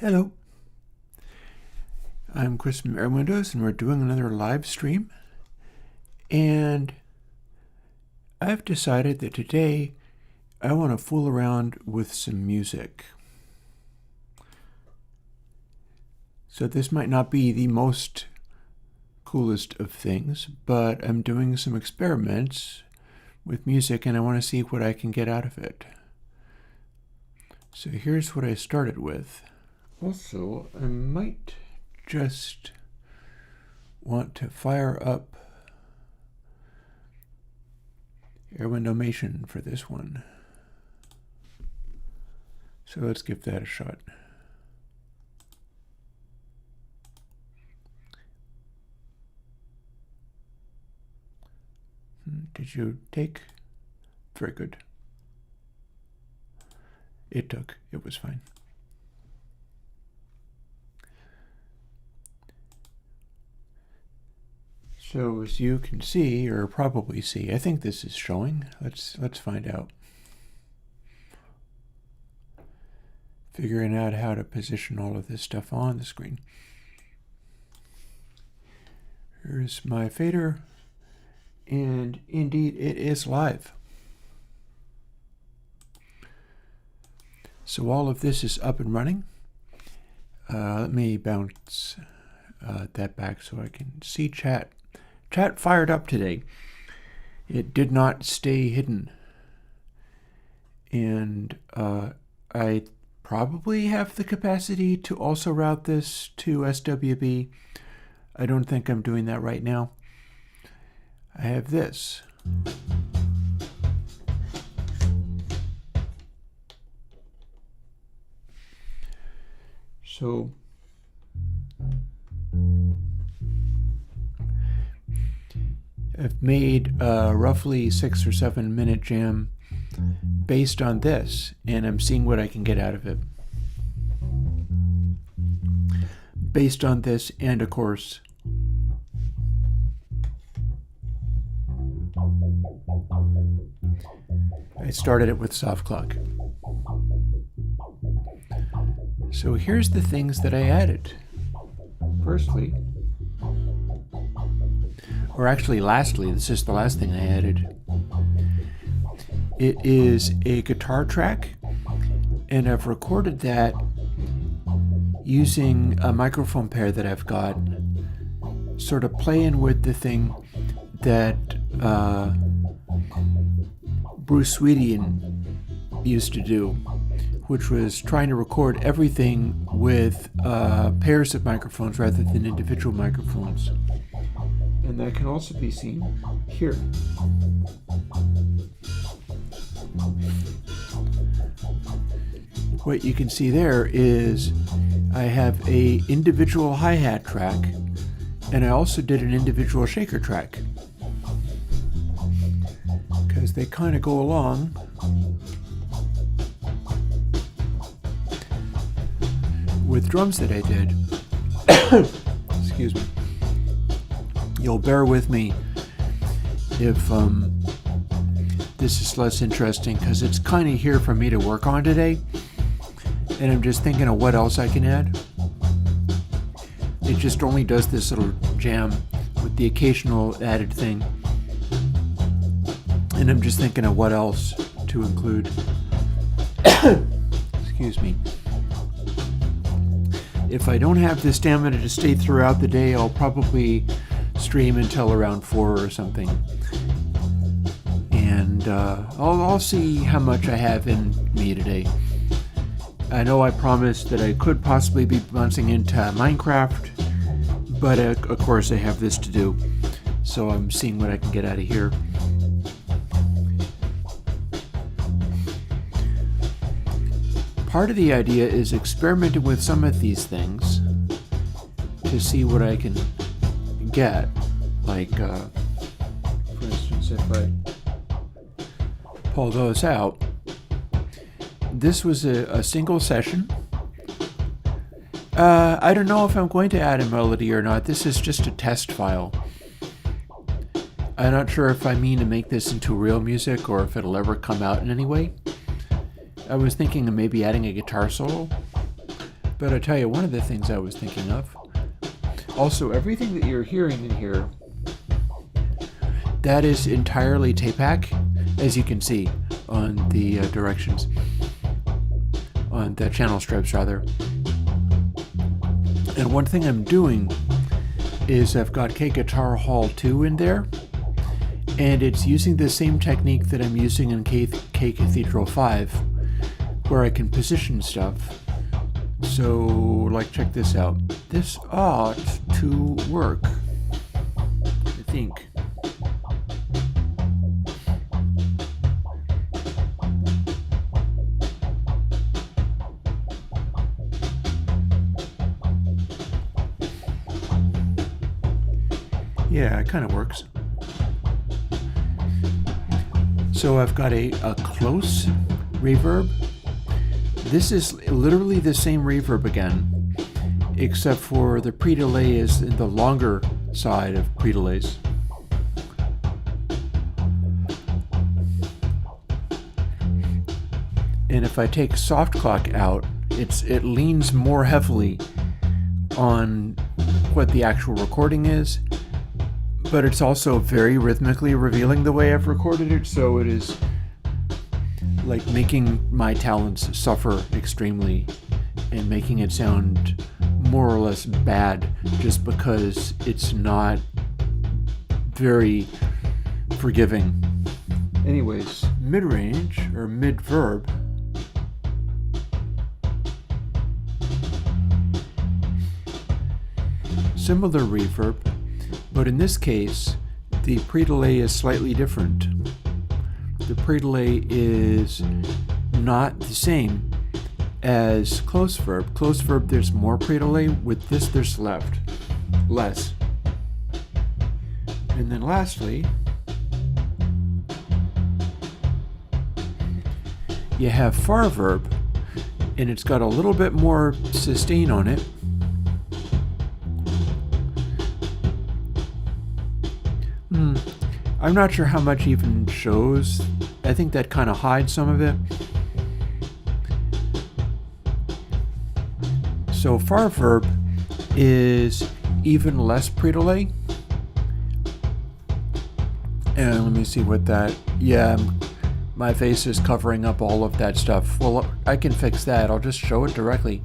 Hello, I'm Chris from Airwindows, and we're doing another live stream. And I've decided that today I want to fool around with some music. So this might not be the most coolest of things, but I'm doing some experiments with music and I want to see what I can get out of it. So here's what I started with. Also, I might just want to fire up Airwindows for this one. So let's give that a shot. Did you take? Very good. It took. It was fine. So as you can see, or probably see, I think this is showing. Let's find out. Figuring out how to position all of this stuff on the screen. Here's my fader, and indeed it is live. So all of this is up and running. Let me bounce that back so I can see chat. Chat fired up today. It did not stay hidden. And I probably have the capacity to also route this to SWB. I don't think I'm doing that right now. I have this. So I've made a roughly 6 or 7 minute jam based on this, and I'm seeing what I can get out of it. Based on this, and of course, I started it with soft clock. So here's the things that I added. Firstly, or actually lastly, this is the last thing I added. It is a guitar track, and I've recorded that using a microphone pair that I've got, sort of playing with the thing that Bruce Swedian used to do, which was trying to record everything with pairs of microphones rather than individual microphones. And that can also be seen here. What you can see there is I have a individual hi-hat track, and I also did an individual shaker track, because they kind of go along with drums that I did. Excuse me. You'll bear with me if this is less interesting, because it's kind of here for me to work on today, and I'm just thinking of what else I can add. It just only does this little jam with the occasional added thing, and I'm just thinking of what else to include. Excuse me. If I don't have the stamina to stay throughout the day, I'll probably stream until around 4 or something, and I'll see how much I have in me today. I know I promised that I could possibly be bouncing into Minecraft, but of course I have this to do, so I'm seeing what I can get out of here. Part of the idea is experimenting with some of these things to see what I can get. Like, for instance, if I pull those out, this was a single session. I don't know if I'm going to add a melody or not. This is just a test file. I'm not sure if I mean to make this into real music or if it'll ever come out in any way. I was thinking of maybe adding a guitar solo, But I tell you, one of the things I was thinking of, also everything that you're hearing in here, that is entirely tape-hack, as you can see on the directions, on the channel stripes rather. And one thing I'm doing is I've got K-Guitar Hall 2 in there, and it's using the same technique that I'm using in K-Cathedral 5, where I can position stuff. So, like, check this out. This ought to work, I think. Yeah, it kind of works. So I've got a close reverb. This is literally the same reverb again, except for the pre-delay is in the longer side of pre-delays. And if I take soft clock out, it leans more heavily on what the actual recording is, but it's also very rhythmically revealing the way I've recorded it, so it is like making my talents suffer extremely and making it sound more or less bad just because it's not very forgiving. Anyways, mid-range or mid-verb, similar reverb, but in this case the pre-delay is slightly different. The pre-delay is not the same as close verb. Close verb, there's more pre-delay. With this, there's less. And then lastly, you have far verb, and it's got a little bit more sustain on it. I'm not sure how much even shows. I think that kind of hides some of it. So far verb is even less pre-delay. And let me see what that, yeah, my face is covering up all of that stuff. Well, I can fix that. I'll just show it directly.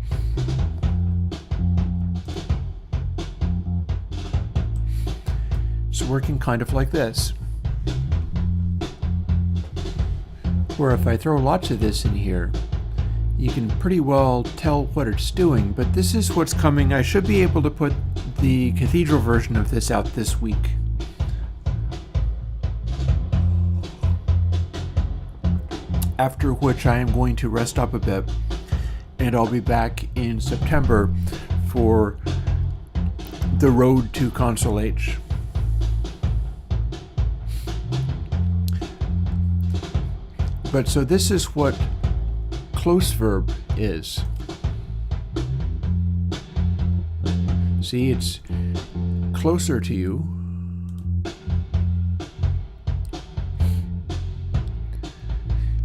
It's working kind of like this. Where if I throw lots of this in here, you can pretty well tell what it's doing, but this is what's coming. I should be able to put the Cathedral version of this out this week. After which I am going to rest up a bit, and I'll be back in September for the road to Console H. But so this is what close verb is. See, it's closer to you.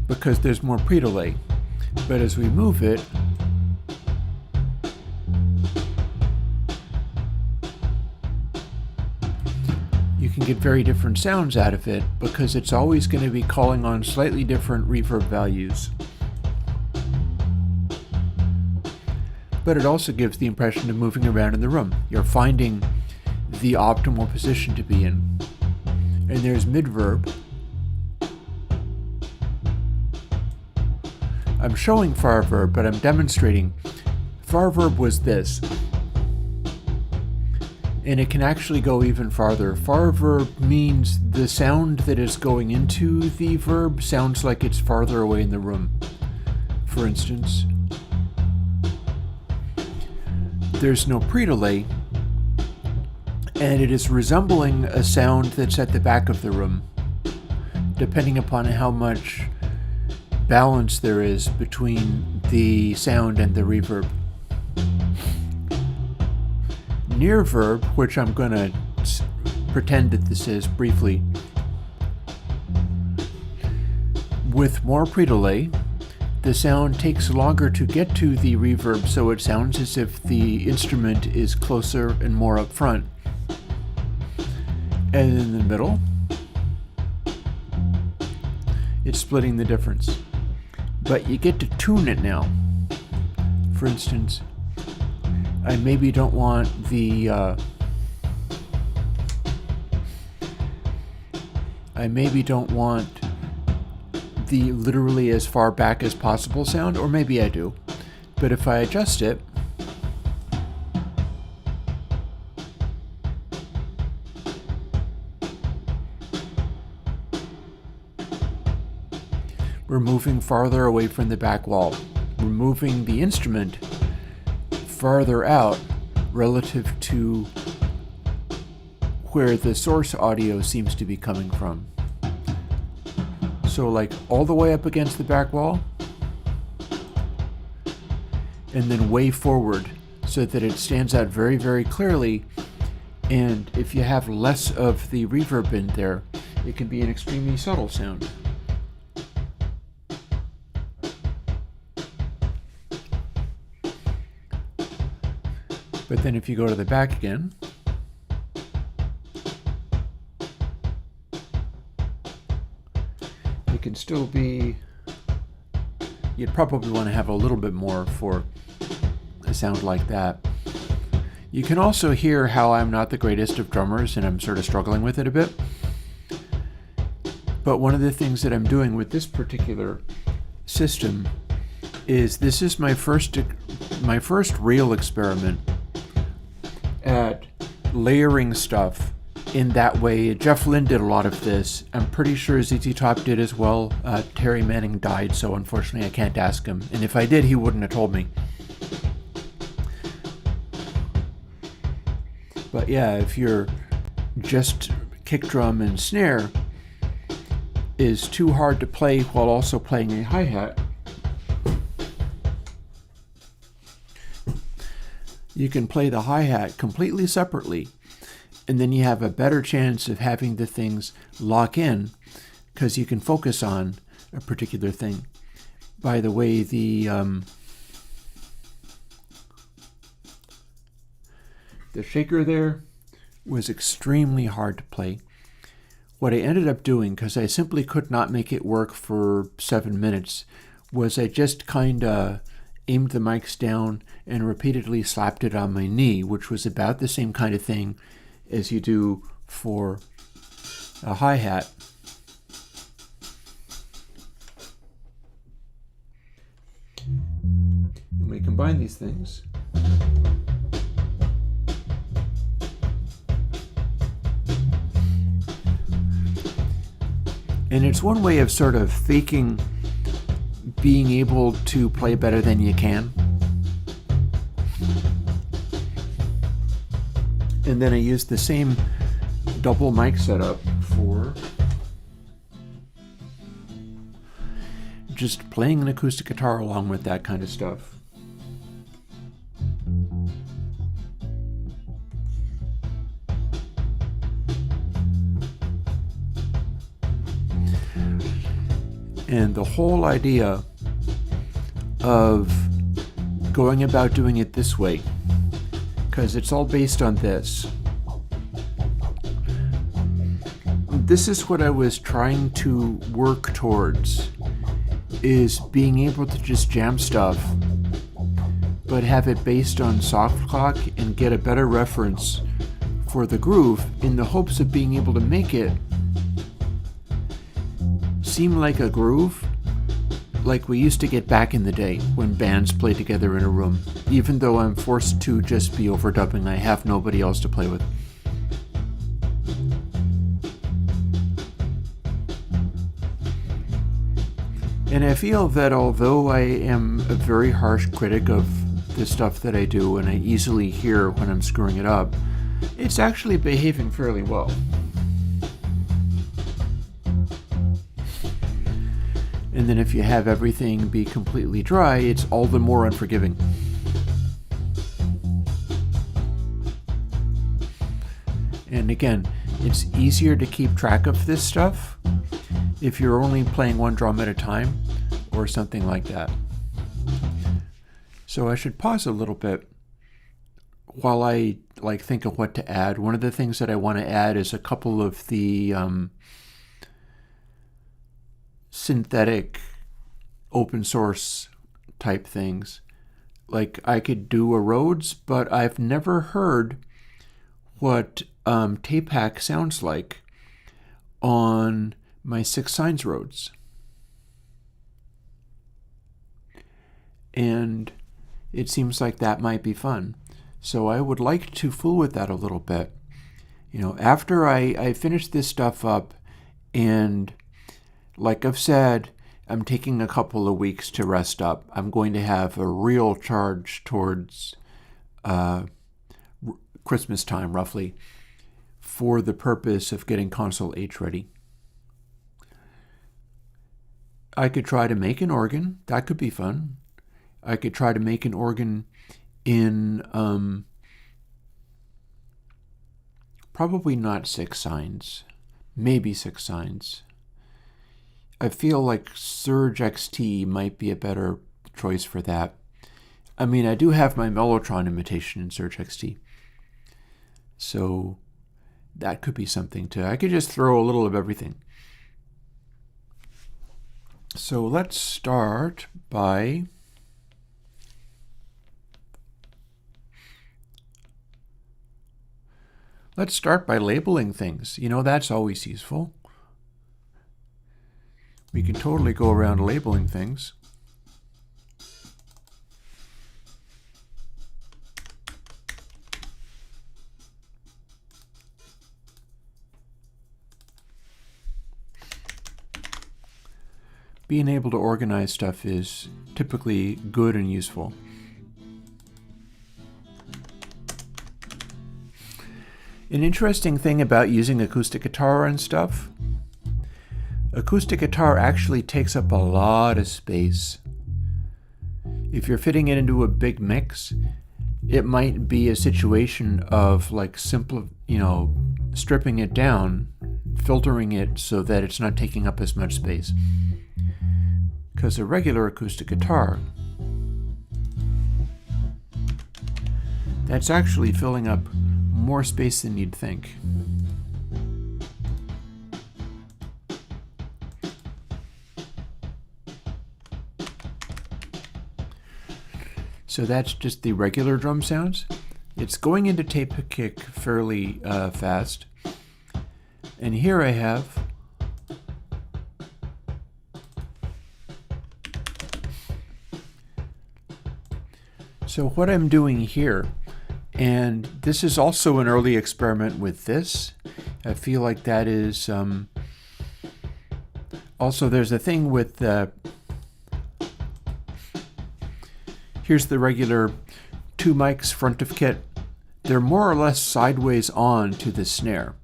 Because there's more pre-delay. But as we move it, you can get very different sounds out of it because it's always going to be calling on slightly different reverb values. But it also gives the impression of moving around in the room. You're finding the optimal position to be in. And there's mid-verb. I'm showing far verb, but I'm demonstrating. Far verb was this. And it can actually go even farther. Far verb means the sound that is going into the verb sounds like it's farther away in the room. For instance, there's no pre-delay, and it is resembling a sound that's at the back of the room, depending upon how much balance there is between the sound and the reverb. Near verb, which I'm going to pretend that this is briefly, with more pre-delay, the sound takes longer to get to the reverb, so it sounds as if the instrument is closer and more up front. And in the middle, it's splitting the difference. But you get to tune it now. For instance, I maybe don't want the literally as far back as possible sound, or maybe I do. But if I adjust it, we're moving farther away from the back wall. We're moving the instrument farther out relative to where the source audio seems to be coming from. So like all the way up against the back wall, and then way forward so that it stands out very, very clearly. And if you have less of the reverb in there, it can be an extremely subtle sound. But then if you go to the back again, it can still be, you'd probably want to have a little bit more for a sound like that. You can also hear how I'm not the greatest of drummers and I'm sort of struggling with it a bit. But one of the things that I'm doing with this particular system is this is my first real experiment at layering stuff in that way. Jeff Lynne did a lot of this. I'm pretty sure ZZ Top did as well. Terry Manning died, so unfortunately I can't ask him. And if I did, he wouldn't have told me. But yeah, if you're just kick drum and snare is too hard to play while also playing a hi-hat, you can play the hi-hat completely separately, and then you have a better chance of having the things lock in because you can focus on a particular thing. By the way, the shaker there was extremely hard to play. What I ended up doing, because I simply could not make it work for 7 minutes, was I just kind of aimed the mics down and repeatedly slapped it on my knee, which was about the same kind of thing as you do for a hi-hat. And we combine these things. And it's one way of sort of faking being able to play better than you can. And then I used the same double mic setup for just playing an acoustic guitar along with that kind of stuff. And the whole idea of going about doing it this way, because it's all based on this. This is what I was trying to work towards, is being able to just jam stuff, but have it based on soft clock and get a better reference for the groove in the hopes of being able to make it seem like a groove like we used to get back in the day when bands played together in a room. Even though I'm forced to just be overdubbing, I have nobody else to play with. And I feel that although I am a very harsh critic of the stuff that I do and I easily hear when I'm screwing it up, it's actually behaving fairly well. And then if you have everything be completely dry, it's all the more unforgiving. And again, it's easier to keep track of this stuff if you're only playing one drum at a time, or something like that. So I should pause a little bit while I think of what to add. One of the things that I want to add is a couple of the synthetic open source type things. Like I could do a Rhodes, but I've never heard what tape hack sounds like on my 6 Signs Rhodes. And it seems like that might be fun. So I would like to fool with that a little bit. After I finish this stuff up, and like I've said, I'm taking a couple of weeks to rest up. I'm going to have a real charge towards Christmas time, roughly, for the purpose of getting Console H ready. I could try to make an organ. That could be fun. I could try to make an organ in probably not 6 Signs, maybe 6 Signs. I feel like Surge XT might be a better choice for that. I mean, I do have my Mellotron imitation in Surge XT, so that could be something too. I could just throw a little of everything. So let's start by labeling things. That's always useful. We can totally go around labeling things. Being able to organize stuff is typically good and useful. An interesting thing about using acoustic guitar and stuff, acoustic guitar actually takes up a lot of space. If you're fitting it into a big mix, it might be a situation of stripping it down, filtering it so that it's not taking up as much space. Because a regular acoustic guitar, that's actually filling up more space than you'd think. So that's just the regular drum sounds. It's going into tape kick fairly fast. And here I have so what I'm doing here, and this is also an early experiment with this. I feel like that is also there's a thing with here's the regular 2 mics front of kit. They're more or less sideways on to the snare,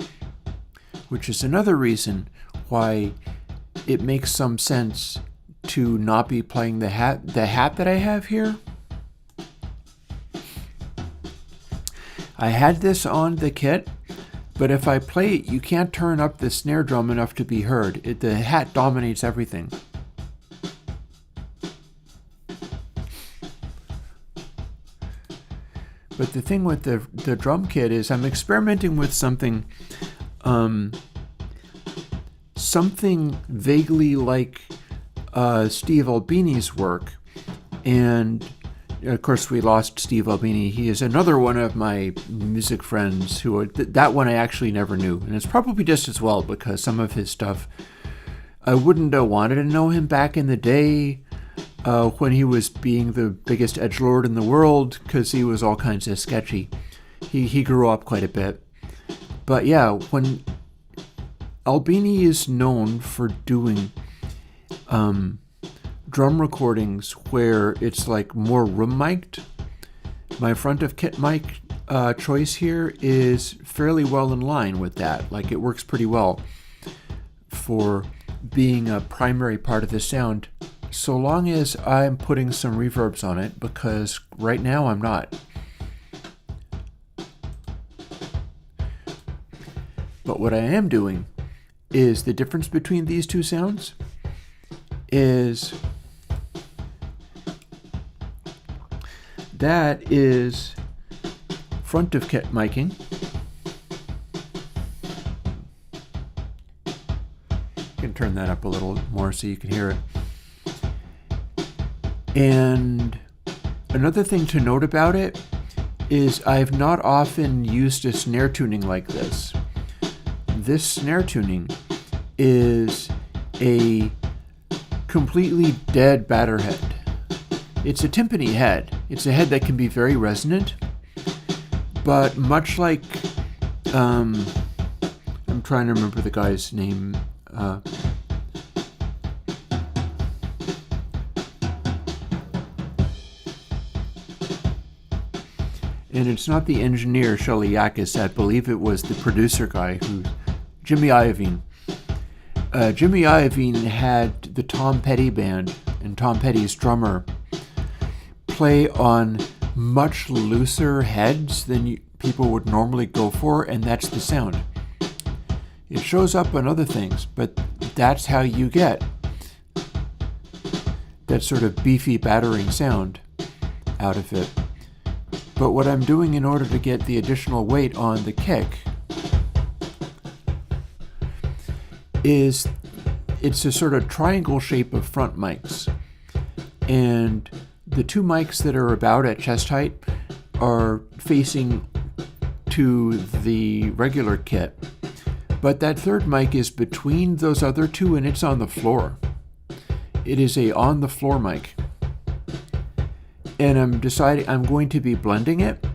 which is another reason why it makes some sense to not be playing the hat that I have here. I had this on the kit, but if I play it, you can't turn up the snare drum enough to be heard. The hat dominates everything. But the thing with the drum kit is I'm experimenting with something vaguely like Steve Albini's work. And of course we lost Steve Albini. He is another one of my music friends who that one I actually never knew. And it's probably just as well, because some of his stuff, I wouldn't have wanted to know him back in the day when he was being the biggest edgelord in the world, because he was all kinds of sketchy. He grew up quite a bit. But yeah, when Albini is known for doing drum recordings where it's like more room mic'd, my front of kit mic choice here is fairly well in line with that. Like, it works pretty well for being a primary part of the sound, so long as I'm putting some reverbs on it, because right now I'm not. But what I am doing is, the difference between these two sounds is that is front of kit miking. You can turn that up a little more so you can hear it. And another thing to note about it is I've not often used a snare tuning like this. This snare tuning is a completely dead batter head. It's a timpani head. It's a head that can be very resonant, but much like, I'm trying to remember the guy's name. And it's not the engineer, Shelly Yakis. I believe it was the producer guy, Jimmy Iovine. Jimmy Iovine had the Tom Petty band, and Tom Petty's drummer play on much looser heads than people would normally go for, and that's the sound. It shows up on other things, but that's how you get that sort of beefy, battering sound out of it. But what I'm doing in order to get the additional weight on the kick is it's a sort of triangle shape of front mics. And the two mics that are about at chest height are facing to the regular kit. But that third mic is between those other two, and it's on the floor. It is a on the floor mic. And I'm going to be blending it,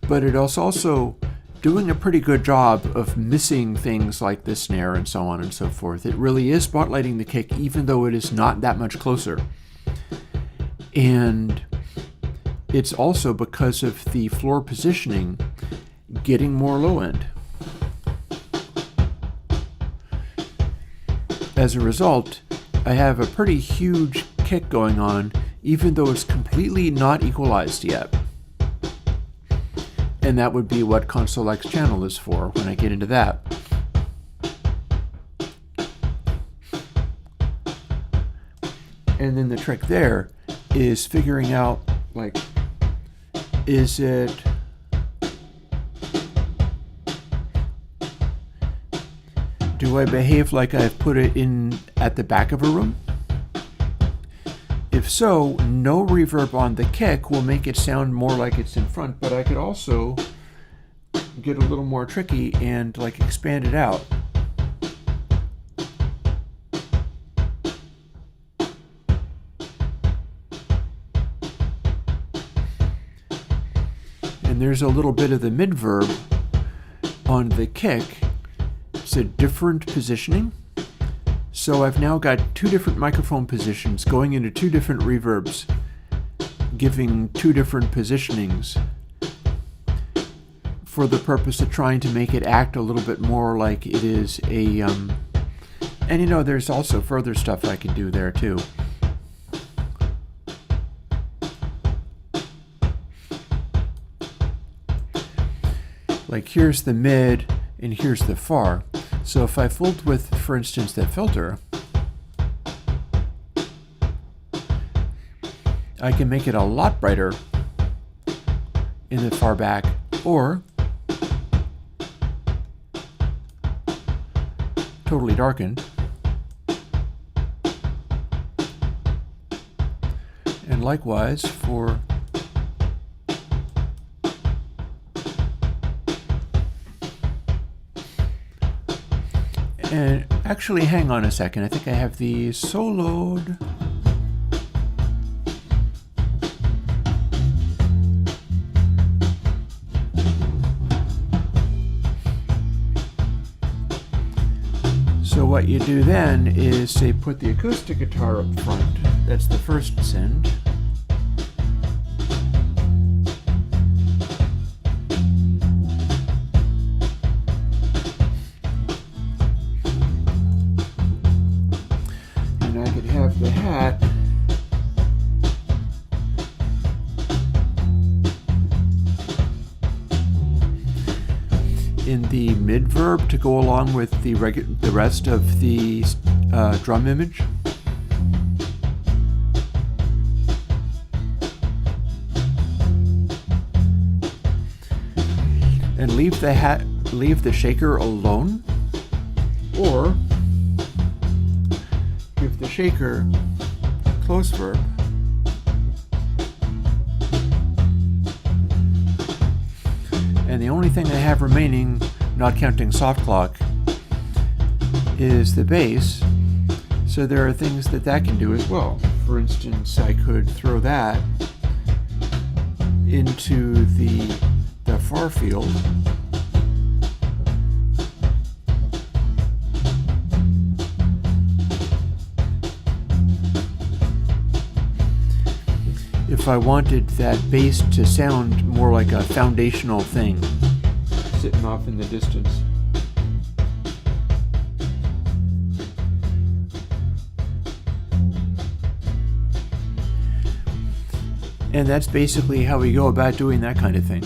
but it is also doing a pretty good job of missing things like the snare and so on and so forth. It really is spotlighting the kick, even though it is not that much closer. And it's also, because of the floor positioning, getting more low end. As a result, I have a pretty huge kick going on, even though it's completely not equalized yet. And that would be what Console X channel is for when I get into that. And then the trick there is figuring out, like, is it do I behave like I've put it in at the back of a room? If so, no reverb on the kick will make it sound more like it's in front, but I could also get a little more tricky and like expand it out. And there's a little bit of the midverb on the kick. It's a different positioning. So I've now got two different microphone positions going into two different reverbs, giving two different positionings for the purpose of trying to make it act a little bit more like it is a, and you know, there's also further stuff I can do there too. Like here's the mid and here's the far. So if I fooled with, for instance, that filter, I can make it a lot brighter in the far back, or totally darkened. And likewise for and actually, hang on a second. I think I have the soloed. So what you do then is, say, put the acoustic guitar up front. That's the first send. The hat in the midverb to go along with the rest of the drum image. and leave the shaker alone, or give the shaker close verb. And the only thing I have remaining, not counting soft clock, is the bass. So there are things that can do as well. For instance, I could throw that into the far field. If I wanted that bass to sound more like a foundational thing, sitting off in the distance. And that's basically how we go about doing that kind of thing.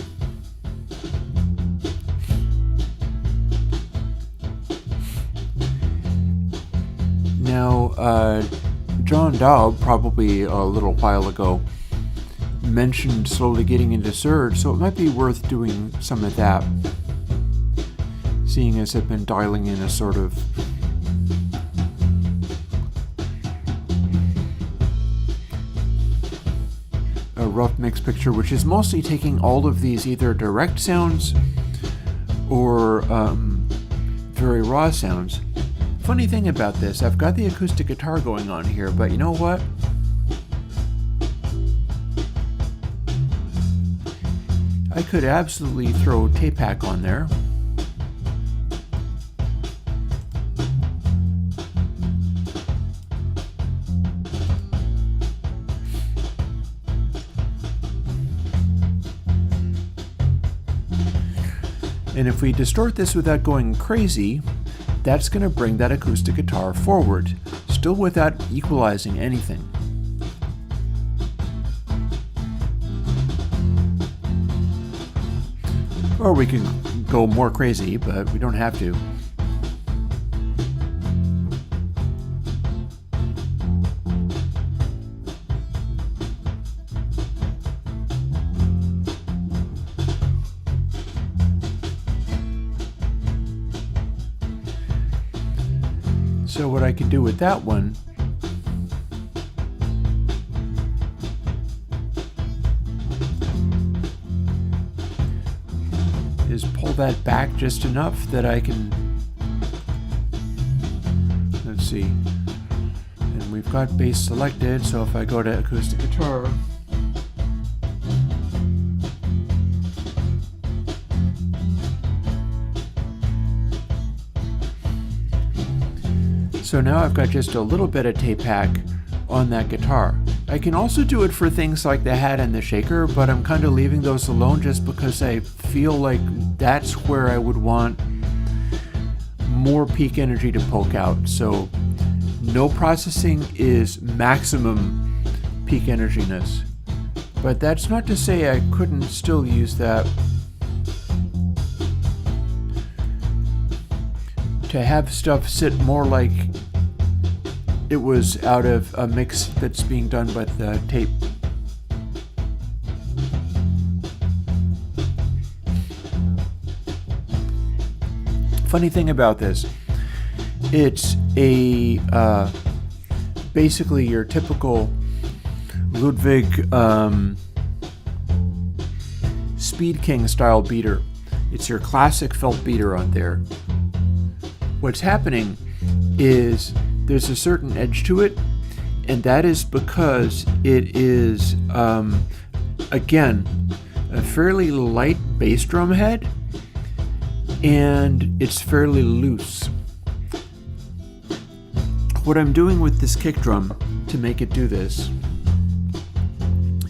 Now, John Daub, probably a little while ago, mentioned slowly getting into Surge, so it might be worth doing some of that, seeing as I've been dialing in a sort of a rough mix picture, which is mostly taking all of these either direct sounds or very raw sounds. Funny thing about this, I've got the acoustic guitar going on here, but you know what? I could absolutely throw tape pack on there. And if we distort this without going crazy, that's going to bring that acoustic guitar forward, still without equalizing anything. Or we can go more crazy, but we don't have to. So what I can do with that one is pull that back just enough that I can, let's see, and we've got bass selected, so if I go to acoustic guitar, so now I've got just a little bit of tape pack on that guitar. I can also do it for things like the hat and the shaker, but I'm kind of leaving those alone just because I feel like that's where I would want more peak energy to poke out. So no processing is maximum peak energiness. But that's not to say I couldn't still use that to have stuff sit more like it was out of a mix that's being done by the tape. Funny thing about this, it's a basically your typical Ludwig Speed King style beater. It's your classic felt beater on there. What's happening is there's a certain edge to it, and that is because it is, again, a fairly light bass drum head, and it's fairly loose. What I'm doing with this kick drum to make it do this,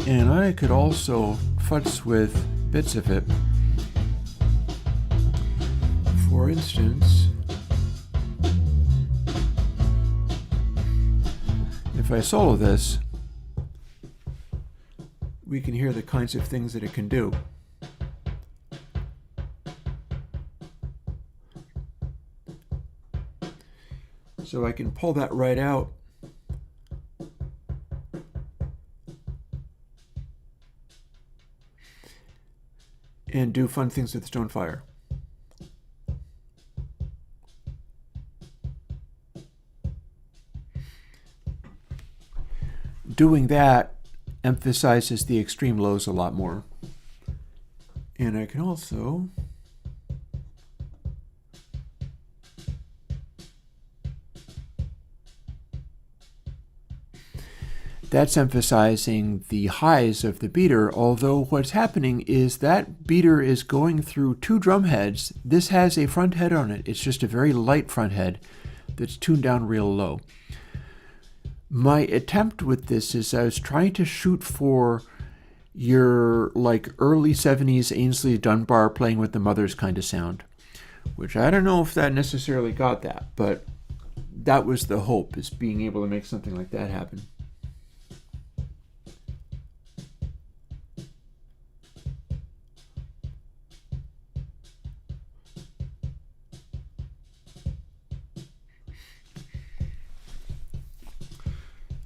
and I could also futz with bits of it. For instance, if I solo this, we can hear the kinds of things that it can do. So I can pull that right out. and do fun things with Stonefire. Doing that emphasizes the extreme lows a lot more. And I can also that's emphasizing the highs of the beater, although what's happening is that beater is going through two drum heads. This has a front head on it. It's just a very light front head that's tuned down real low. My attempt with this is I was trying to shoot for your like early 70s Ainsley Dunbar playing with the Mothers kind of sound, which I don't know if that necessarily got that, but that was the hope, is being able to make something like that happen.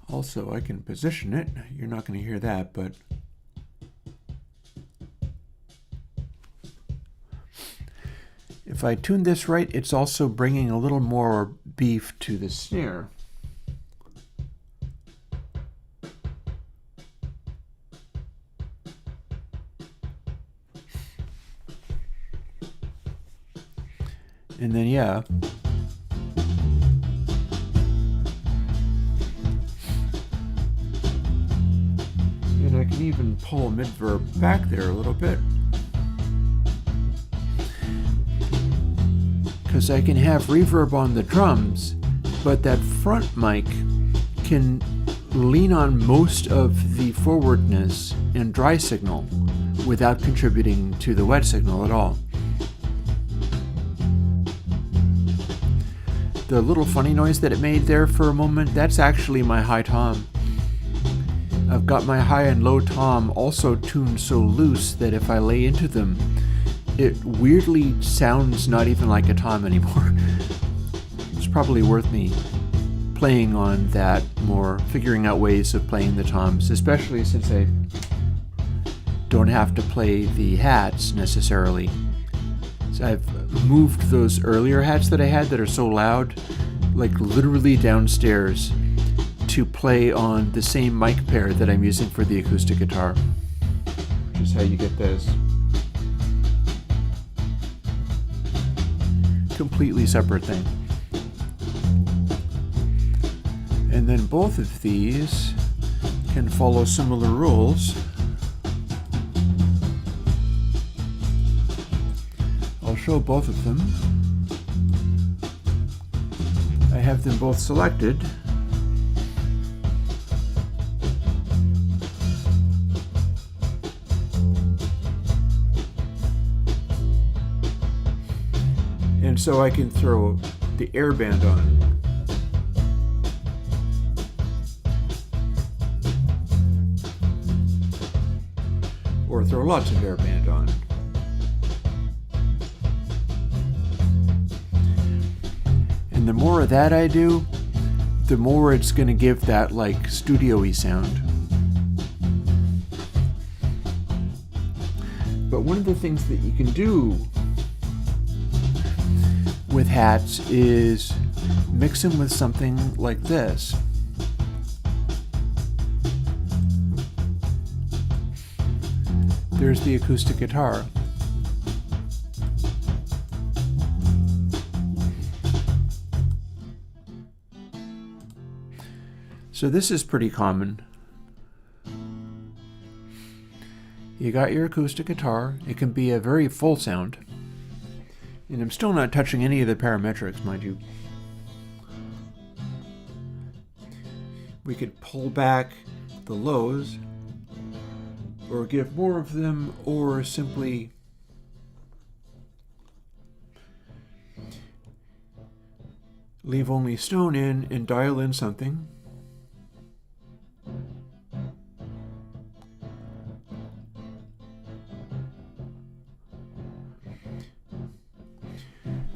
Also, I can position it. You're not going to hear that, but if I tune this right, it's also bringing a little more beef to the snare. And then, yeah. And I can even pull mid-verb back there a little bit, because I can have reverb on the drums, but that front mic can lean on most of the forwardness and dry signal without contributing to the wet signal at all. The little funny noise that it made there for a moment, that's actually my high tom. I've got my high and low tom also tuned so loose that if I lay into them, it weirdly sounds not even like a tom anymore. It's probably worth me playing on that more, figuring out ways of playing the toms, especially since I don't have to play the hats necessarily. So I've moved those earlier hats that I had that are so loud, like literally downstairs, to play on the same mic pair that I'm using for the acoustic guitar, which is how you get this. Completely separate thing. And then both of these can follow similar rules. I'll show both of them. I have them both selected. And so I can throw the airband on. Or throw lots of airband on. And the more of that I do, the more it's going to give that like studio-y sound. But one of the things that you can do with hats is mix them with something like this. There's the acoustic guitar. So this is pretty common. You got your acoustic guitar. It can be a very full sound. And I'm still not touching any of the parametrics, mind you. We could pull back the lows, or give more of them, or simply leave only stone in and dial in something.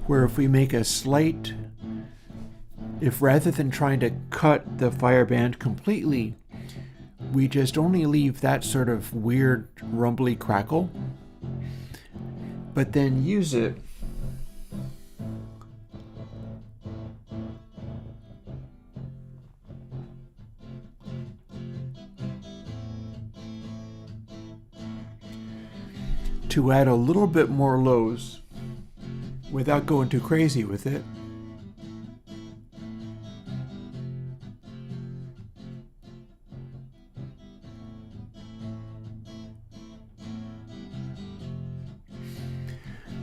Where if we make a slight, if rather than trying to cut the fire band completely, we just only leave that sort of weird rumbly crackle, but then use it to add a little bit more lows without going too crazy with it.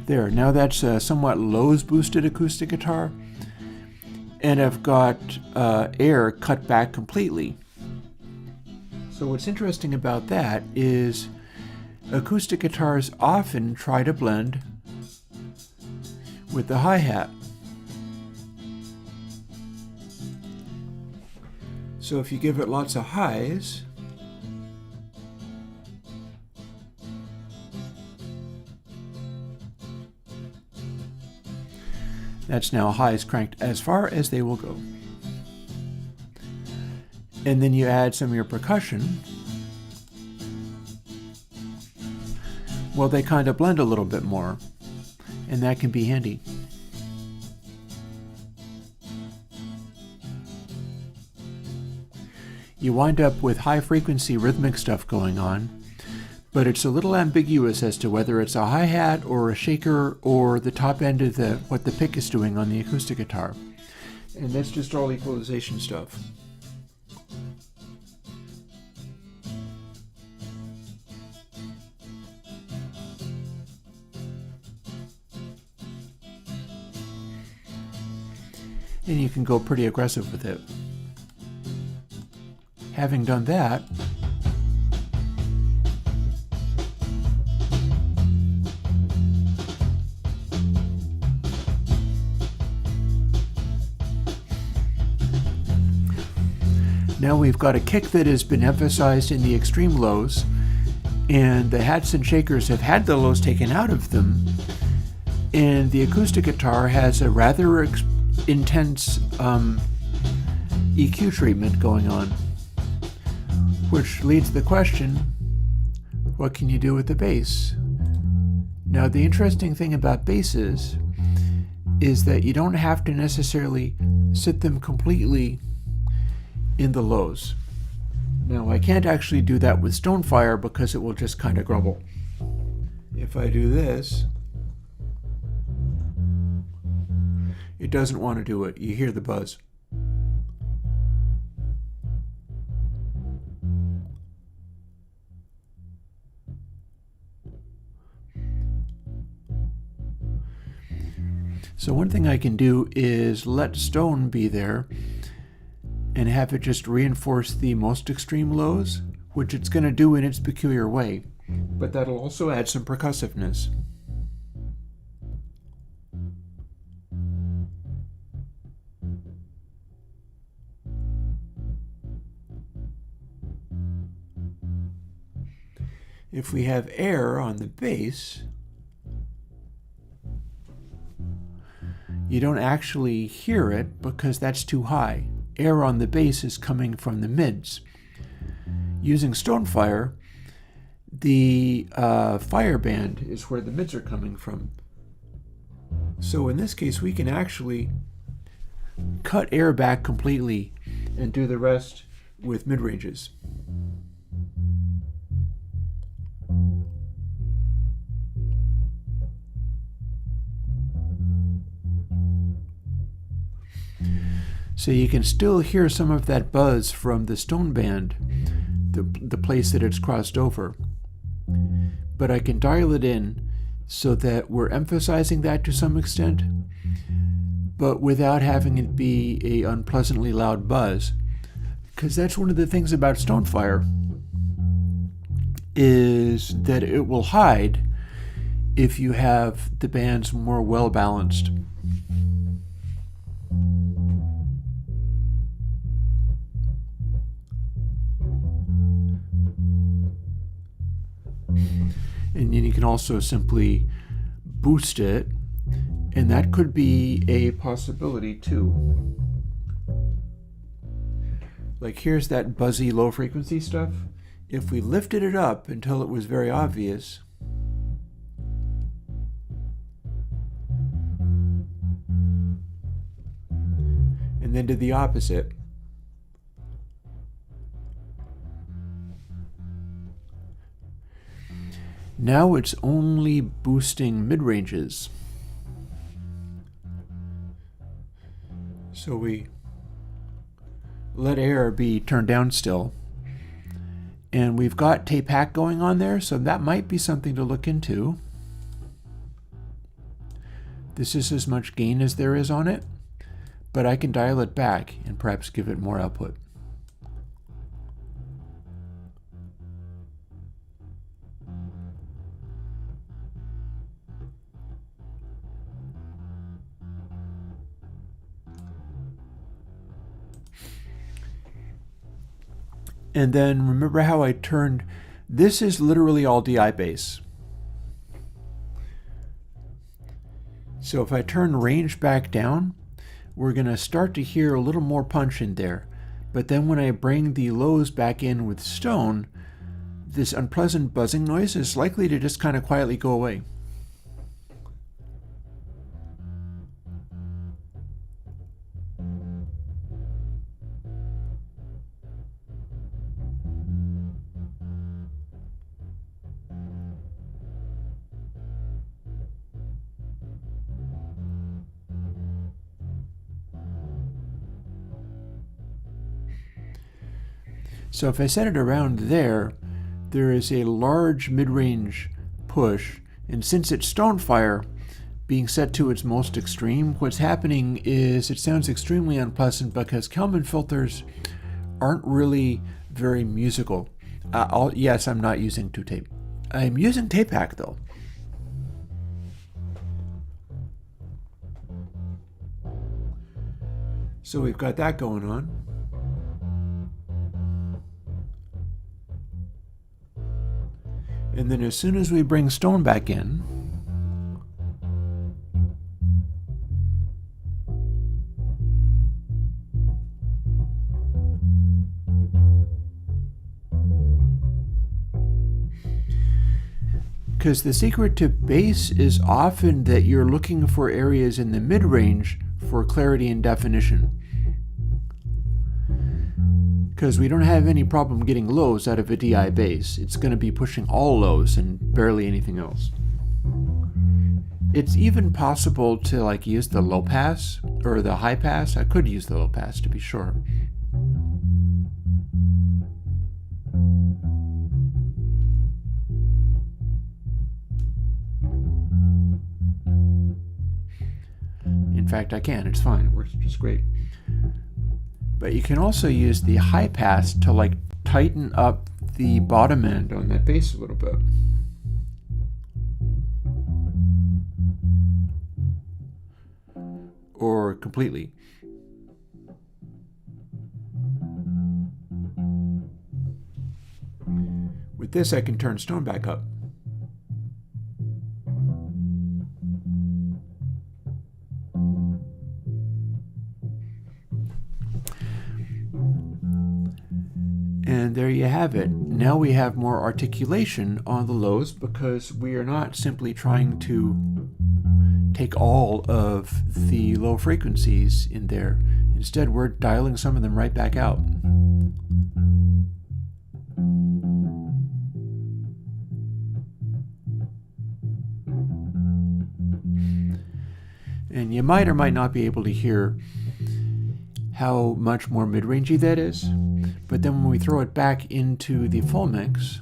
There, now that's a somewhat lows boosted acoustic guitar, and I've got air cut back completely. So what's interesting about that is acoustic guitars often try to blend with the hi-hat. So if you give it lots of highs, that's now highs cranked as far as they will go. And then you add some of your percussion. Well, they kind of blend a little bit more, and that can be handy. You wind up with high frequency rhythmic stuff going on, but it's a little ambiguous as to whether it's a hi-hat or a shaker or the top end of what the pick is doing on the acoustic guitar. And that's just all equalization stuff. And you can go pretty aggressive with it. Having done that, now we've got a kick that has been emphasized in the extreme lows, and the hats and shakers have had the lows taken out of them, and the acoustic guitar has a rather intense EQ treatment going on, which leads to the question, what can you do with the bass? Now, the interesting thing about basses is that you don't have to necessarily sit them completely in the lows. Now, I can't actually do that with Stonefire because it will just kind of grumble. If I do this, it doesn't want to do it. You hear the buzz. So one thing I can do is let Stone be there and have it just reinforce the most extreme lows, which it's going to do in its peculiar way, but that'll also add some percussiveness. If we have air on the bass, you don't actually hear it because that's too high. Air on the bass is coming from the mids. Using Stonefire, the fire band is where the mids are coming from. So in this case, we can actually cut air back completely and do the rest with mid-ranges. So you can still hear some of that buzz from the Stone band, the place that it's crossed over. But I can dial it in so that we're emphasizing that to some extent, but without having it be a unpleasantly loud buzz. Because that's one of the things about Stonefire, is that it will hide if you have the bands more well balanced. And then you can also simply boost it, and that could be a possibility too. Like here's that buzzy low frequency stuff. If we lifted it up until it was very obvious, then did the opposite. Now it's only boosting mid-ranges. So we let air be turned down still. And we've got tape hack going on there, so that might be something to look into. This is as much gain as there is on it, but I can dial it back and perhaps give it more output. And then remember how I turned, this is literally all DI bass. So if I turn range back down, we're going to start to hear a little more punch in there. But then when I bring the lows back in with stone, this unpleasant buzzing noise is likely to just kind of quietly go away. So if I set it around there, there is a large mid-range push, and since it's Stonefire being set to its most extreme, what's happening is it sounds extremely unpleasant because Kalman filters aren't really very musical. Yes, I'm not using 2-tape. I'm using tape hack though. So we've got that going on. And then as soon as we bring stone back in, because the secret to bass is often that you're looking for areas in the mid-range for clarity and definition. Because we don't have any problem getting lows out of a DI bass. It's going to be pushing all lows and barely anything else. It's even possible to use the low pass or the high pass. I could use the low pass to be sure. In fact, I can. It's fine. It works just great. But you can also use the high pass to tighten up the bottom end on that bass a little bit. Or completely. With this, I can turn stone back up. And there you have it. Now we have more articulation on the lows because we are not simply trying to take all of the low frequencies in there. Instead, we're dialing some of them right back out. And you might or might not be able to hear how much more mid-rangey that is. But then when we throw it back into the full mix,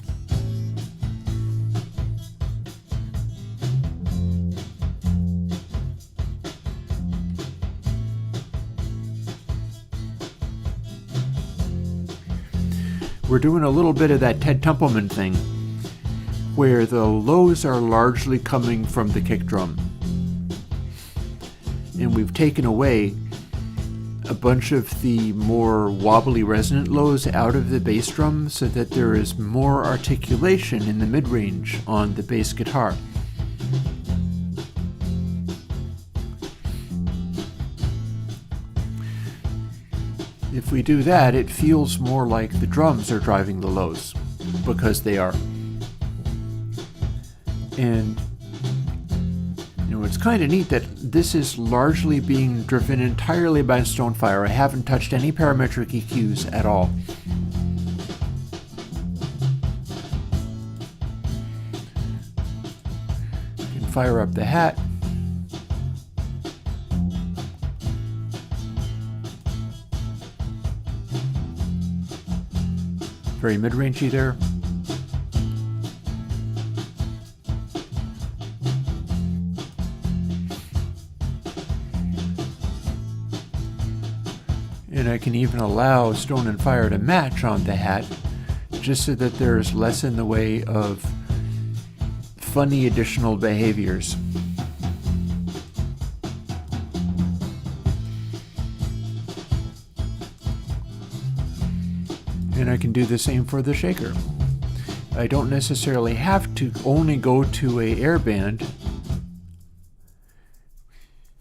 we're doing a little bit of that Ted Templeman thing where the lows are largely coming from the kick drum. And we've taken away a bunch of the more wobbly resonant lows out of the bass drum so that there is more articulation in the mid-range on the bass guitar. If we do that, it feels more like the drums are driving the lows, because they are. And Now it's kind of neat that this is largely being driven entirely by Stonefire. I haven't touched any parametric EQs at all. I can fire up the hat. Very mid-rangey there. And I can even allow Stone and Fire to match on the hat, just so that there's less in the way of funny additional behaviors. And I can do the same for the shaker. I don't necessarily have to only go to a airband.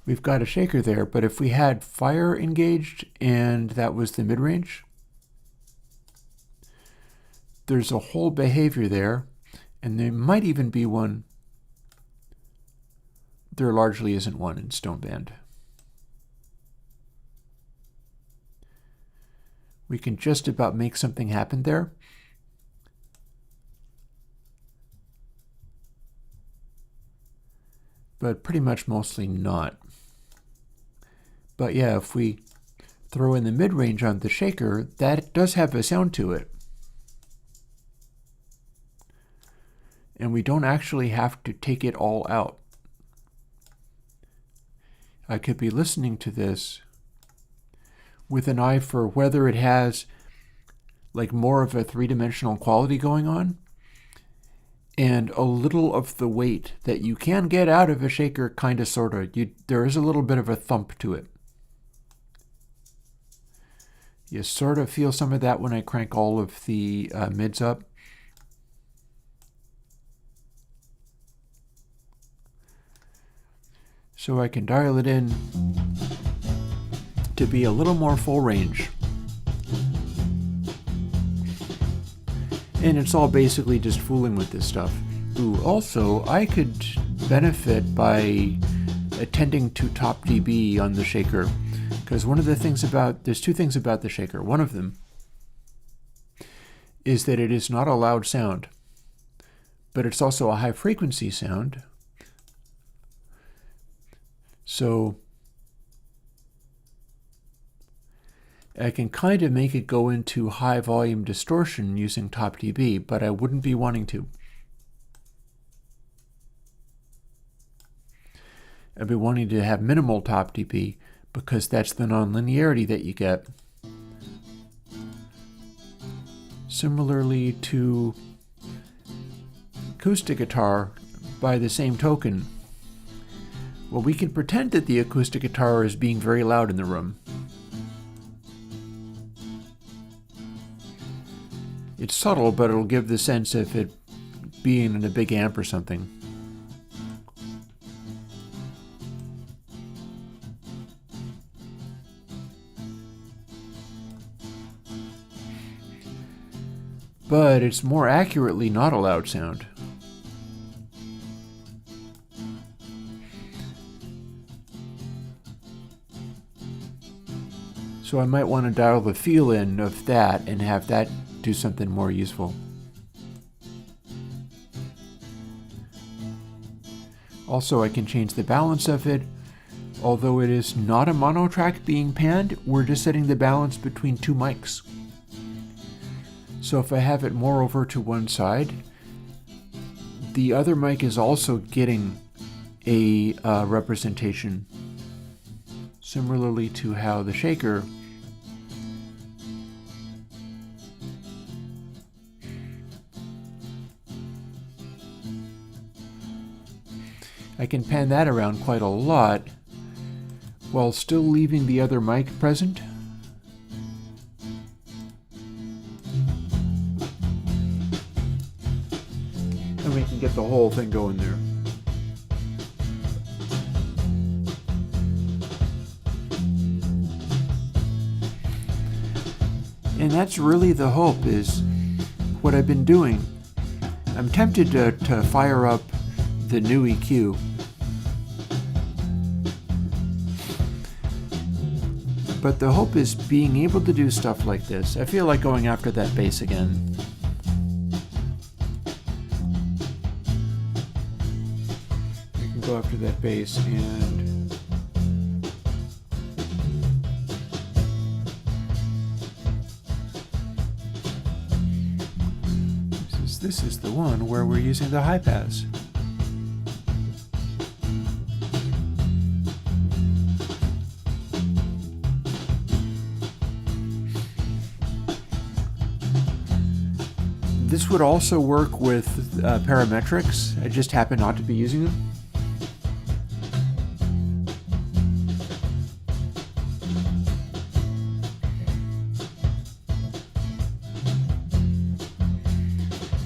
We've got a shaker there, but if we had fire engaged and that was the mid-range, there's a whole behavior there, and there might even be one. There largely isn't one in Stoneband. We can just about make something happen there. But pretty much mostly not. But yeah, if we throw in the mid-range on the shaker, that does have a sound to it. And we don't actually have to take it all out. I could be listening to this with an eye for whether it has like more of a three-dimensional quality going on, and a little of the weight that you can get out of a shaker, kind of, sort of. There is a little bit of a thump to it. You sort of feel some of that when I crank all of the mids up. So I can dial it in to be a little more full range. And it's all basically just fooling with this stuff. Ooh, also, I could benefit by attending to top dB on the shaker. Because one of the things there's two things about the shaker. One of them is that it is not a loud sound, but it's also a high frequency sound. So I can kind of make it go into high volume distortion using top dB, but I wouldn't be wanting to. I'd be wanting to have minimal top dB, because that's the nonlinearity that you get. Similarly to acoustic guitar, by the same token, well, we can pretend that the acoustic guitar is being very loud in the room. It's subtle, but it'll give the sense of it being in a big amp or something. But it's more accurately not a loud sound. So I might want to dial the feel in of that and have that do something more useful. Also, I can change the balance of it. Although it is not a mono track being panned, we're just setting the balance between two mics. So if I have it more over to one side, the other mic is also getting a representation, similarly to how the shaker I can pan that around quite a lot while still leaving the other mic present. And we can get the whole thing going there. And that's really the hope, is what I've been doing. I'm tempted to fire up the new EQ But the hope is being able to do stuff like this. I feel like going after that bass again. I can go after that bass and this is the one where we're using the high pass. This would also work with parametrics. I just happen not to be using them.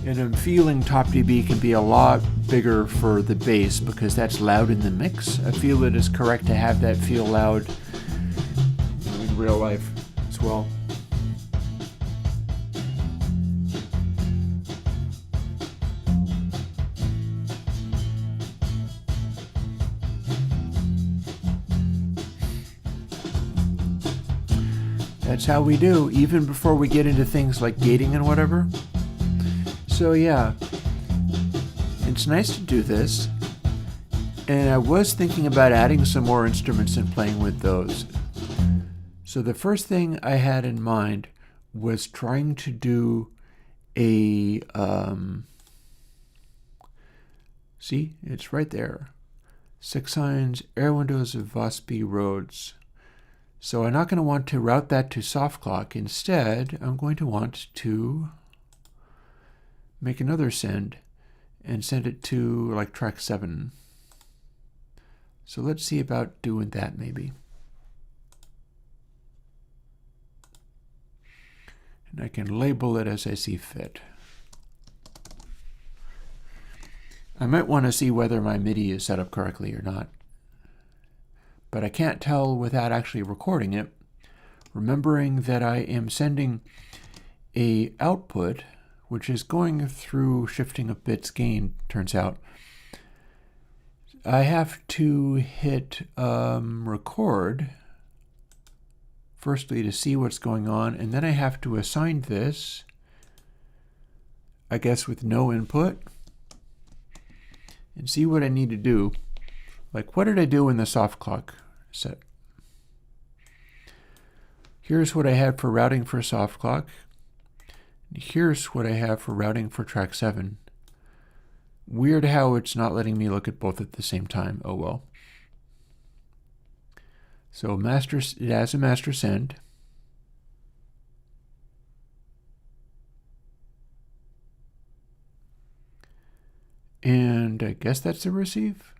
And I'm feeling TopDB can be a lot bigger for the bass because that's loud in the mix. I feel it is correct to have that feel loud in real life as well. That's how we do, even before we get into things like gating and whatever. So yeah, it's nice to do this. And I was thinking about adding some more instruments and playing with those. So the first thing I had in mind was trying to do a, see, it's right there. 6 signs, Airwindows of VOSP Rhodes. So I'm not going to want to route that to soft clock. Instead, I'm going to want to make another send and send it to like track 7. So let's see about doing that maybe. And I can label it as I see fit. I might want to see whether my MIDI is set up correctly or not. But I can't tell without actually recording it, remembering that I am sending a output, which is going through shifting of bits gain, turns out. I have to hit record, firstly to see what's going on, and then I have to assign this, I guess with no input, and see what I need to do. Like, what did I do in the soft clock set? Here's what I had for routing for soft clock. Here's what I have for routing for track 7. Weird how it's not letting me look at both at the same time. Oh well. So master, it has a master send. And I guess that's a receive.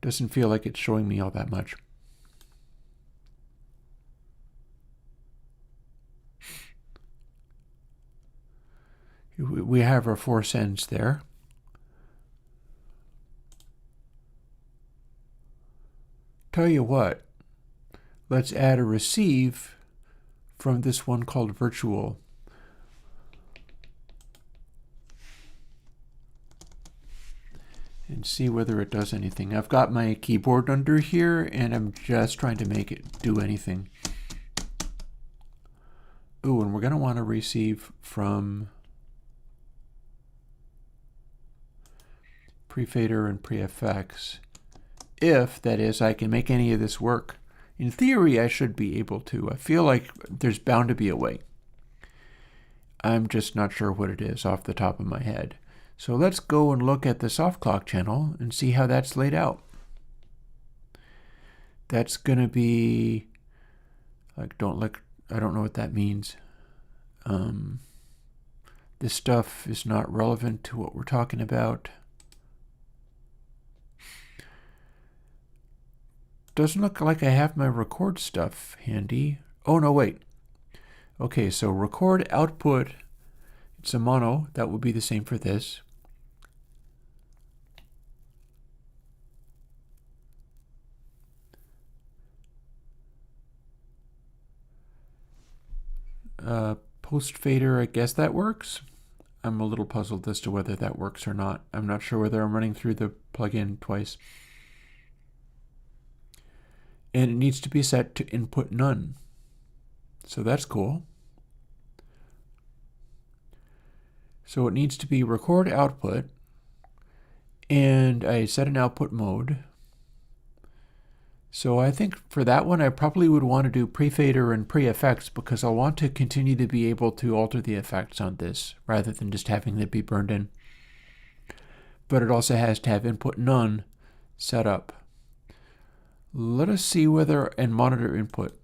Doesn't feel like it's showing me all that much. We have our 4 sends there. Tell you what, let's add a receive from this one called virtual. And see whether it does anything. I've got my keyboard under here and I'm just trying to make it do anything. Ooh, and we're going to want to receive from pre-fader and pre-FX. If, that is, I can make any of this work. In theory, I should be able to. I feel like there's bound to be a way. I'm just not sure what it is off the top of my head. So let's go and look at the soft clock channel and see how that's laid out. That's going to be, I don't know what that means. This stuff is not relevant to what we're talking about. Doesn't look like I have my record stuff handy. Oh, no, wait. Okay, so record output, it's a mono. That would be the same for this. Post fader, I guess that works. I'm a little puzzled as to whether that works or not. I'm not sure whether I'm running through the plugin twice. and it needs to be set to input none. So that's cool. So it needs to be record output, and I set an output mode. So I think for that one I probably would want to do pre-fader and pre-effects, because I'll want to continue to be able to alter the effects on this rather than just having it be burned in. But it also has to have input none set up. Let us see whether, and monitor input.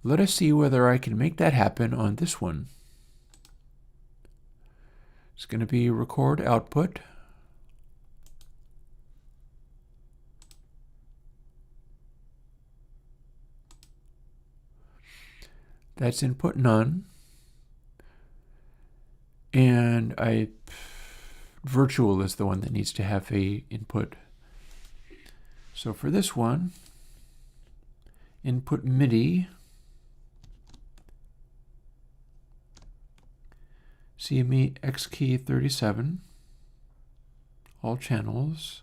Let us see whether I can make that happen on this one. It's going to be record output. That's input none. And virtual is the one that needs to have a input. So for this one, input MIDI, CME X key 37, all channels.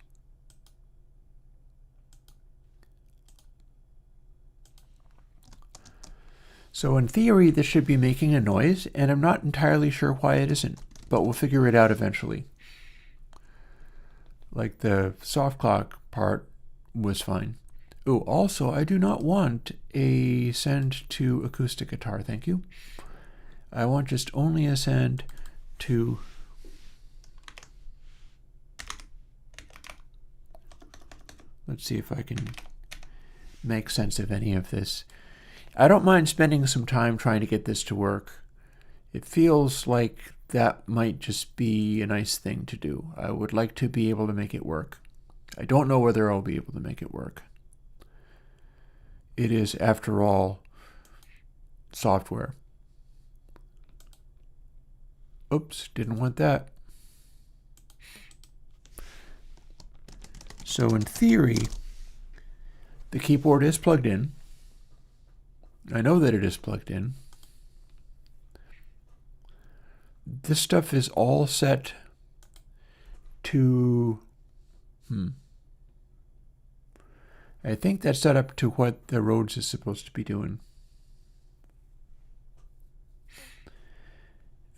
So in theory, this should be making a noise, and I'm not entirely sure why it isn't, but we'll figure it out eventually. Like the soft clock part was fine. Oh, also, I do not want a send to acoustic guitar, thank you. I want just only a send to let's see if I can make sense of any of this. I don't mind spending some time trying to get this to work. It feels like that might just be a nice thing to do. I would like to be able to make it work. I don't know whether I'll be able to make it work. It is, after all, software. Oops, didn't want that. So in theory, the keyboard is plugged in. I know that it is plugged in. This stuff is all set to, I think that's set up to what the Rhodes is supposed to be doing.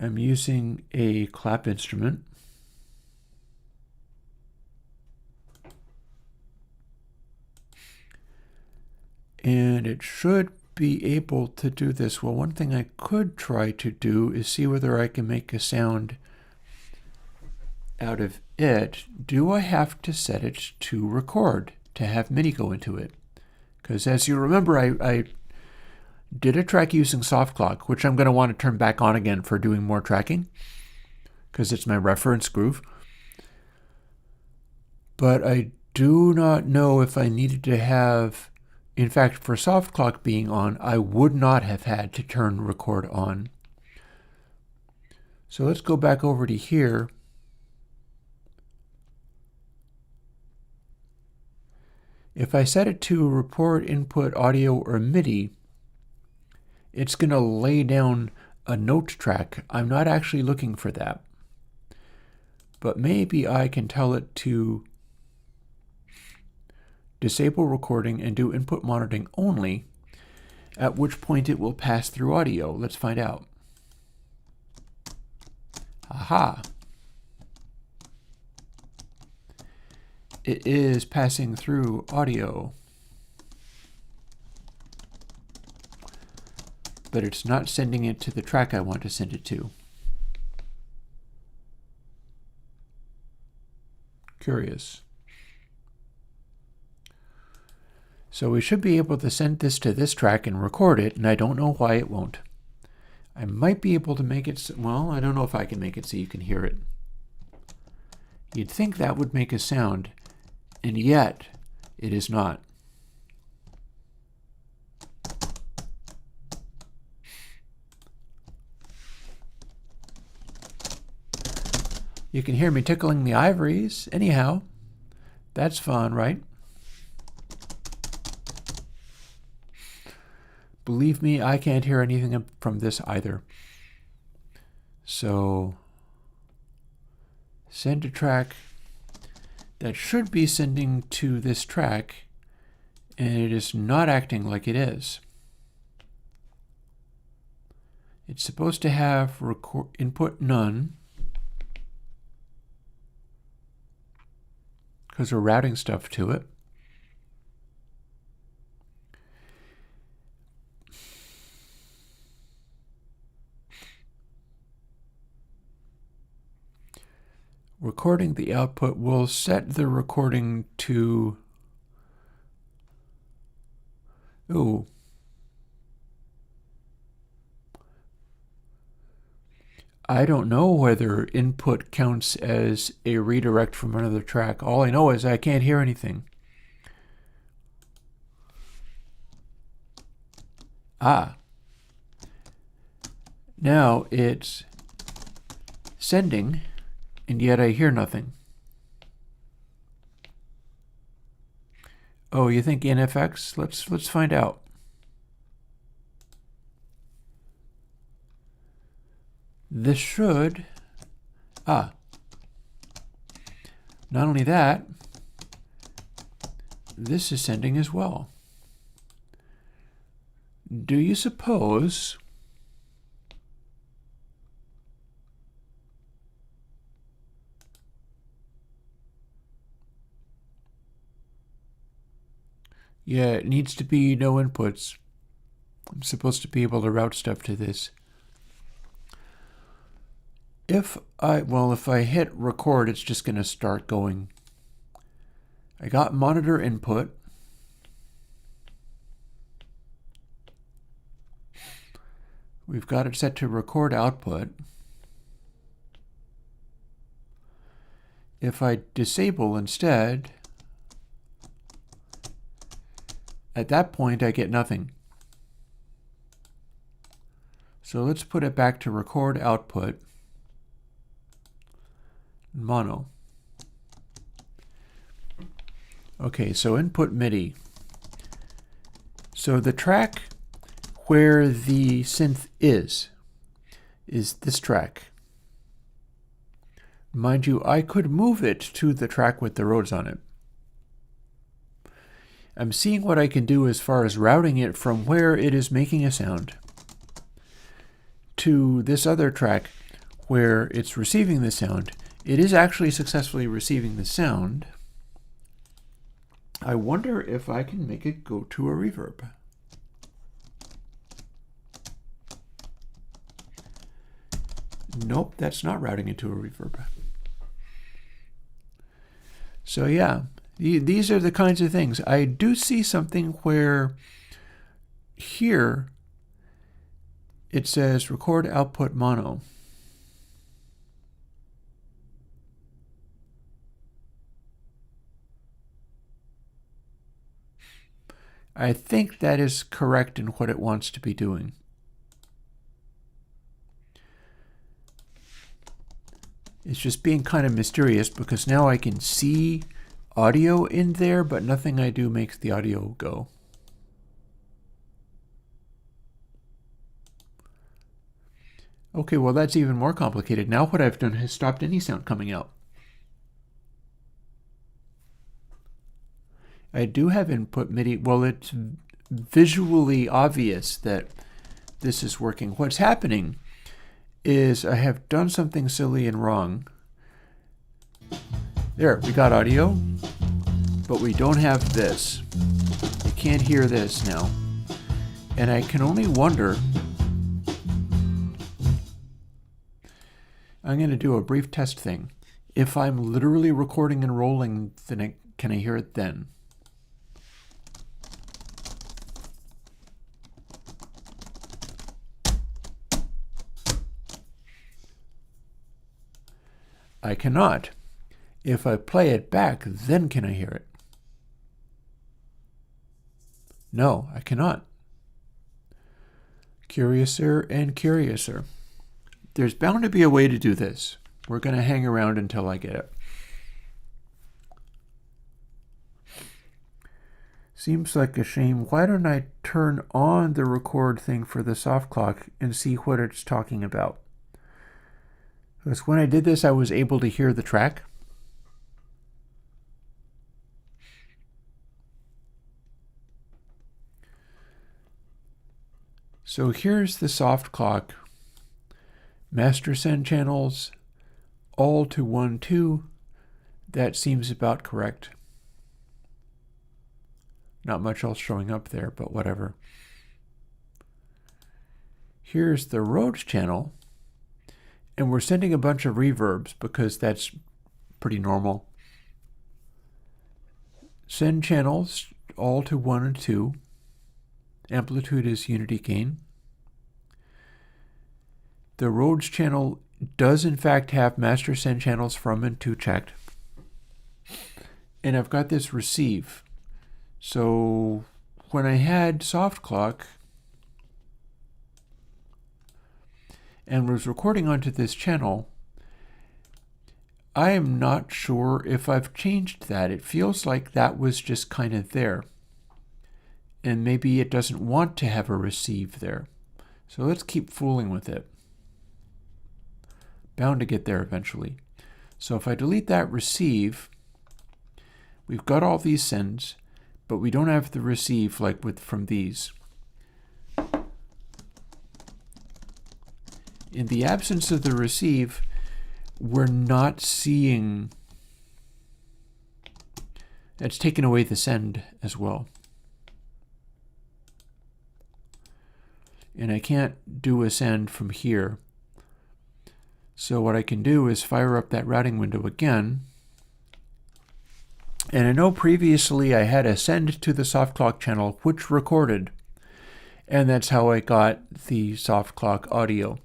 I'm using a clap instrument. And it should be able to do this. Well, one thing I could try to do is see whether I can make a sound out of it. Do I have to set it to record to have MIDI go into it? Because as you remember, I did a track using soft clock, which I'm going to want to turn back on again for doing more tracking, because it's my reference groove. But I do not know if I needed to have, in fact, for soft clock being on, I would not have had to turn record on. So let's go back over to here. If I set it to report input audio or MIDI, it's going to lay down a note track. I'm not actually looking for that. But maybe I can tell it to disable recording and do input monitoring only, at which point it will pass through audio. Let's find out. Aha! It is passing through audio. But it's not sending it to the track I want to send it to. Curious. So we should be able to send this to this track and record it, and I don't know why it won't. I might be able to make it, well, I don't know if I can make it so you can hear it. You'd think that would make a sound, and yet it is not. You can hear me tickling the ivories. Anyhow, that's fun, right? Believe me, I can't hear anything from this either. So, send a track that should be sending to this track, and it is not acting like it is. It's supposed to have input none, because we're routing stuff to it. Recording the output will set the recording to, ooh, I don't know whether input counts as a redirect from another track. All I know is I can't hear anything. Ah. Now it's sending, and yet I hear nothing. Oh, you think NFX? Let's find out. This should, not only that, this is sending as well. Do you suppose yeah, it needs to be no inputs. I'm supposed to be able to route stuff to this. If I hit record, it's just going to start going. I got monitor input. We've got it set to record output. If I disable instead, at that point I get nothing. So let's put it back to record output. Mono. Okay, so input MIDI. So the track where the synth is this track. Mind you, I could move it to the track with the roads on it. I'm seeing what I can do as far as routing it from where it is making a sound to this other track where it's receiving the sound. It is actually successfully receiving the sound. I wonder if I can make it go to a reverb. Nope, that's not routing it to a reverb. So yeah, these are the kinds of things. I do see something where here it says record output mono. I think that is correct in what it wants to be doing. It's just being kind of mysterious because now I can see audio in there, but nothing I do makes the audio go. Okay, well that's even more complicated. Now what I've done has stopped any sound coming out. I do have input MIDI. Well, it's visually obvious that this is working. What's happening is I have done something silly and wrong. There, we got audio, but we don't have this. You can't hear this now. And I can only wonder, I'm going to do a brief test thing. If I'm literally recording and rolling, then can I hear it then? I cannot. If I play it back, then can I hear it? No, I cannot. Curiouser and curiouser. There's bound to be a way to do this. We're going to hang around until I get it. Seems like a shame. Why don't I turn on the record thing for the soft clock and see what it's talking about? Because when I did this, I was able to hear the track. So here's the soft clock. Master send channels, all to 1, 2. That seems about correct. Not much else showing up there, but whatever. Here's the Rhodes channel, and we're sending a bunch of reverbs because that's pretty normal. Send channels, all to 1 and 2. Amplitude is unity gain. The Rhodes channel does in fact have master send channels from and to checked. And I've got this receive. So when I had soft clock and was recording onto this channel, I am not sure if I've changed that. It feels like that was just kind of there. And maybe it doesn't want to have a receive there. So let's keep fooling with it. Bound to get there eventually. So if I delete that receive, we've got all these sends, but we don't have the receive like from these. In the absence of the receive, we're not seeing. That's taken away the send as well. And I can't do a send from here. So what I can do is fire up that routing window again. And I know previously I had a send to the soft clock channel, which recorded. And that's how I got the soft clock audio.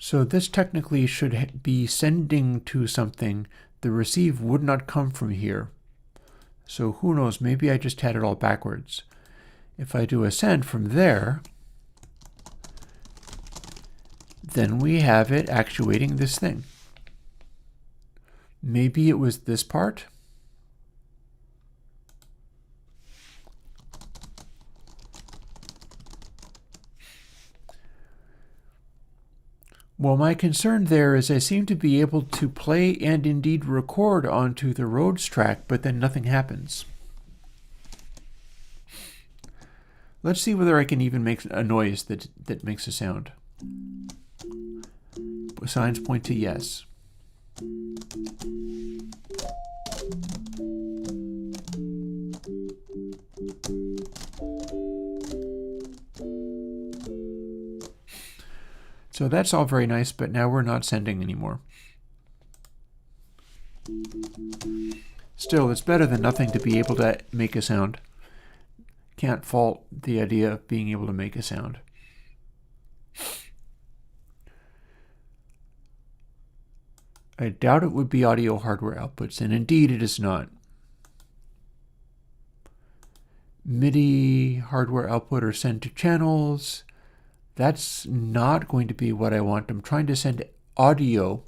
So this technically should be sending to something. The receive would not come from here. So who knows, maybe I just had it all backwards. If I do a send from there, then we have it actuating this thing. Maybe it was this part. Well, my concern there is I seem to be able to play and indeed record onto the Rhodes track, but then nothing happens. Let's see whether I can even make a noise that makes a sound. Signs point to yes. So that's all very nice, but now we're not sending anymore. Still, it's better than nothing to be able to make a sound. Can't fault the idea of being able to make a sound. I doubt it would be audio hardware outputs, and indeed it is not. MIDI hardware output or send to channels. That's not going to be what I want. I'm trying to send audio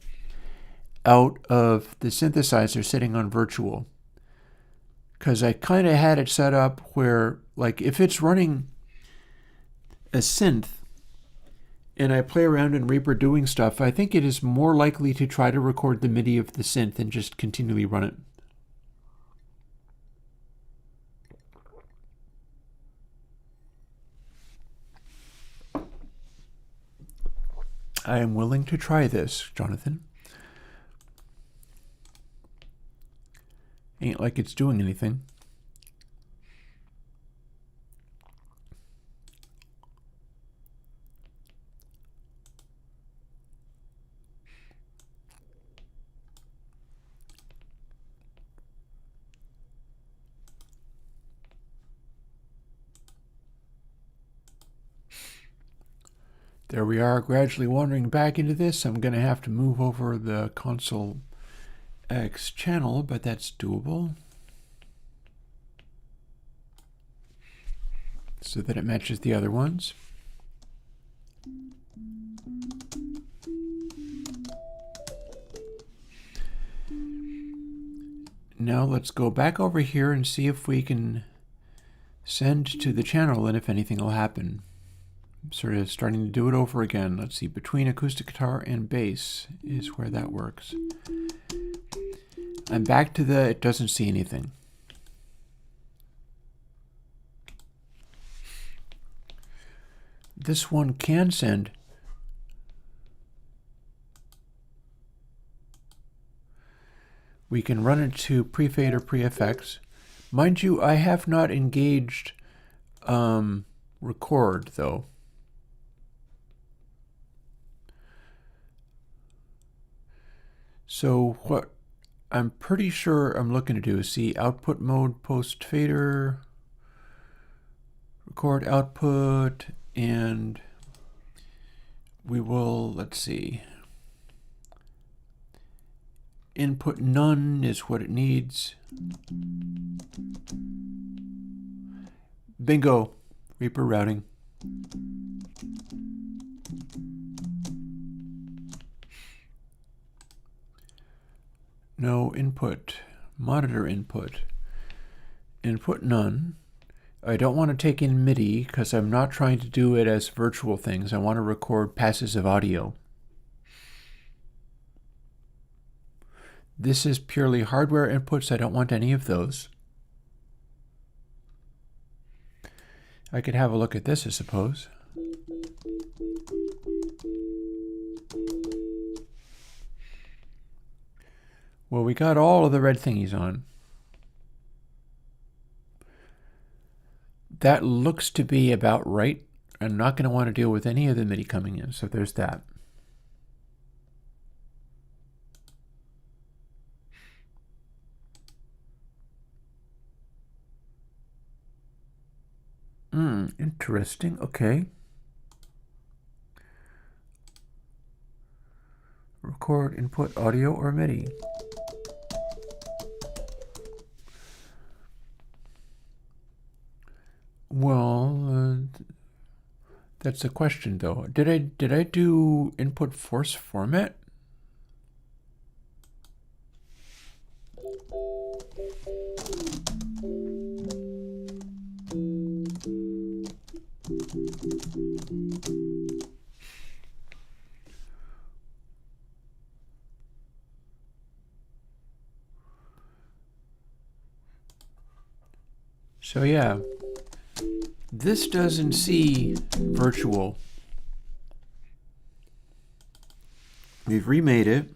out of the synthesizer sitting on virtual. Because I kind of had it set up where, like, if it's running a synth and I play around in Reaper doing stuff, I think it is more likely to try to record the MIDI of the synth and just continually run it. I am willing to try this, Jonathan. Ain't like it's doing anything. There we are, gradually wandering back into this. I'm going to have to move over the console X channel, but that's doable. So that it matches the other ones. Now let's go back over here and see if we can send to the channel and if anything will happen. I'm sort of starting to do it over again. Let's see, between acoustic guitar and bass is where that works. I'm back to the, it doesn't see anything. This one can send. We can run it to pre-fade or pre-effects. Mind you, I have not engaged record though. So what I'm pretty sure I'm looking to do is see output mode, post fader, record output, and we will, let's see, input none is what it needs. Bingo, Reaper routing. No input, monitor input, input none. I don't want to take in MIDI because I'm not trying to do it as virtual things. I want to record passes of audio. This is purely hardware inputs. I don't want any of those. I could have a look at this, I suppose. Well, we got all of the red thingies on. That looks to be about right. I'm not going to want to deal with any of the MIDI coming in, so there's that. Interesting. Okay. Record input audio or MIDI. Well, that's the question though. Did I do input force format? So yeah, this doesn't see virtual. We've remade it.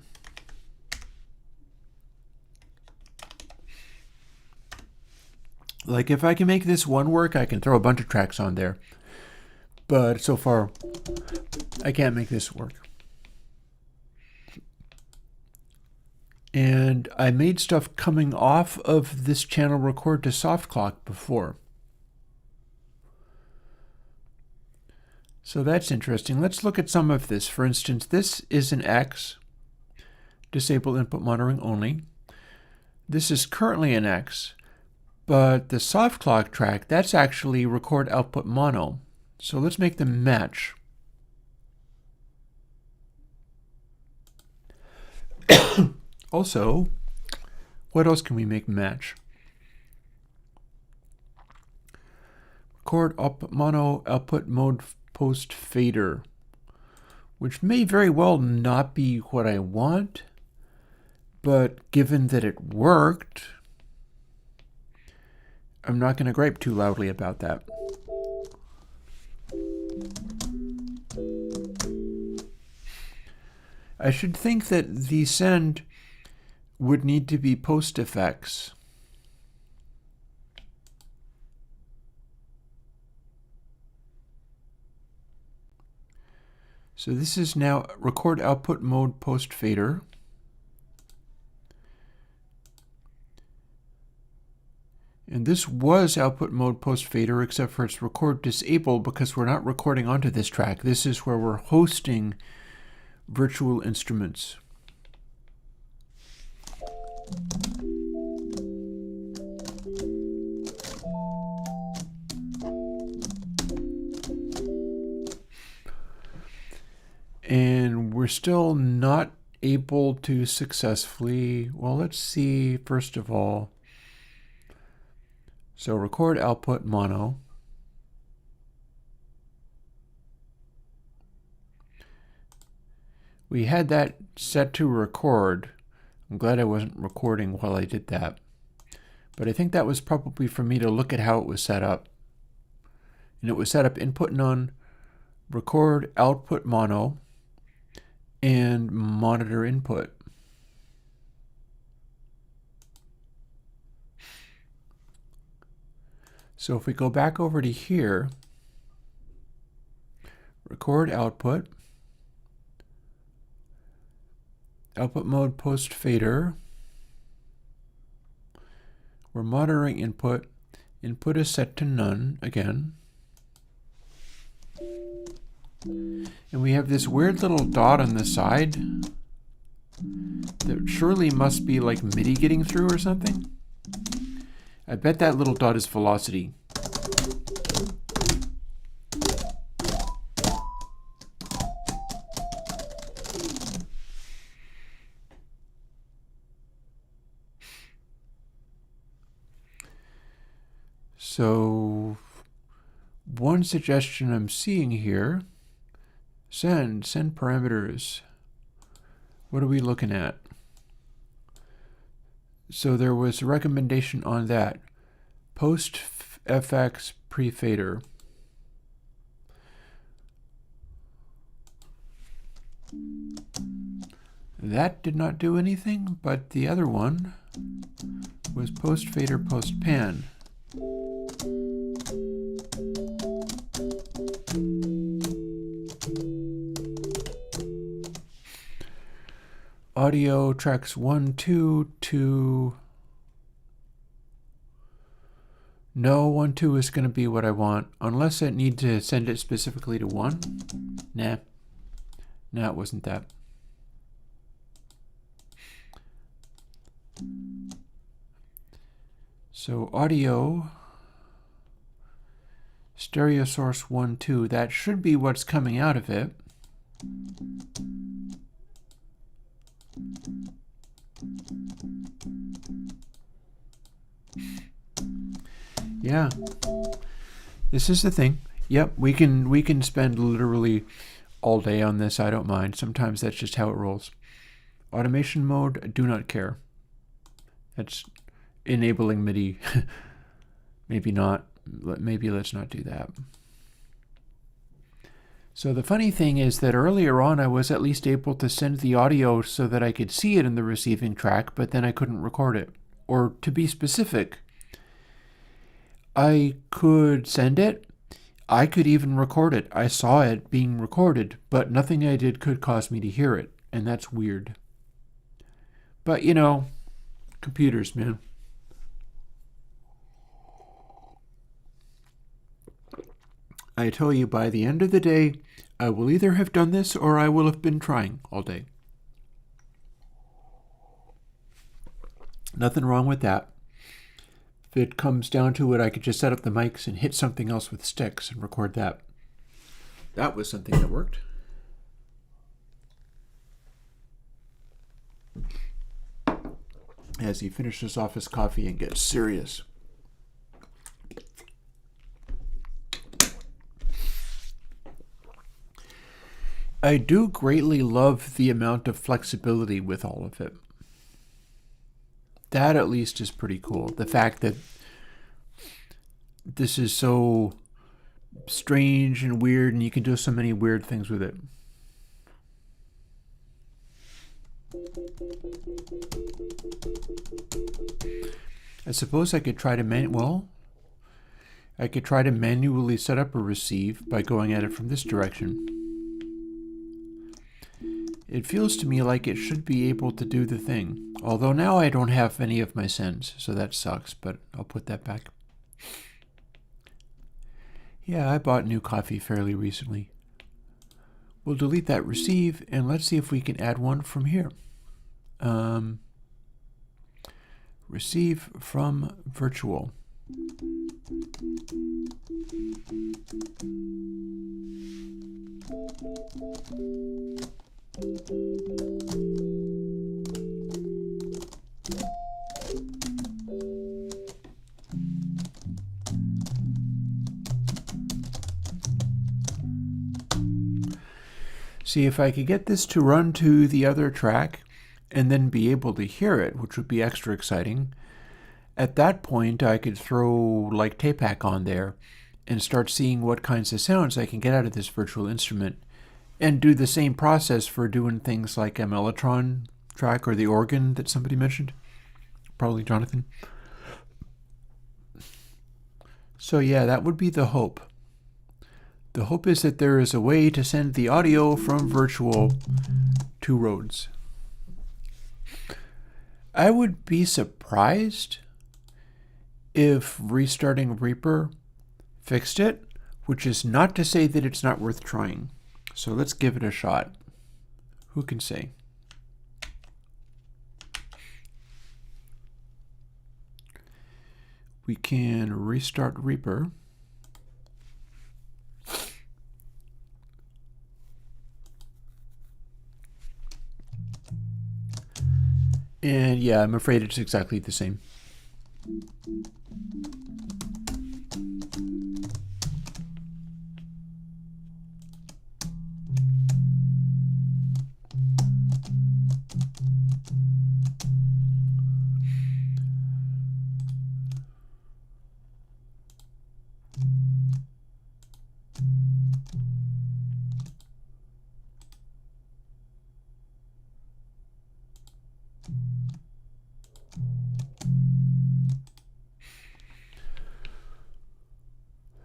Like if I can make this one work, I can throw a bunch of tracks on there. But so far, I can't make this work. And I made stuff coming off of this channel record to soft clock before. So that's interesting. Let's look at some of this. For instance, this is an X, disable input monitoring only. This is currently an X, but the soft clock track, that's actually record output mono. So let's make them match. Also, what else can we make match? Record output mono, output mode post fader, which may very well not be what I want, but given that it worked, I'm not going to gripe too loudly about that. I should think that the send would need to be post effects. So this is now record output mode post fader. And this was output mode post fader, except for it's record disabled because we're not recording onto this track. This is where we're hosting virtual instruments. And we're still not able to successfully, well, let's see, first of all. So record output mono. We had that set to record. I'm glad I wasn't recording while I did that. But I think that was probably for me to look at how it was set up. And it was set up input none, record output mono, and monitor input. So if we go back over to here, record output, output mode post fader, we're monitoring input, input is set to none again, and we have this weird little dot on the side that surely must be like MIDI getting through or something. I bet that little dot is velocity. So one suggestion I'm seeing here, send parameters. What are we looking at? So there was a recommendation on that. Post FX pre-fader. That did not do anything, but the other one was post fader post pan. Audio tracks 1, 2 to... No, 1, 2 is going to be what I want, unless I need to send it specifically to 1. Nah. No, it wasn't that. So audio, stereo source 1, 2, that should be what's coming out of it. Yeah, this is the thing. Yep, we can spend literally all day on this. I don't mind. Sometimes that's just how it rolls. Automation mode, do not care. That's enabling MIDI. Maybe not. Maybe let's not do that. So the funny thing is that earlier on I was at least able to send the audio so that I could see it in the receiving track, but then I couldn't record it. Or to be specific, I could send it. I could even record it. I saw it being recorded, but nothing I did could cause me to hear it, and that's weird. But you know, computers, man. I tell you, by the end of the day, I will either have done this or I will have been trying all day. Nothing wrong with that. If it comes down to it, I could just set up the mics and hit something else with sticks and record that. That was something that worked. As he finishes off his coffee and gets serious. I do greatly love the amount of flexibility with all of it. That at least is pretty cool. The fact that this is so strange and weird and you can do so many weird things with it. I suppose I could try to I could try to manually set up a receive by going at it from this direction. It feels to me like it should be able to do the thing. Although now I don't have any of my sends, so that sucks, but I'll put that back. Yeah, I bought new coffee fairly recently. We'll delete that receive, and let's see if we can add one from here. Receive from virtual. See if I could get this to run to the other track and then be able to hear it, which would be extra exciting. At that point, I could throw like tape-hack on there and start seeing what kinds of sounds I can get out of this virtual instrument, and do the same process for doing things like a mellotron track or the organ that somebody mentioned, probably Jonathan. So yeah, that would be the hope. The hope is that there is a way to send the audio from virtual to Rhodes. I would be surprised if restarting Reaper fixed it, which is not to say that it's not worth trying. So let's give it a shot. Who can say? We can restart Reaper. And yeah, I'm afraid it's exactly the same.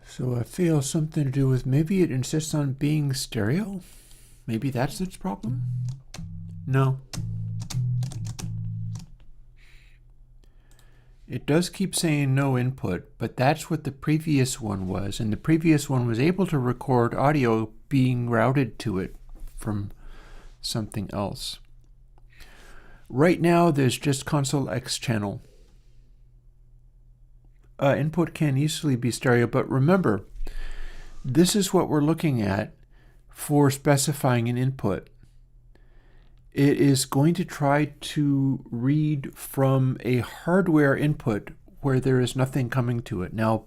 So I feel something to do with maybe it insists on being stereo? Maybe that's its problem? No. It does keep saying no input, but that's what the previous one was, and the previous one was able to record audio being routed to it from something else. Right now there's just console X channel. Input can easily be stereo, but remember, this is what we're looking at for specifying an input. It is going to try to read from a hardware input where there is nothing coming to it. Now,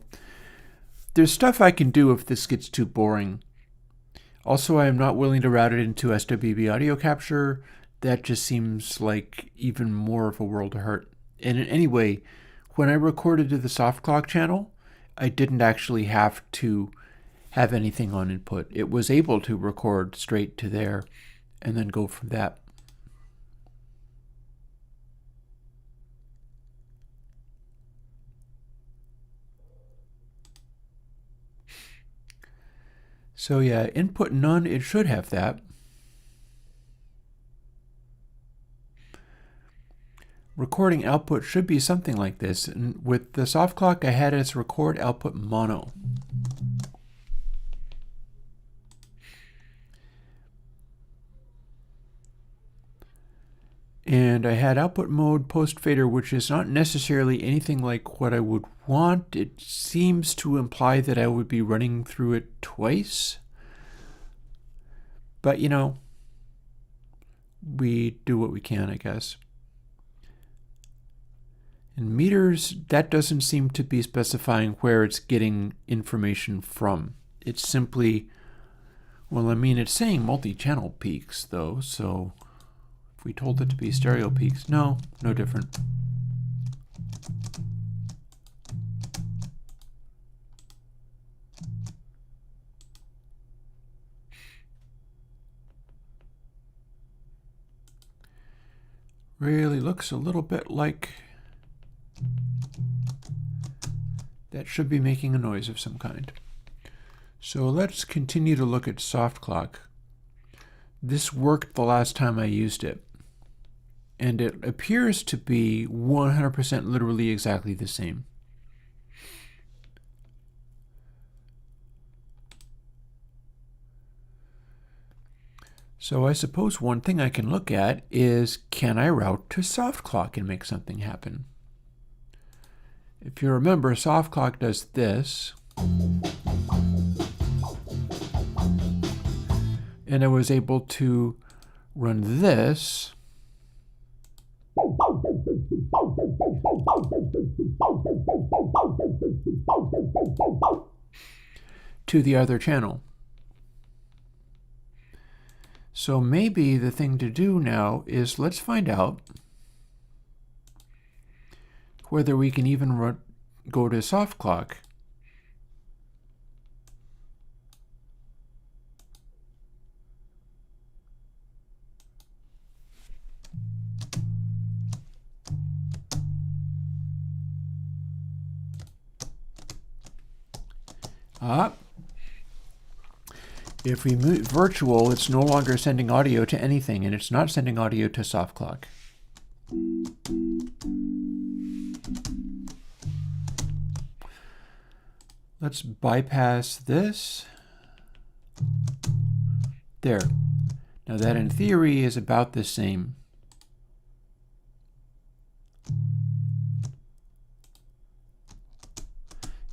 there's stuff I can do if this gets too boring. Also, I am not willing to route it into SWB audio capture. That just seems like even more of a world of hurt. And anyway, when I recorded to the soft clock channel, I didn't actually have to have anything on input. It was able to record straight to there and then go from that. So yeah, input none, it should have that. Recording output should be something like this. And with the soft clock, I had it as record output mono. And I had output mode post fader, which is not necessarily anything like what I would want. It seems to imply that I would be running through it twice. But you know, we do what we can, I guess. In meters, that doesn't seem to be specifying where it's getting information from. It's simply, well, I mean, it's saying multi-channel peaks, though, so if we told it to be stereo peaks, no different. Really looks a little bit like that should be making a noise of some kind. So let's continue to look at soft clock. This worked the last time I used it, and it appears to be 100% literally exactly the same. So I suppose one thing I can look at is, can I route to soft clock and make something happen? If you remember, soft clock does this. And I was able to run this to the other channel. So maybe the thing to do now is let's find out whether we can even go to soft clock. If we move virtual, it's no longer sending audio to anything, and it's not sending audio to soft clock. Let's bypass this. There. Now that in theory is about the same.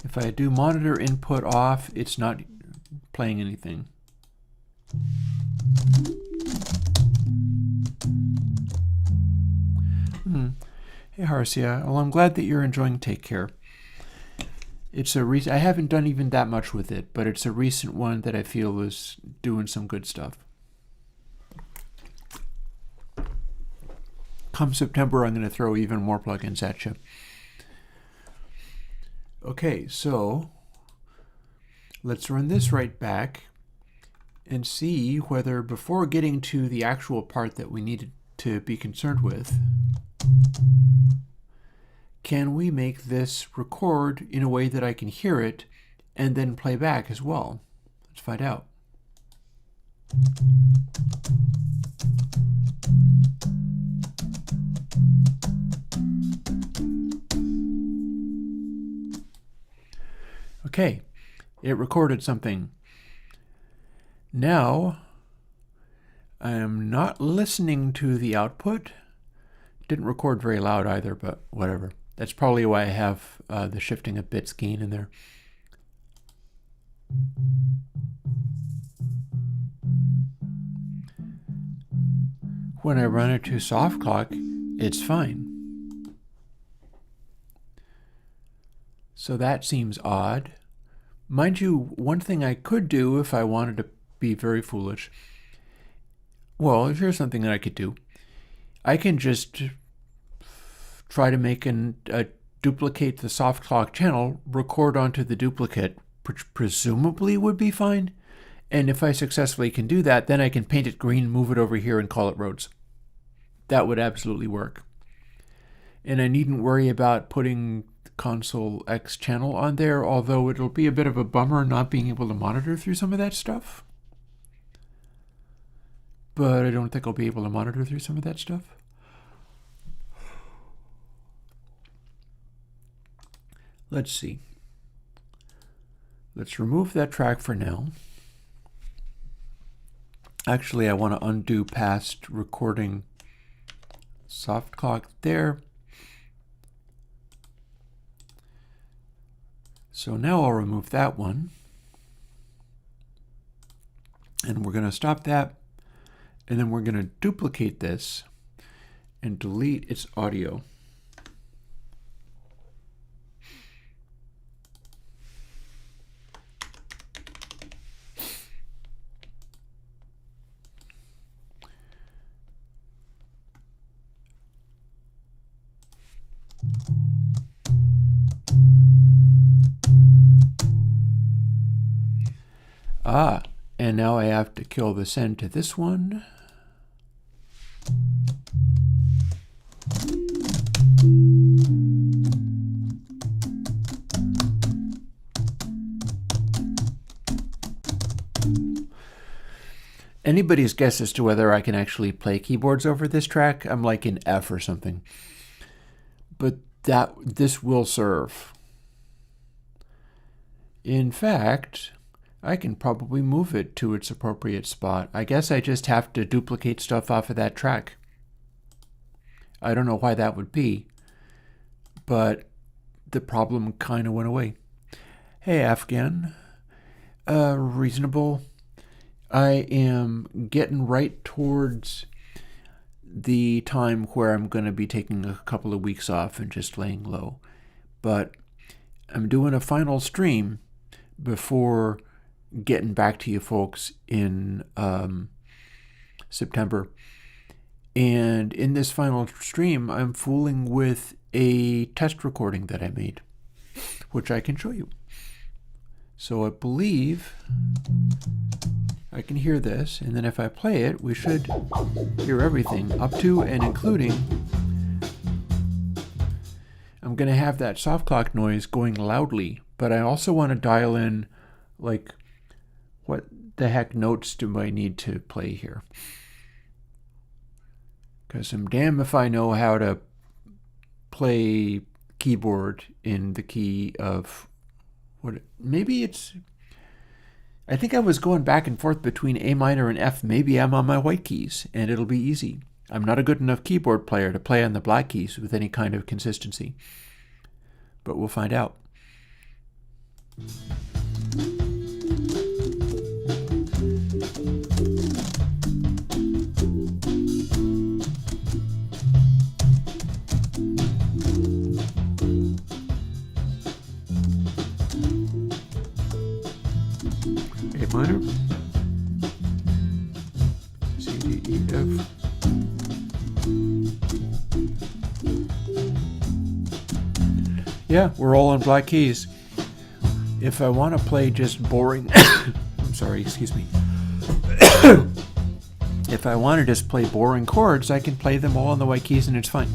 If I do monitor input off, it's not playing anything. Hey Harsia, well, I'm glad that you're enjoying Take Care. It's a I haven't done even that much with it, but it's a recent one that I feel is doing some good stuff. Come September, I'm going to throw even more plugins at you. Okay, so let's run this right back and see whether, before getting to the actual part that we needed to be concerned with, can we make this record in a way that I can hear it and then play back as well? Let's find out. Okay, it recorded something. Now, I am not listening to the output. Didn't record very loud either, but whatever. That's probably why I have the shifting of bits gain in there. When I run it to soft clock, it's fine. So that seems odd. Mind you, one thing I could do if I wanted to be very foolish, well, here's something that I could do. I can just try to make duplicate the soft clock channel, record onto the duplicate, which presumably would be fine. And if I successfully can do that, then I can paint it green, move it over here, and call it Rhodes. That would absolutely work. And I needn't worry about putting Console X channel on there, although it'll be a bit of a bummer not being able to monitor through some of that stuff. But I don't think I'll be able to monitor through some of that stuff. Let's see. Let's remove that track for now. Actually, I want to undo past recording soft clock there. So now I'll remove that one. And we're going to stop that. And then we're going to duplicate this and delete its audio. And now I have to kill the send to this one. Anybody's guess as to whether I can actually play keyboards over this track? I'm like in F or something. But this will serve. In fact, I can probably move it to its appropriate spot. I guess I just have to duplicate stuff off of that track. I don't know why that would be, but the problem kind of went away. Hey, Afghan. Reasonable. I am getting right towards the time where I'm going to be taking a couple of weeks off and just laying low. But I'm doing a final stream before getting back to you folks in September. And in this final stream, I'm fooling with a test recording that I made, which I can show you. So I believe I can hear this, and then if I play it, we should hear everything up to and including. I'm going to have that soft clock noise going loudly, but I also want to dial in, like, what the heck notes do I need to play here? Because I'm damned if I know how to play keyboard in the key of what, maybe it's, I think I was going back and forth between A minor and F. Maybe I'm on my white keys and it'll be easy. I'm not a good enough keyboard player to play on the black keys with any kind of consistency, but we'll find out. A minor, C, D, E, F. Yeah, we're all on black keys. If I want to play just boring, I'm sorry, excuse me. If I want to just play boring chords, I can play them all on the white keys and it's fine.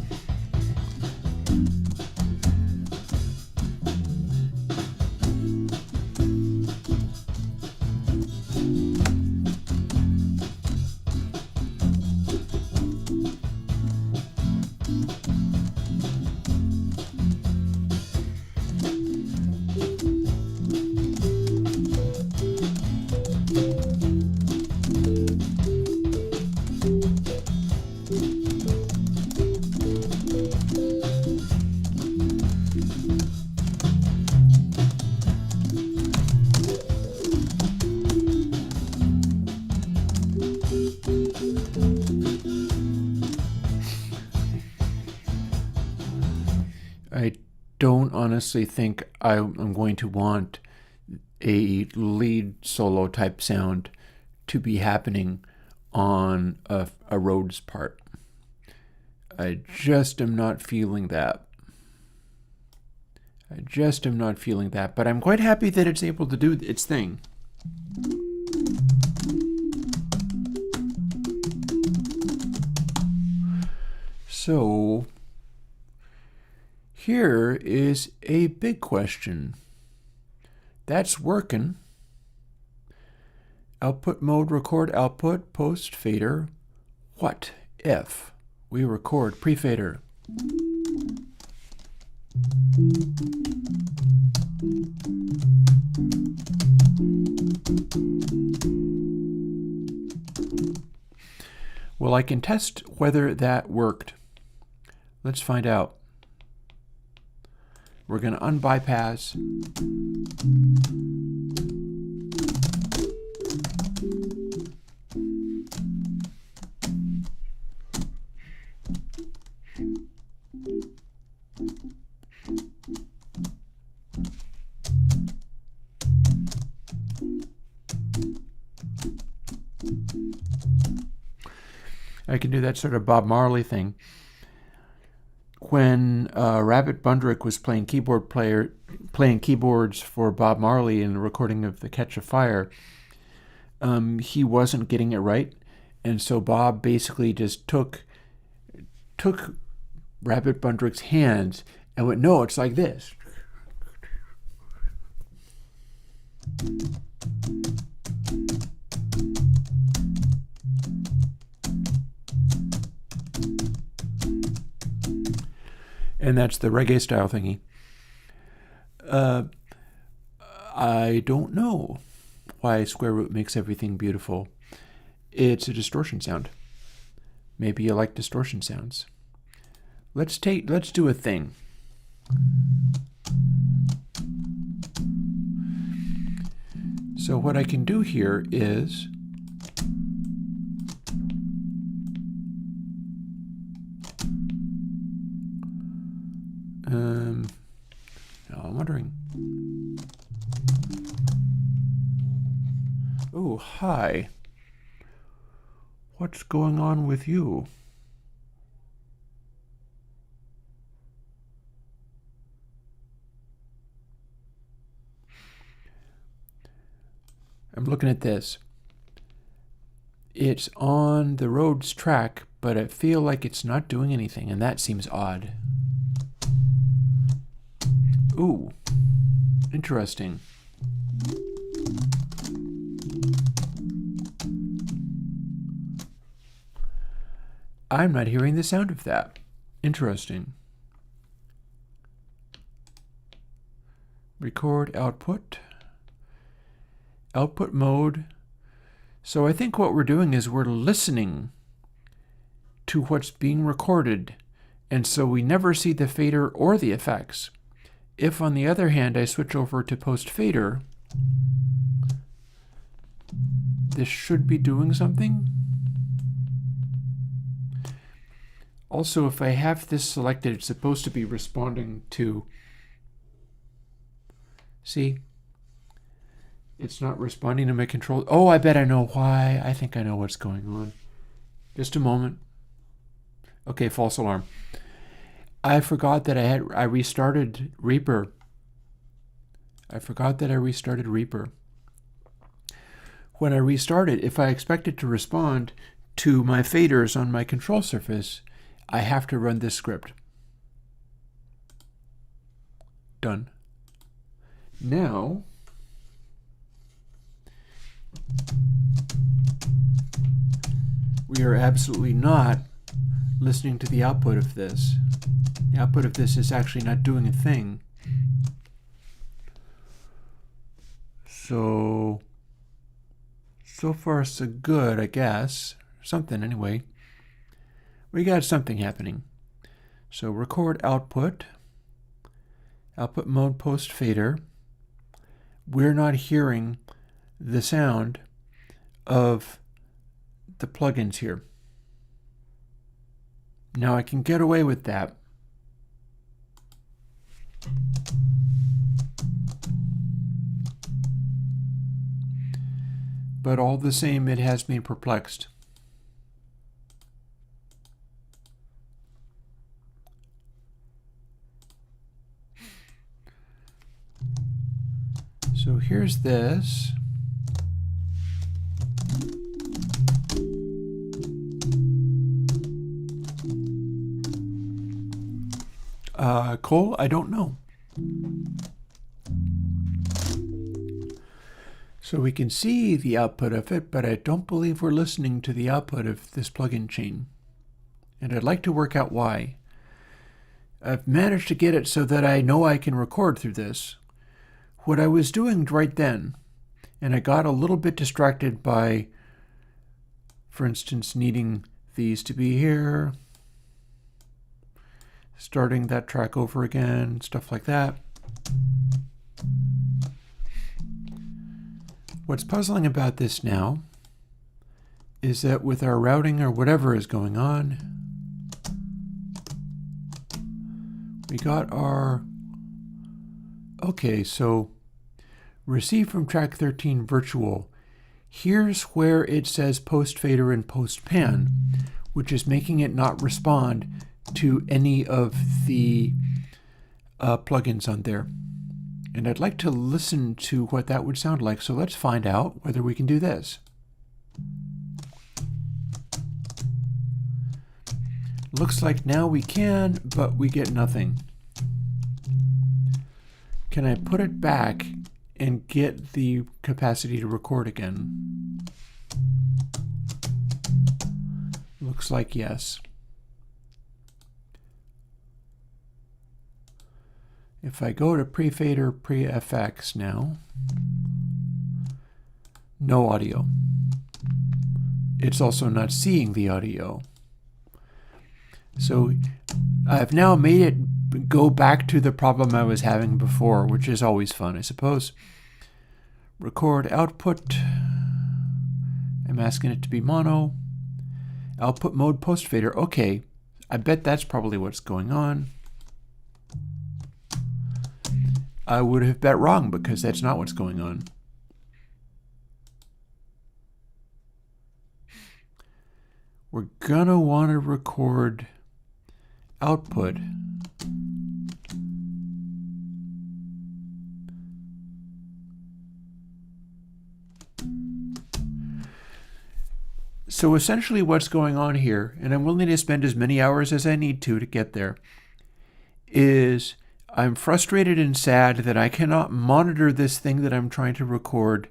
I don't honestly think I'm going to want a lead solo type sound to be happening on a Rhodes part. I just am not feeling that. But I'm quite happy that it's able to do its thing. So here is a big question. That's working. Output mode, record output, post fader. What if we record pre-fader? Well, I can test whether that worked. Let's find out. We're going to unbypass. I can do that sort of Bob Marley thing. When Rabbit Bundrick was playing keyboards for Bob Marley in the recording of The Catch a Fire, he wasn't getting it right, and so Bob basically just took Rabbit Bundrick's hands and went, "No, it's like this." And that's the reggae style thingy. I don't know why square root makes everything beautiful. It's a distortion sound. Maybe you like distortion sounds. Let's do a thing. So what I can do here is now I'm wondering. Oh, hi. what's going on with you? I'm looking at this. It's on the road's track, but I feel like it's not doing anything, and that seems odd. Ooh, interesting. I'm not hearing the sound of that. Interesting. Record output. Output mode. So I think what we're doing is we're listening to what's being recorded, and so we never see the fader or the effects. If, on the other hand, I switch over to post fader, this should be doing something. Also, if I have this selected, it's supposed to be responding to... See? It's not responding to my control. Oh, I bet I know why. I think I know what's going on. Just a moment. Okay, false alarm. I forgot that I restarted Reaper. When I restart it, if I expect it to respond to my faders on my control surface, I have to run this script. Done. Now, we are absolutely not listening to the output of this. The output of this is actually not doing a thing. So far so good, I guess. Something anyway. We got something happening. So record output. Output mode post fader. We're not hearing the sound of the plugins here. Now I can get away with that. But all the same, it has me perplexed. So here's this. Cole, I don't know. So we can see the output of it, but I don't believe we're listening to the output of this plugin chain. And I'd like to work out why. I've managed to get it so that I know I can record through this. What I was doing right then, and I got a little bit distracted by, for instance, needing these to be here, starting that track over again, stuff like that. What's puzzling about this now is that with our routing or whatever is going on, we got our... Okay, so receive from track 13 virtual. Here's where it says post fader and post pan, which is making it not respond to any of the plugins on there. And I'd like to listen to what that would sound like, so let's find out whether we can do this. Looks like now we can, but we get nothing. Can I put it back and get the capacity to record again? Looks like yes. If I go to pre-fader, pre-FX now, no audio. It's also not seeing the audio. So I've now made it go back to the problem I was having before, which is always fun, I suppose. Record output. I'm asking it to be mono. Output mode post fader. Okay, I bet that's probably what's going on. I would have bet wrong because that's not what's going on. we're gonna want to record output. So essentially what's going on here, and I'm willing to spend as many hours as I need to get there, is I'm frustrated and sad that I cannot monitor this thing that I'm trying to record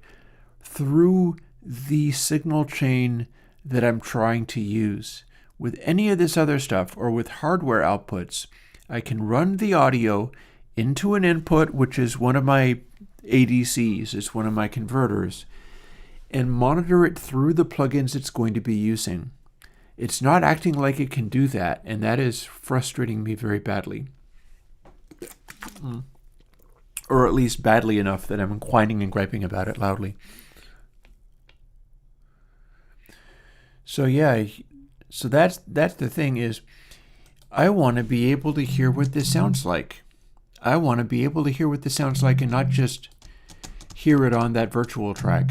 through the signal chain that I'm trying to use. With any of this other stuff, or with hardware outputs, I can run the audio into an input, which is one of my ADCs, it's one of my converters, and monitor it through the plugins it's going to be using. It's not acting like it can do that, and that is frustrating me very badly. Or at least badly enough that I'm whining and griping about it loudly. So yeah, so that's the thing is, I want to be able to hear what this sounds like. I want to be able to hear what this sounds like and not just hear it on that virtual track.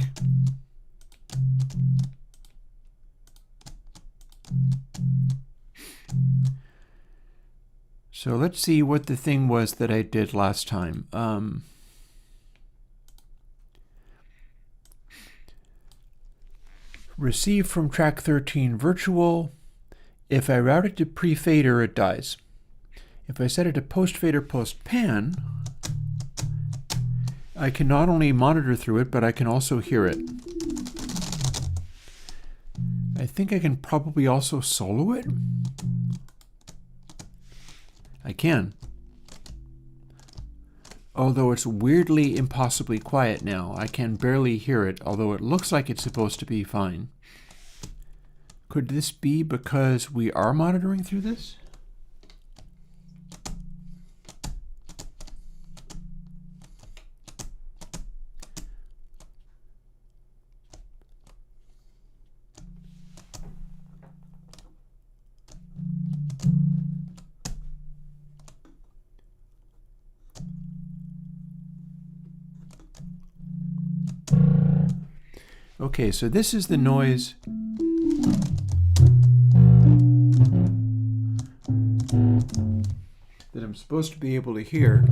So let's see what the thing was that I did last time. Receive from track 13 virtual. If I route it to pre-fader, it dies. If I set it to post-fader, post-pan, I can not only monitor through it, but I can also hear it. I think I can probably also solo it. I can. Although it's weirdly impossibly quiet now. I can barely hear it, although it looks like it's supposed to be fine. Could this be because we are monitoring through this? Okay, so this is the noise that I'm supposed to be able to hear.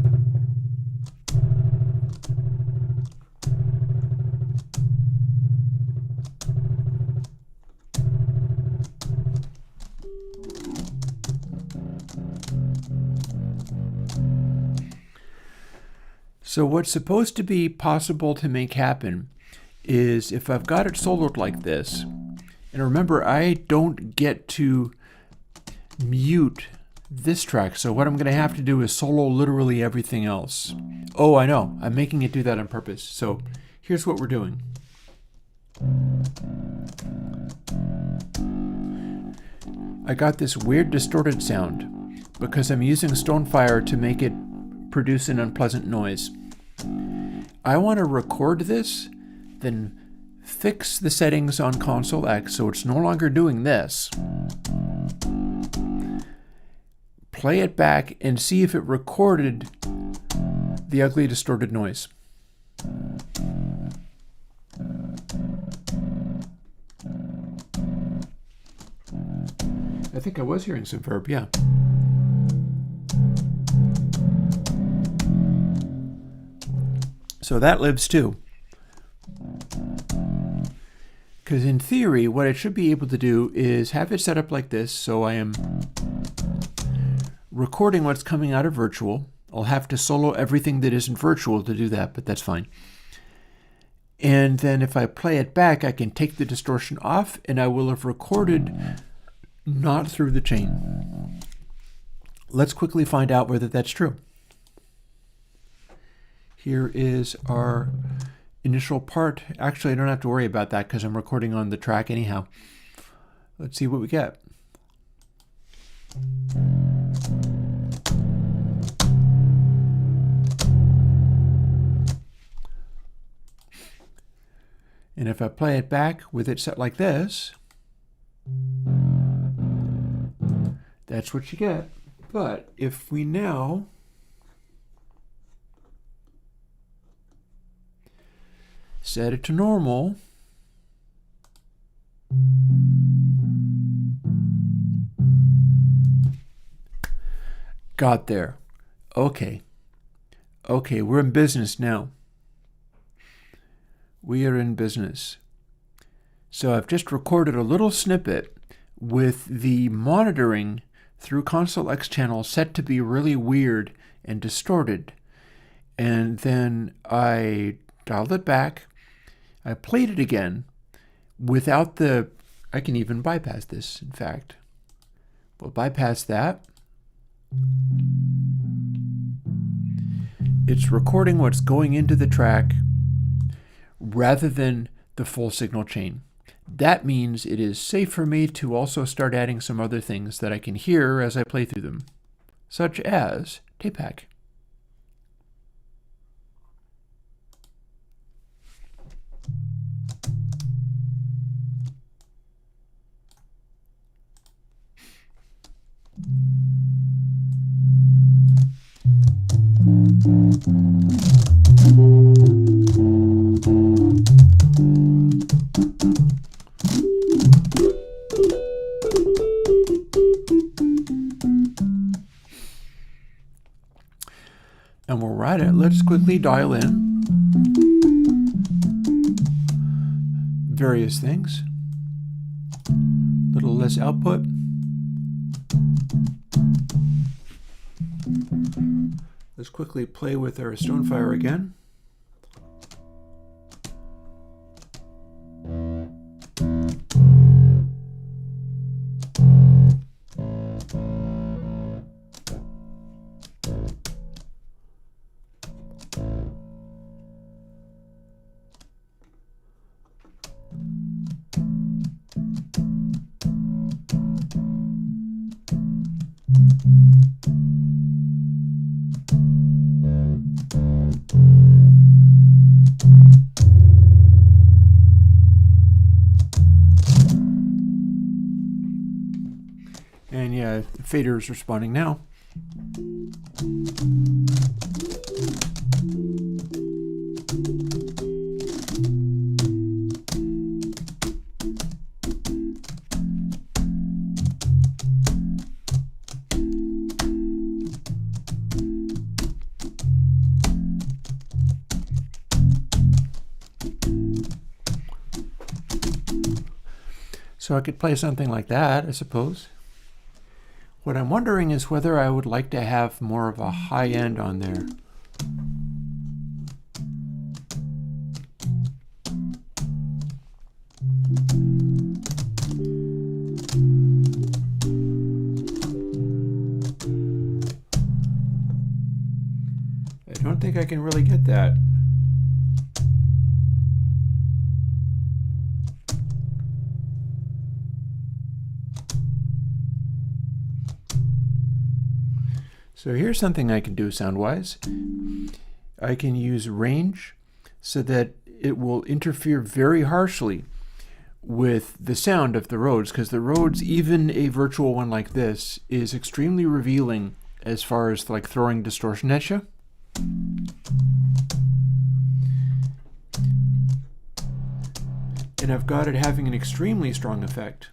So what's supposed to be possible to make happen is if I've got it soloed like this, and remember I don't get to mute this track, so what I'm going to have to do is solo literally everything else. Oh, I know, I'm making it do that on purpose. So here's what we're doing. I got this weird distorted sound because I'm using Stonefire to make it produce an unpleasant noise. I want to record this, then fix the settings on console X so it's no longer doing this. Play it back and see if it recorded the ugly distorted noise. I think I was hearing some verb, yeah. So that lives too. Because in theory, what I should be able to do is have it set up like this, so I am recording what's coming out of virtual. I'll have to solo everything that isn't virtual to do that, but that's fine. And then if I play it back, I can take the distortion off, and I will have recorded not through the chain. Let's quickly find out whether that's true. Here is our initial part. Actually, I don't have to worry about that because I'm recording on the track anyhow. Let's see what we get. And if I play it back with it set like this, that's what you get. But if we now set it to normal, Got there. Okay. Okay, we're in business now. We are in business. So I've just recorded a little snippet with the monitoring through Console X channel set to be really weird and distorted. And then I dialed it back. I played it again without the... I can even bypass this, in fact. We'll bypass that. It's recording what's going into the track rather than the full signal chain. That means it is safe for me to also start adding some other things that I can hear as I play through them, such as tape hack. And we'll write it. Let's quickly dial in various things. A little less output. Let's quickly play with our Stonefire again. And yeah, the fader is responding now. So I could play something like that, I suppose. What I'm wondering is whether I would like to have more of a high end on there. I don't think I can really get that. So here's something I can do sound-wise. I can use range so that it will interfere very harshly with the sound of the Rhodes, because the Rhodes, even a virtual one like this, is extremely revealing as far as like throwing distortion at you. And I've got it having an extremely strong effect.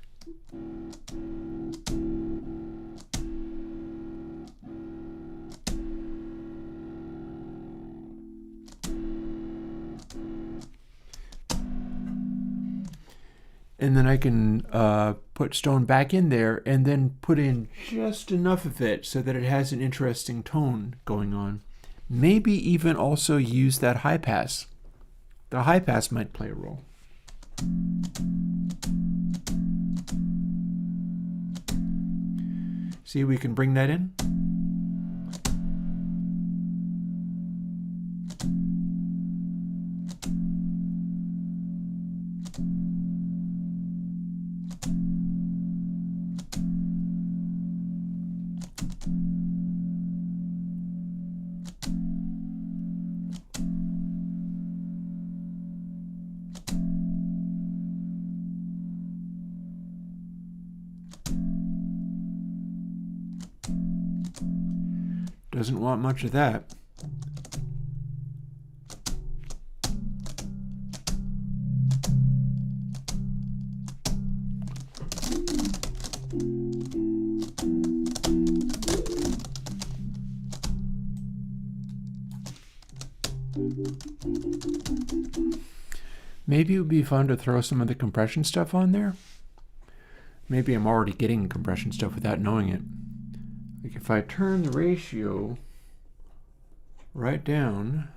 And then I can put Stone back in there and then put in just enough of it so that it has an interesting tone going on. Maybe even also use that high pass. The high pass might play a role. See, we can bring that in. Doesn't want much of that. Maybe it would be fun to throw some of the compression stuff on there. Maybe I'm already getting compression stuff without knowing it. Like if I turn the ratio right down,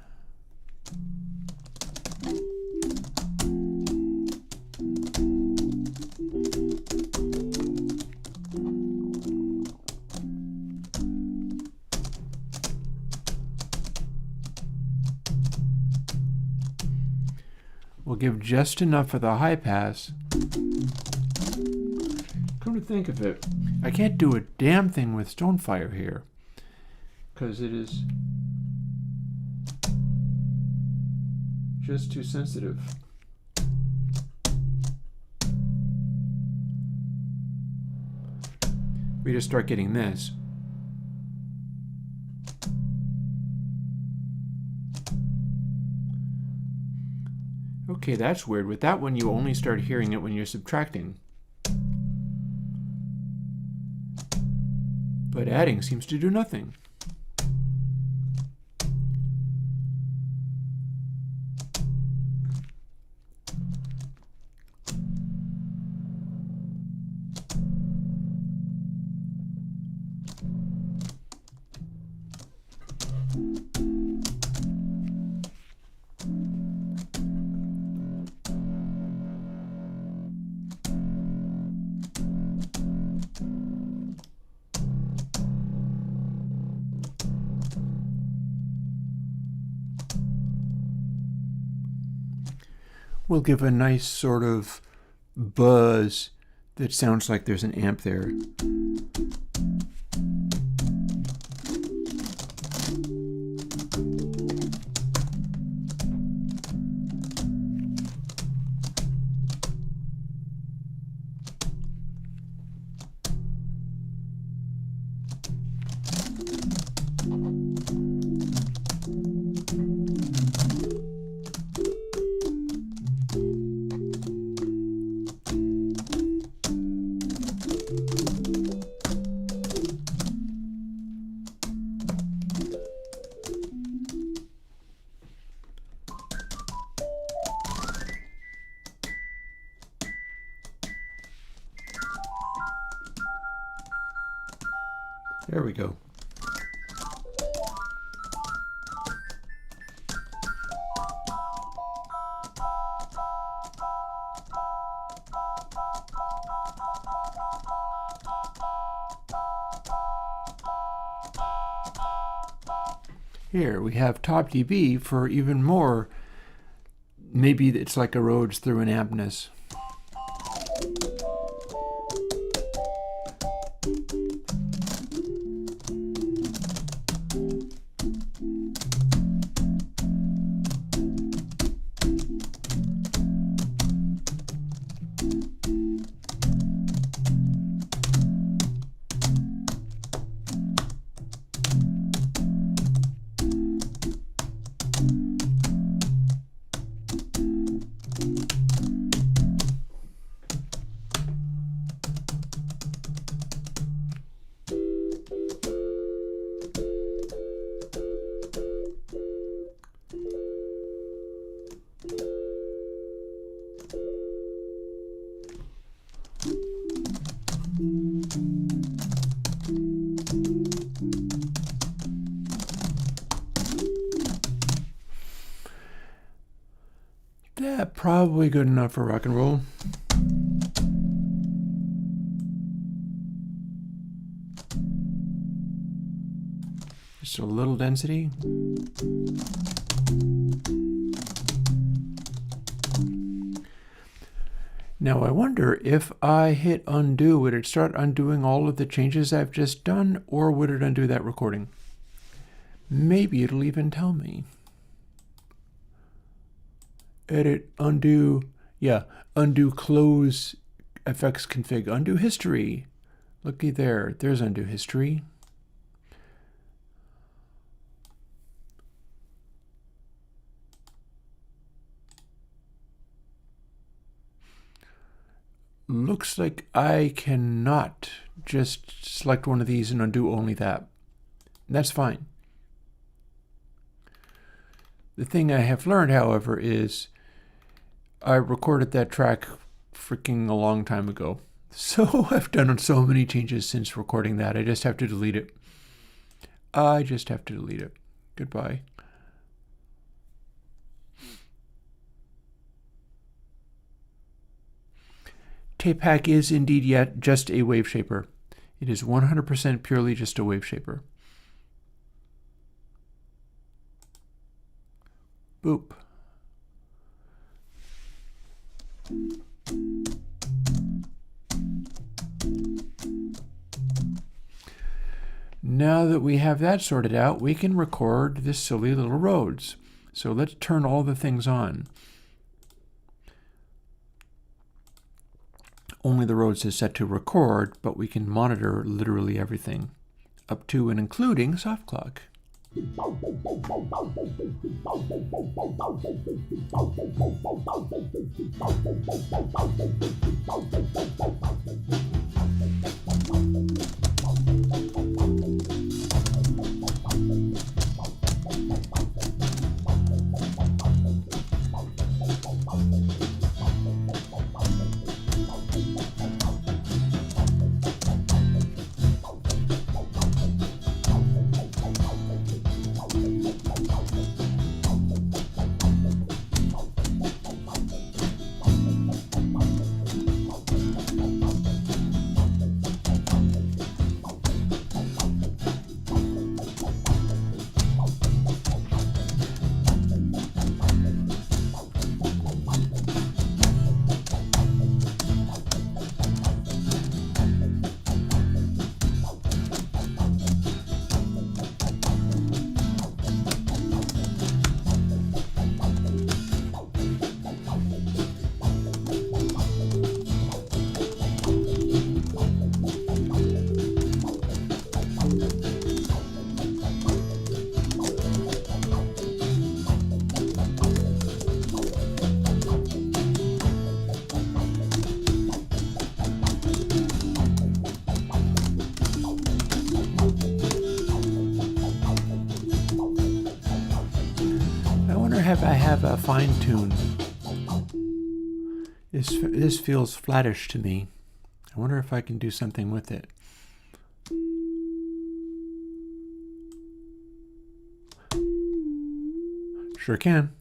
we'll give just enough for the high pass. Come to think of it, I can't do a damn thing with Stonefire here because it is just too sensitive. We just start getting this. Okay, that's weird. With that one, you only start hearing it when you're subtracting. But adding seems to do nothing. We'll give a nice sort of buzz that sounds like there's an amp there. There we go. Here we have top dB for even more. Maybe it's like a Rhodes through an ampness. That probably good enough for rock and roll. Just a little density. Now I wonder if I hit undo, would it start undoing all of the changes I've just done, or would it undo that recording? Maybe it'll even tell me. Edit, undo, yeah, undo, close, FX config, undo history. Looky there, there's undo history. Looks like I cannot just select one of these and undo only that. That's fine. The thing I have learned, however, is I recorded that track freaking a long time ago. So I've done so many changes since recording that. I just have to delete it. I just have to delete it. Goodbye. Tape Hack is indeed yet just a wave shaper. It is 100% purely just a wave shaper. Boop. Now that we have that sorted out, we can record this silly little Rhodes. So let's turn all the things on. Only the Rhodes is set to record, but we can monitor literally everything, up to and including soft clock. I have a fine tune. This feels flattish to me. I wonder if I can do something with it. Sure can.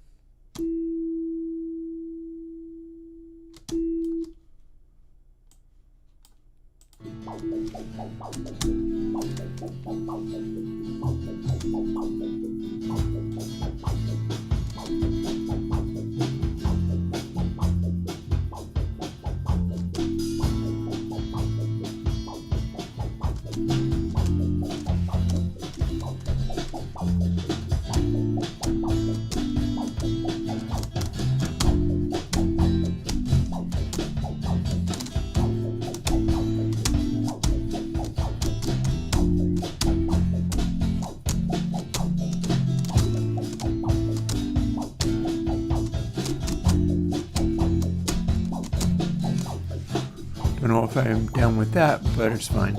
Don't know if I'm down with that, but it's fine.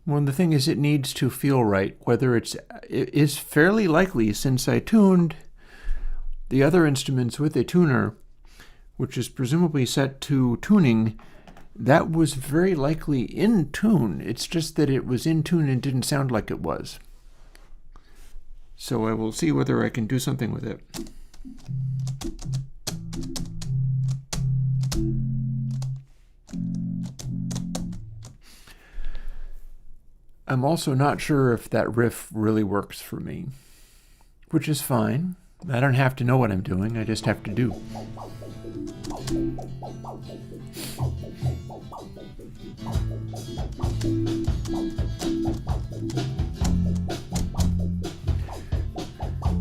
Well, the thing is, it needs to feel right. Whether it is fairly likely, since I tuned the other instruments with a tuner, which is presumably set to tuning, that was very likely in tune. It's just that it was in tune and didn't sound like it was. So I will see whether I can do something with it. I'm also not sure if that riff really works for me, which is fine. I don't have to know what I'm doing, I just have to do.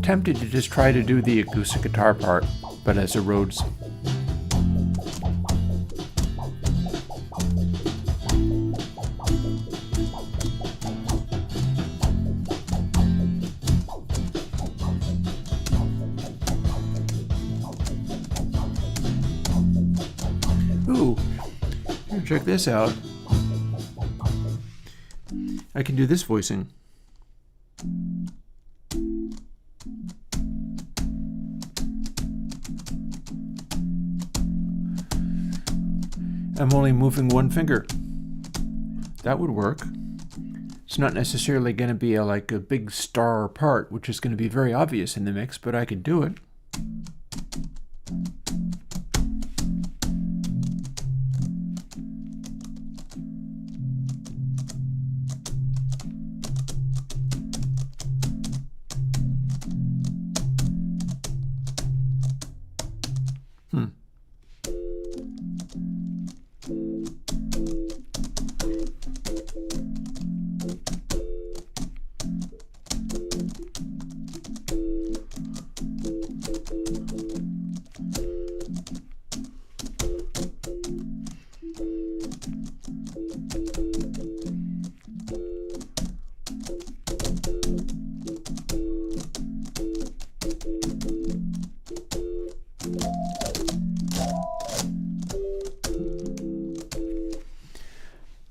Tempted to just try to do the acoustic guitar part, but as a Rhodes. Ooh, here, check this out. I can do this voicing. I'm only moving one finger. That would work. It's not necessarily going to be like a big star part, which is going to be very obvious in the mix, but I can do it.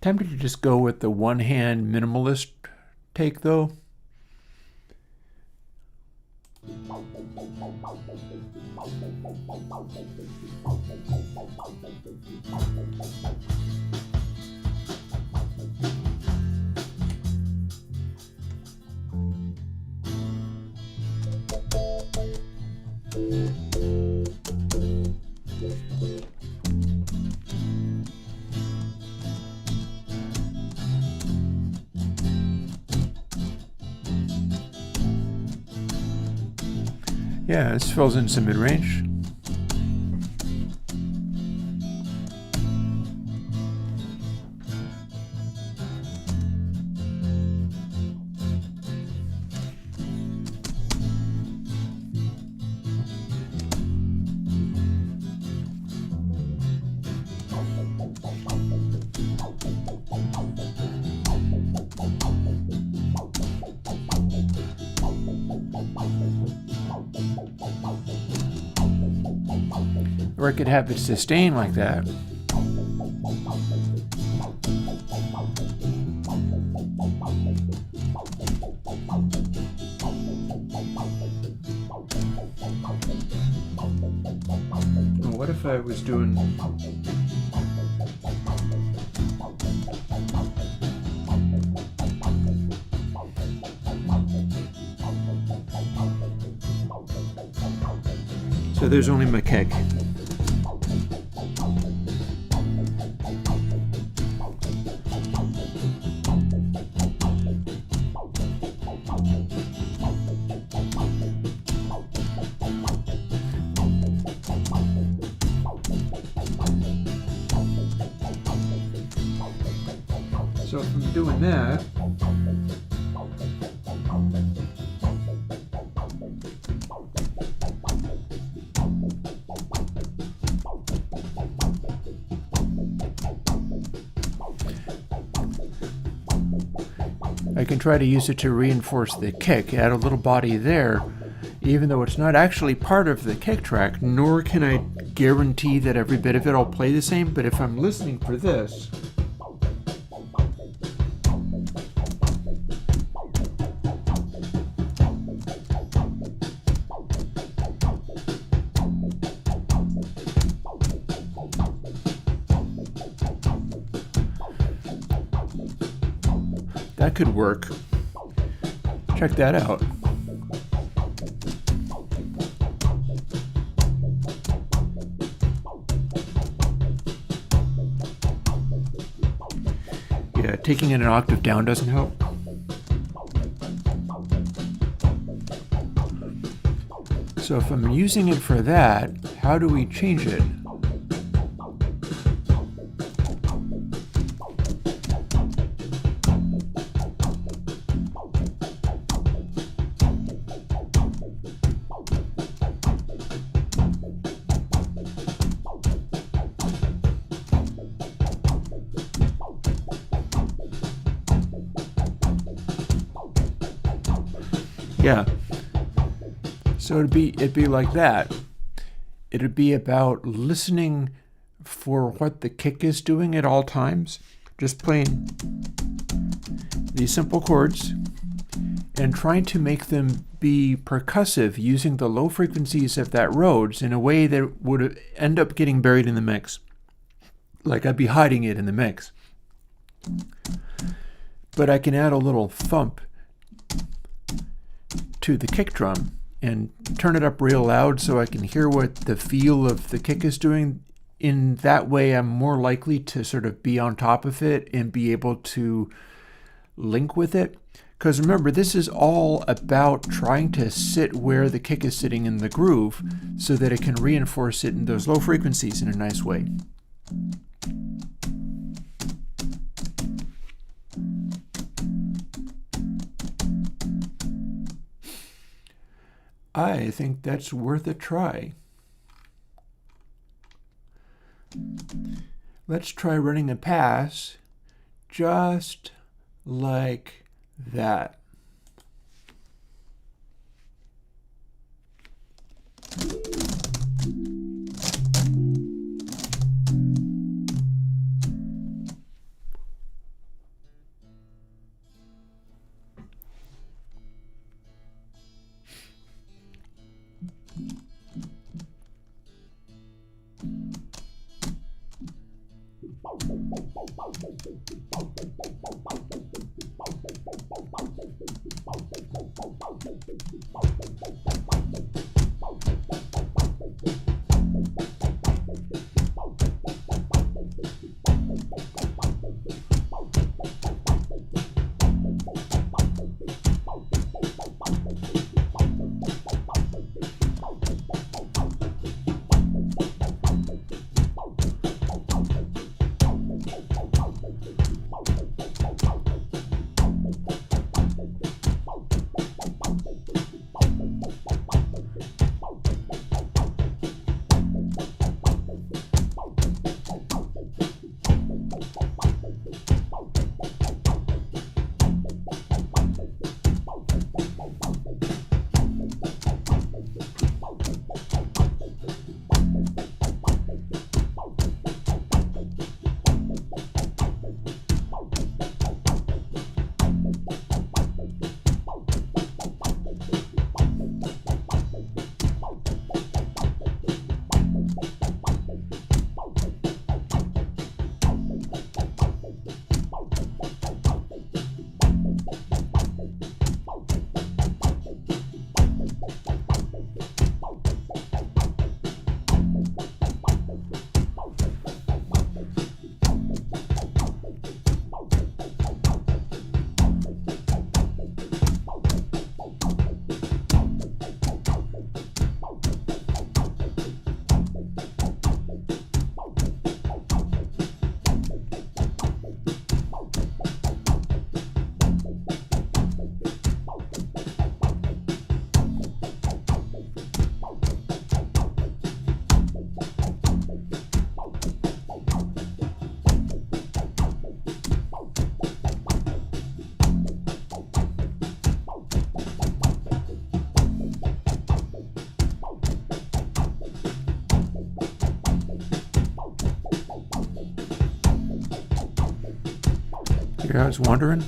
Tempted to just go with the one-hand minimalist take, though. Yeah, this fills in some mid-range. Or I could have it sustain like that. Well, what if I was doing... So there's only my kick. So if I'm doing that, I can try to use it to reinforce the kick, add a little body there, even though it's not actually part of the kick track, nor can I guarantee that every bit of it will play the same, but if I'm listening for this, that could work. Check that out. Yeah, taking it an octave down doesn't help. So if I'm using it for that, how do we change it? Yeah. So it'd be like that. It'd be about listening for what the kick is doing at all times, just playing these simple chords and trying to make them be percussive using the low frequencies of that Rhodes in a way that would end up getting buried in the mix. like I'd be hiding it in the mix. But I can add a little thump to the kick drum and turn it up real loud so I can hear what the feel of the kick is doing. In that way, I'm more likely to sort of be on top of it and be able to link with it. Because remember, this is all about trying to sit where the kick is sitting in the groove so that it can reinforce it in those low frequencies in a nice way. I think that's worth a try. Let's try running a pass just like that. Here I was wondering.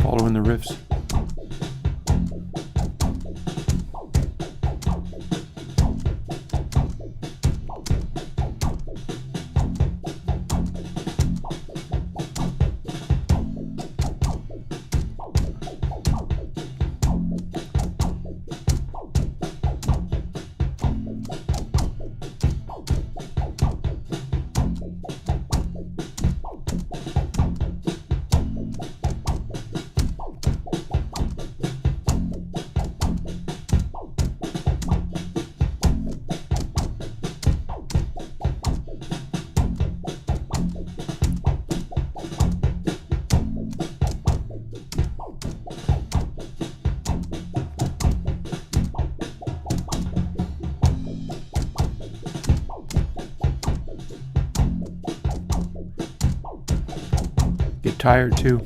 Following the riffs. Get tired too.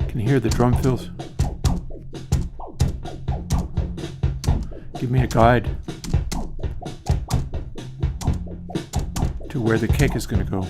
Can you hear the drum fills? Give me a guide to where the kick is going to go.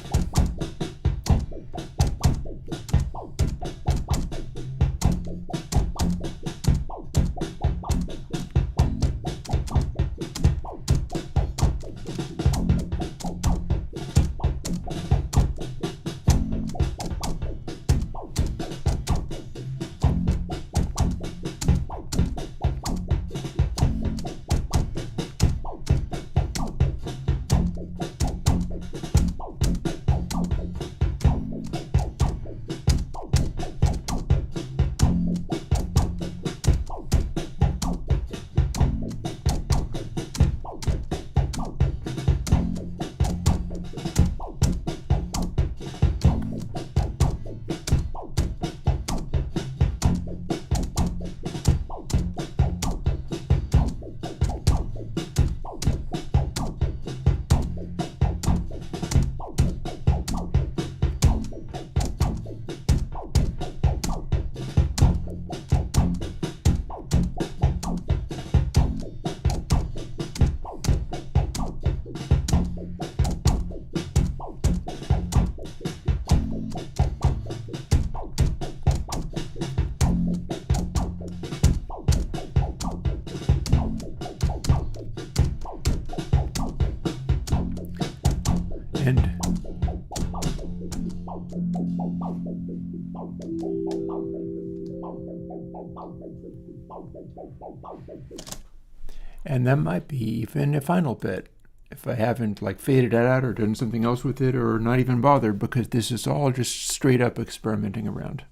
And that might be even a final bit if I haven't like faded it out or done something else with it or not even bothered, because this is all just straight up experimenting around.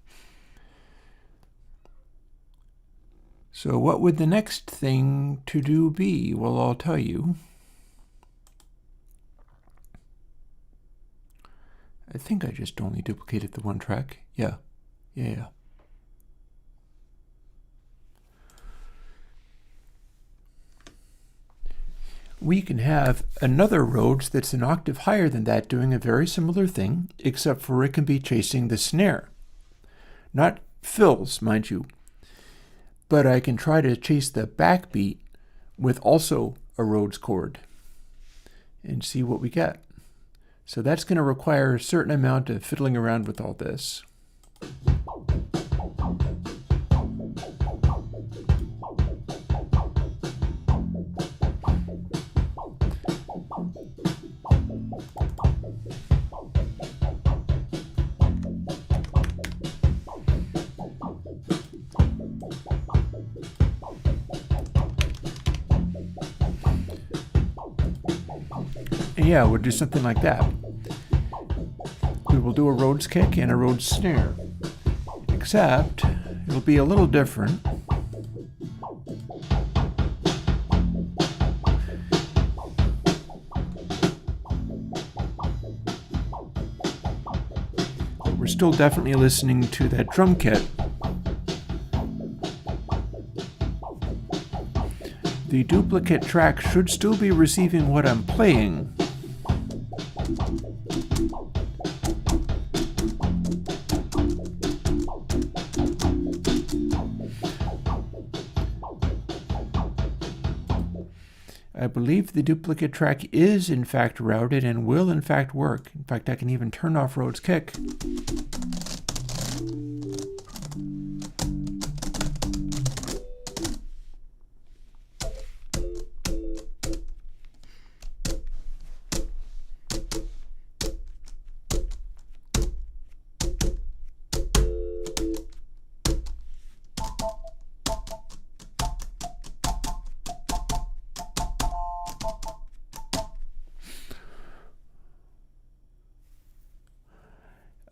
So what would the next thing to do be? Well, I'll tell you. I think I just only duplicated the one track. Yeah. We can have another Rhodes that's an octave higher than that doing a very similar thing, except for it can be chasing the snare. Not fills, mind you, but I can try to chase the backbeat with also a Rhodes chord and see what we get. So that's going to require a certain amount of fiddling around with all this. Yeah, we'll do something like that. We will do a Rhodes kick and a Rhodes snare, except it'll be a little different. But we're still definitely listening to that drum kit. The duplicate track should still be receiving what I'm playing. I believe the duplicate track is in fact routed and will in fact work. In fact, I can even turn off Rhodes kick.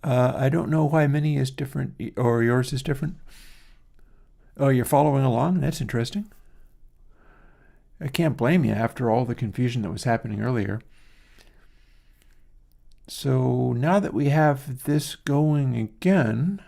I don't know why Mini is different or yours is different. Oh, you're following along? That's interesting. I can't blame you after all the confusion that was happening earlier. So now that we have this going again,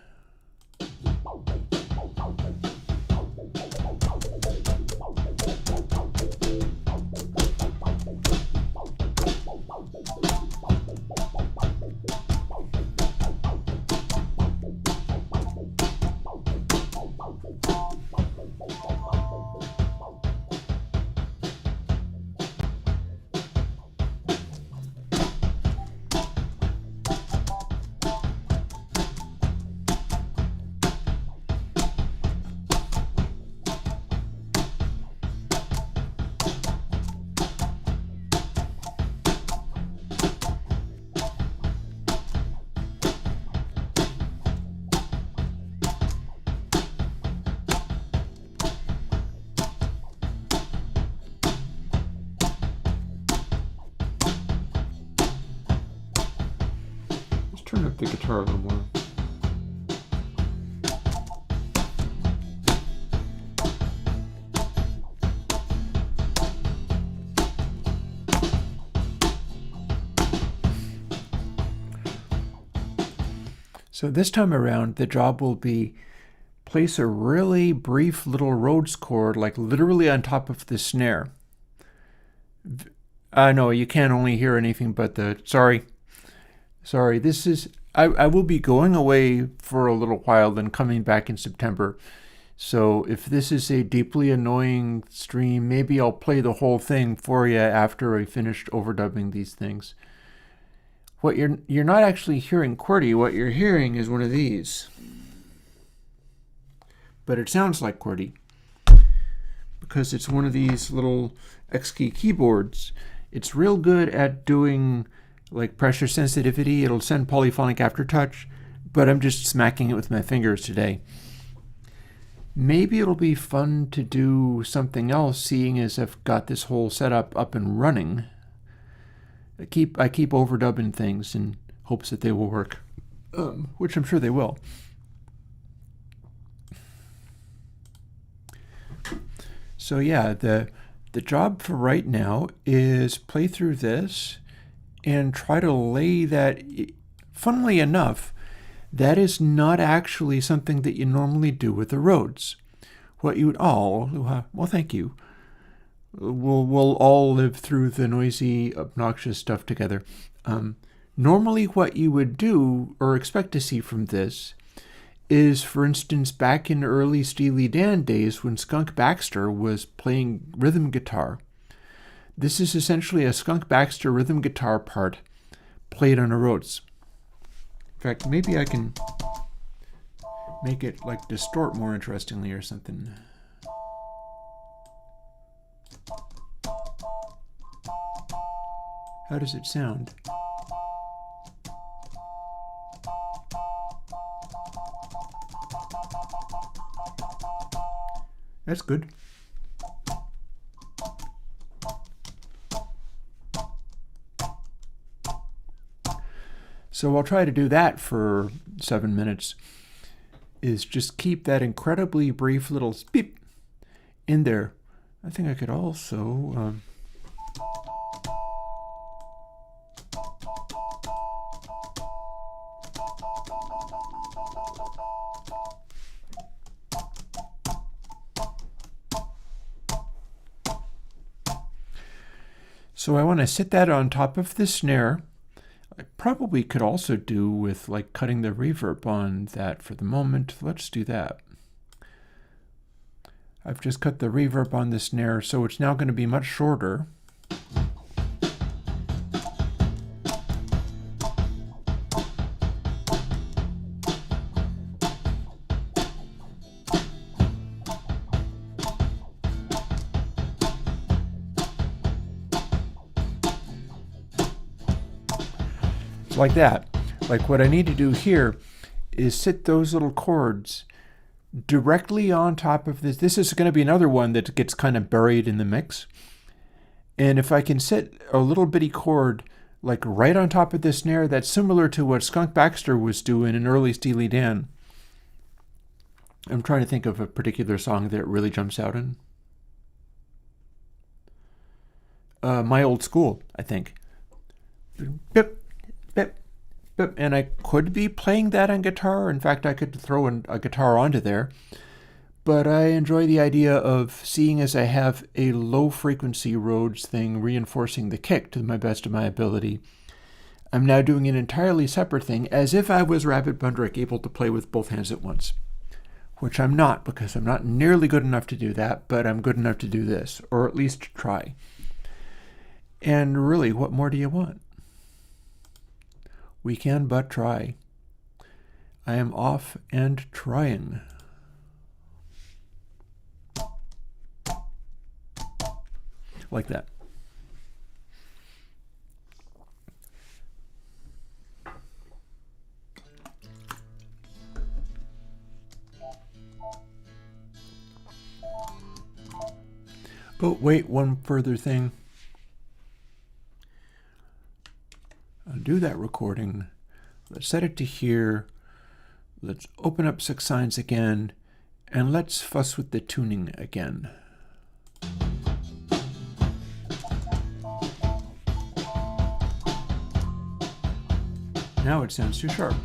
turn up the guitar a little more. So this time around, the job will be place a really brief little Rhodes chord, like literally on top of the snare. No, you can't only hear anything but the, sorry, this is, I will be going away for a little while, then coming back in September. So if this is a deeply annoying stream, maybe I'll play the whole thing for you after I finished overdubbing these things. What you're not actually hearing QWERTY, what you're hearing is one of these. But it sounds like QWERTY because it's one of these little X-key keyboards. It's real good at doing like pressure sensitivity. It'll send polyphonic aftertouch, but I'm just smacking it with my fingers today. Maybe it'll be fun to do something else, seeing as I've got this whole setup up and running. I keep overdubbing things in hopes that they will work, which I'm sure they will. So yeah, the job for right now is play through this and try to lay that. Funnily enough, that is not actually something that you normally do with the Rhodes. What you would all, well, thank you. We'll all live through the noisy, obnoxious stuff together. Normally what you would do or expect to see from this is, for instance, back in early Steely Dan days when Skunk Baxter was playing rhythm guitar. This is essentially a Skunk Baxter rhythm guitar part played on a Rhodes. In fact, maybe I can make it like distort more interestingly or something. How does it sound? That's good. So I'll try to do that for 7 minutes, is just keep that incredibly brief little beep in there. I think I could also so I want to sit that on top of the snare. I probably could also do with like cutting the reverb on that for the moment. Let's do that. I've just cut the reverb on the snare, so it's now going to be much shorter. Like that. Like what I need to do here is sit those little chords directly on top of this. This is going to be another one that gets kind of buried in the mix. And if I can sit a little bitty chord like right on top of the snare. That's similar to what Skunk Baxter was doing in early Steely Dan. I'm trying to think of a particular song that really jumps out in. My Old School, I think. Bip, bip, bip. And I could be playing that on guitar. In fact, I could throw a guitar onto there. But I enjoy the idea of seeing as I have a low frequency Rhodes thing reinforcing the kick to the best of my ability. I'm now doing an entirely separate thing, as if I was Rabbit Bundrick, able to play with both hands at once. Which I'm not, because I'm not nearly good enough to do that, but I'm good enough to do this, or at least try. And really, what more do you want? We can but try. I am off and trying. Like that. Oh, wait, one further thing. Undo that recording. Let's set it to here. Let's open up Six Signs again, and let's fuss with the tuning again. Now it sounds too sharp.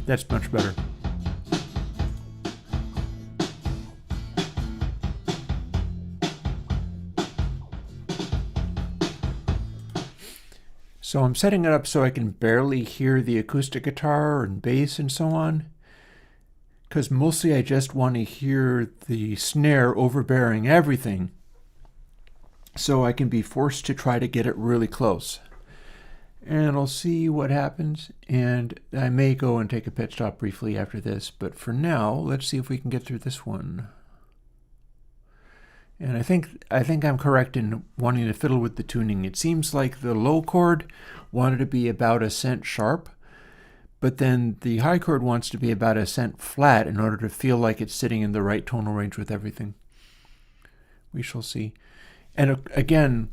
That's much better. So I'm setting it up so I can barely hear the acoustic guitar and bass and so on, because mostly I just want to hear the snare overbearing everything, so I can be forced to try to get it really close. And I'll see what happens, and I may go and take a pit stop briefly after this, but for now, let's see if we can get through this one. And I think I'm correct in wanting to fiddle with the tuning. It seems like the low chord wanted to be about a cent sharp, but then the high chord wants to be about a cent flat in order to feel like it's sitting in the right tonal range with everything. We shall see. And again,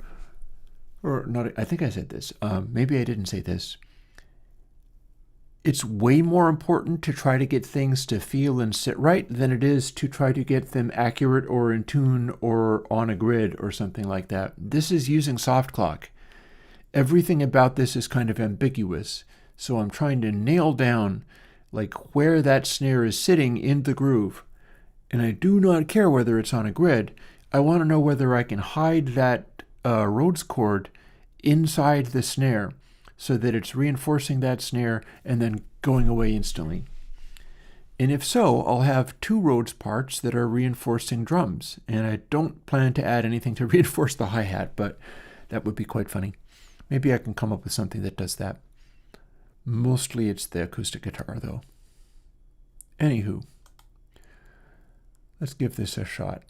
or not, I think I said this. Maybe I didn't say this. It's way more important to try to get things to feel and sit right than it is to try to get them accurate or in tune or on a grid or something like that. This is using soft clock. Everything about this is kind of ambiguous. So I'm trying to nail down like where that snare is sitting in the groove. And I do not care whether it's on a grid. I want to know whether I can hide that Rhodes chord inside the snare so that it's reinforcing that snare and then going away instantly. And if so, I'll have two Rhodes parts that are reinforcing drums. And I don't plan to add anything to reinforce the hi-hat, but that would be quite funny. Maybe I can come up with something that does that. Mostly it's the acoustic guitar, though. Anywho, let's give this a shot.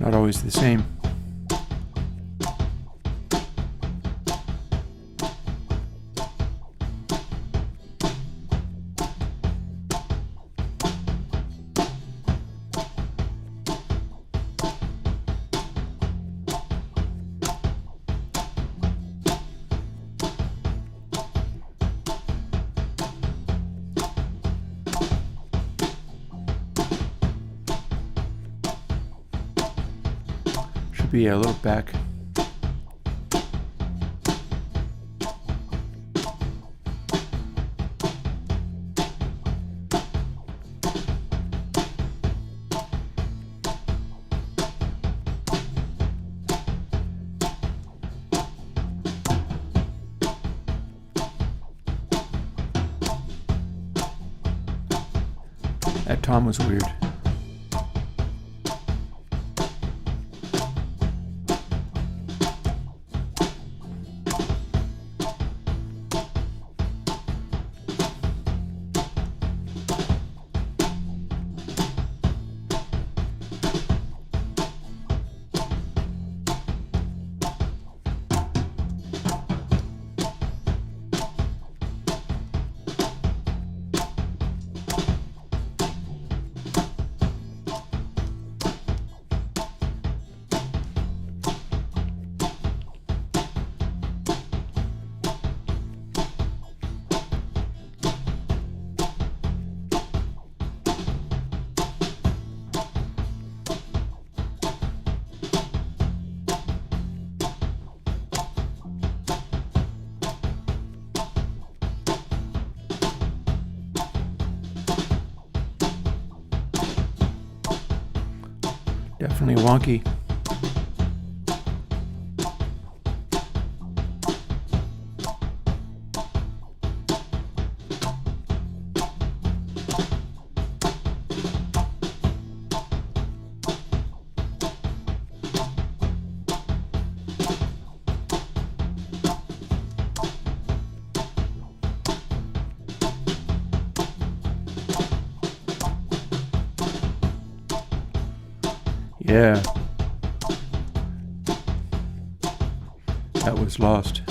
Not always the same. Should be a little back. That tom was weird. Definitely wonky. Yeah. That was lost.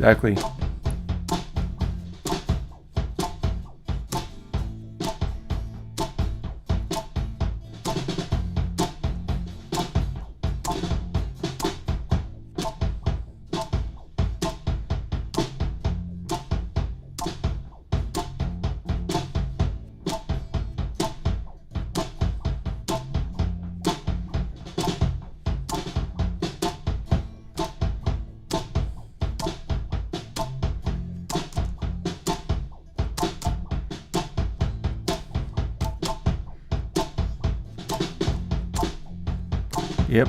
Exactly. Yep.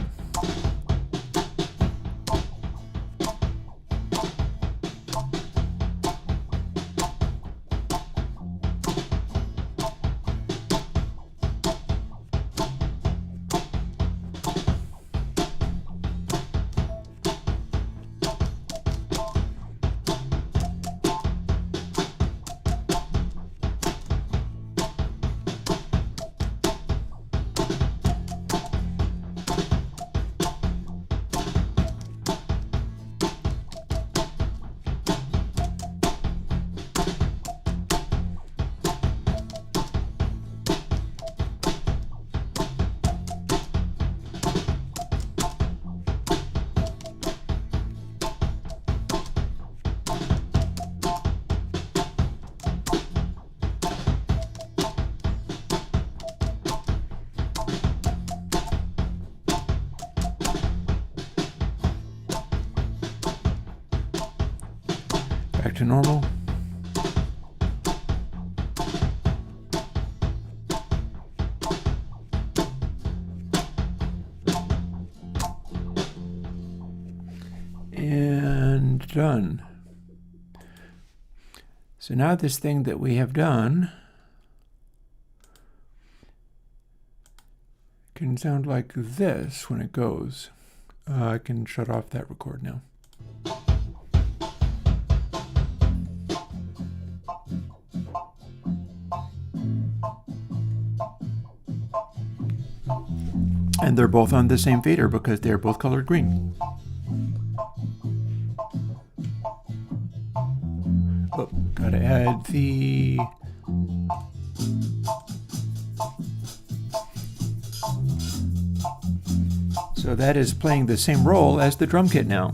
normal. And done. So now this thing that we have done can sound like this when it goes. I can shut off that record now. And they're both on the same fader because they're both colored green. Oh, gotta add the so that is playing the same role as the drum kit now.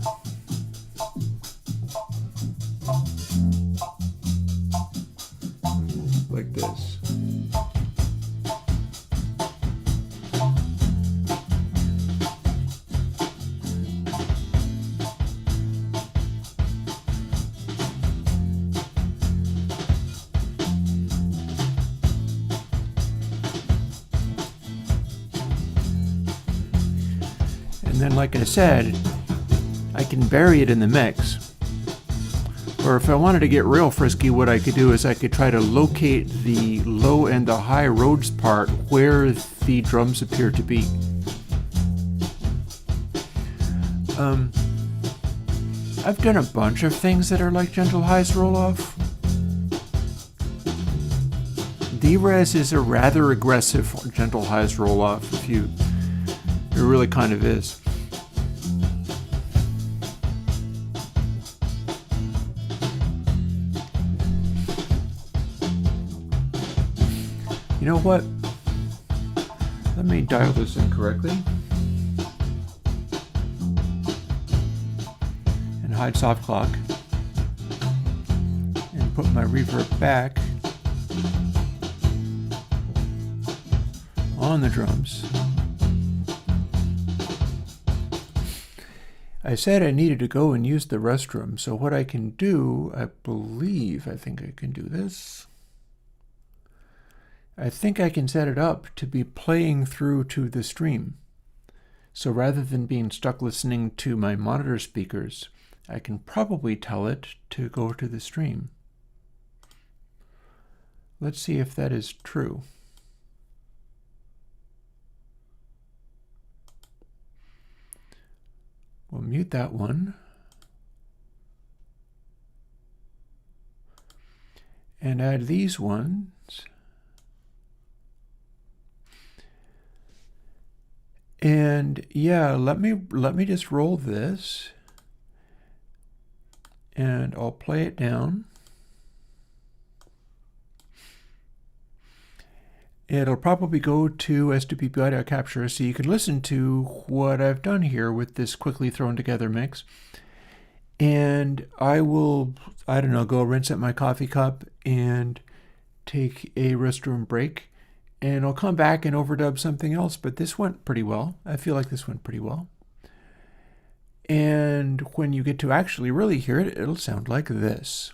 Like this. And then, like I said, I can bury it in the mix. Or if I wanted to get real frisky, what I could do is I could try to locate the low and the high Rhodes part where the drums appear to be. I've done a bunch of things that are like Gentle High's roll-off. D-Res is a rather aggressive Gentle High's roll-off. It really kind of is. You know what? Let me dial this in correctly. And hide soft clock. And put my reverb back on the drums. I said I needed to go and use the restroom, so what I can do, I think I can do this. I think I can set it up to be playing through to the stream. So rather than being stuck listening to my monitor speakers, I can probably tell it to go to the stream. Let's see if that is true. We'll mute that one. And add these ones. And yeah, let me just roll this. And I'll play it down. It'll probably go to S2PP audio capture, so you can listen to what I've done here with this quickly thrown together mix. And I will, I don't know, go rinse out my coffee cup and take a restroom break. And I'll come back and overdub something else, but this went pretty well. I feel like this went pretty well. And when you get to actually really hear it, it'll sound like this.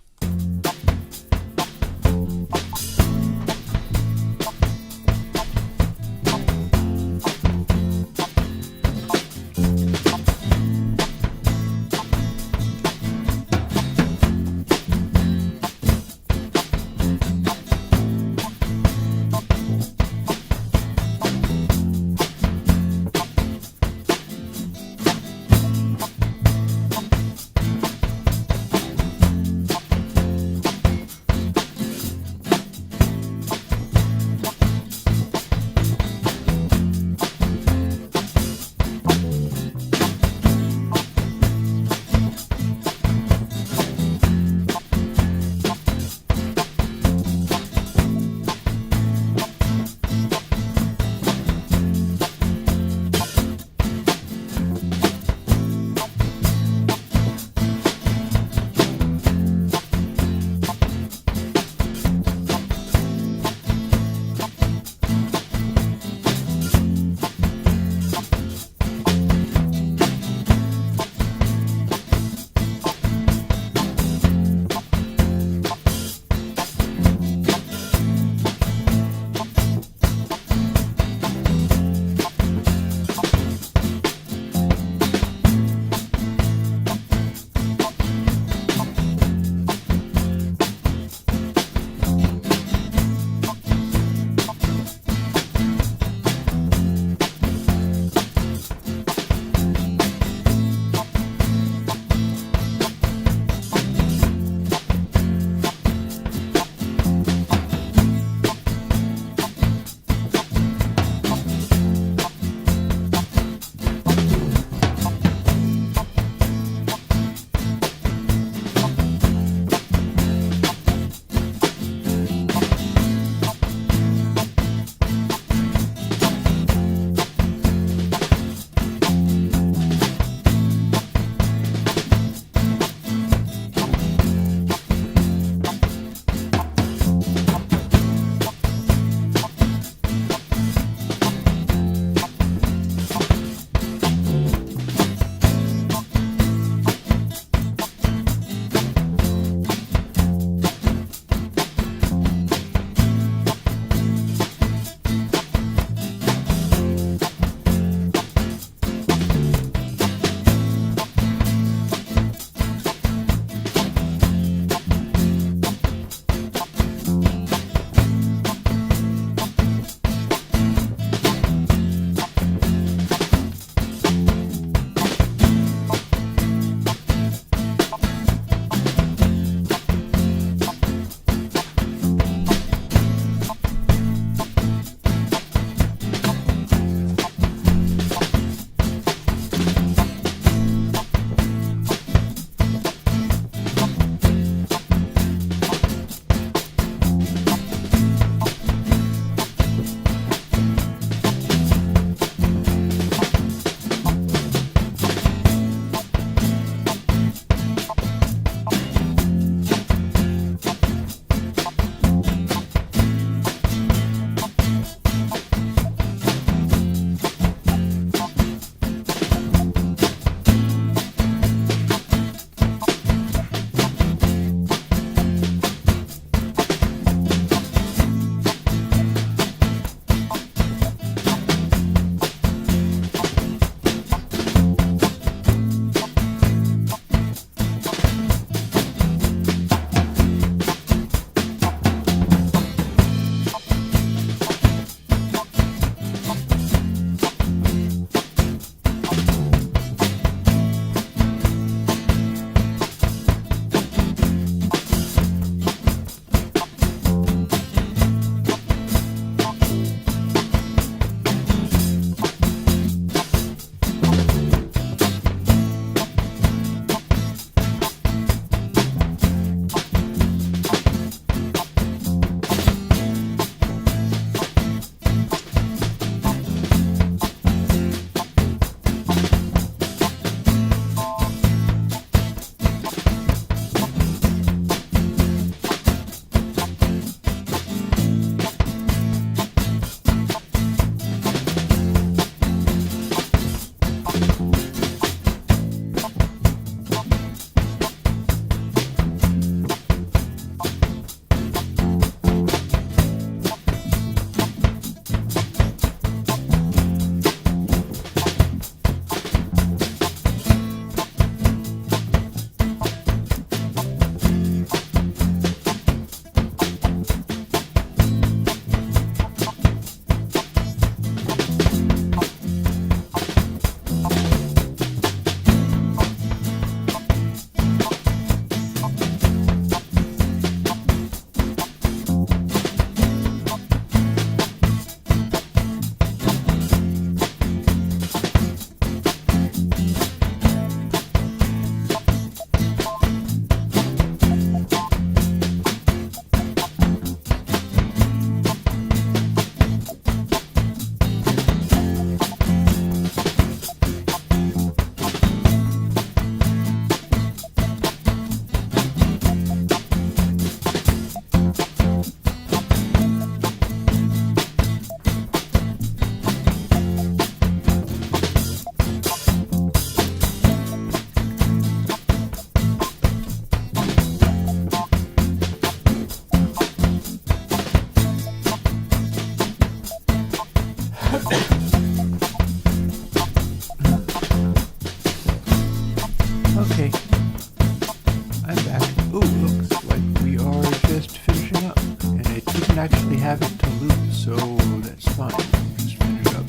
to loop, so that's fine. Just finish up.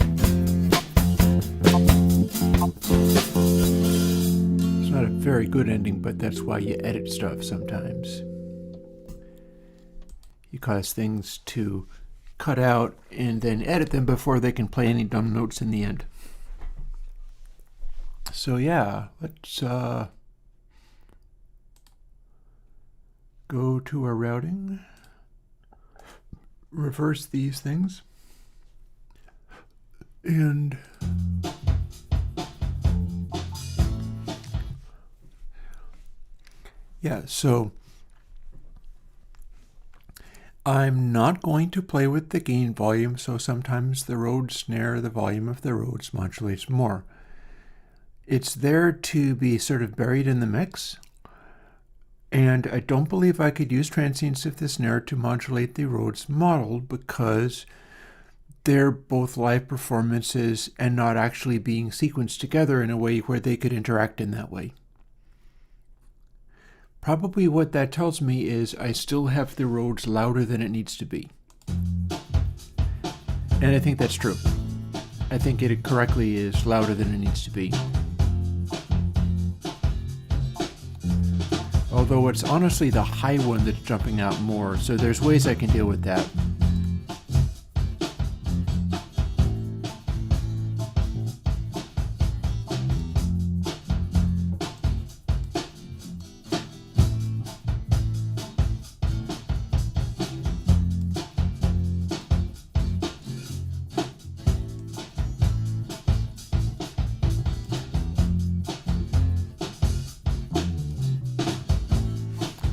It's not a very good ending, but that's why you edit stuff sometimes. You cause things to cut out and then edit them before they can play any dumb notes in the end. So yeah, let's go to our routing, reverse these things, and yeah, so I'm not going to play with the gain volume, so sometimes the Rhodes snare, the volume of the Rhodes modulates more. It's there to be sort of buried in the mix, and I don't believe I could use transients of the snare to modulate the Rhodes model because they're both live performances and not actually being sequenced together in a way where they could interact in that way. Probably what that tells me is I still have the Rhodes louder than it needs to be. And I think that's true. I think it correctly is louder than it needs to be. Although it's honestly the high one that's jumping out more, so there's ways I can deal with that.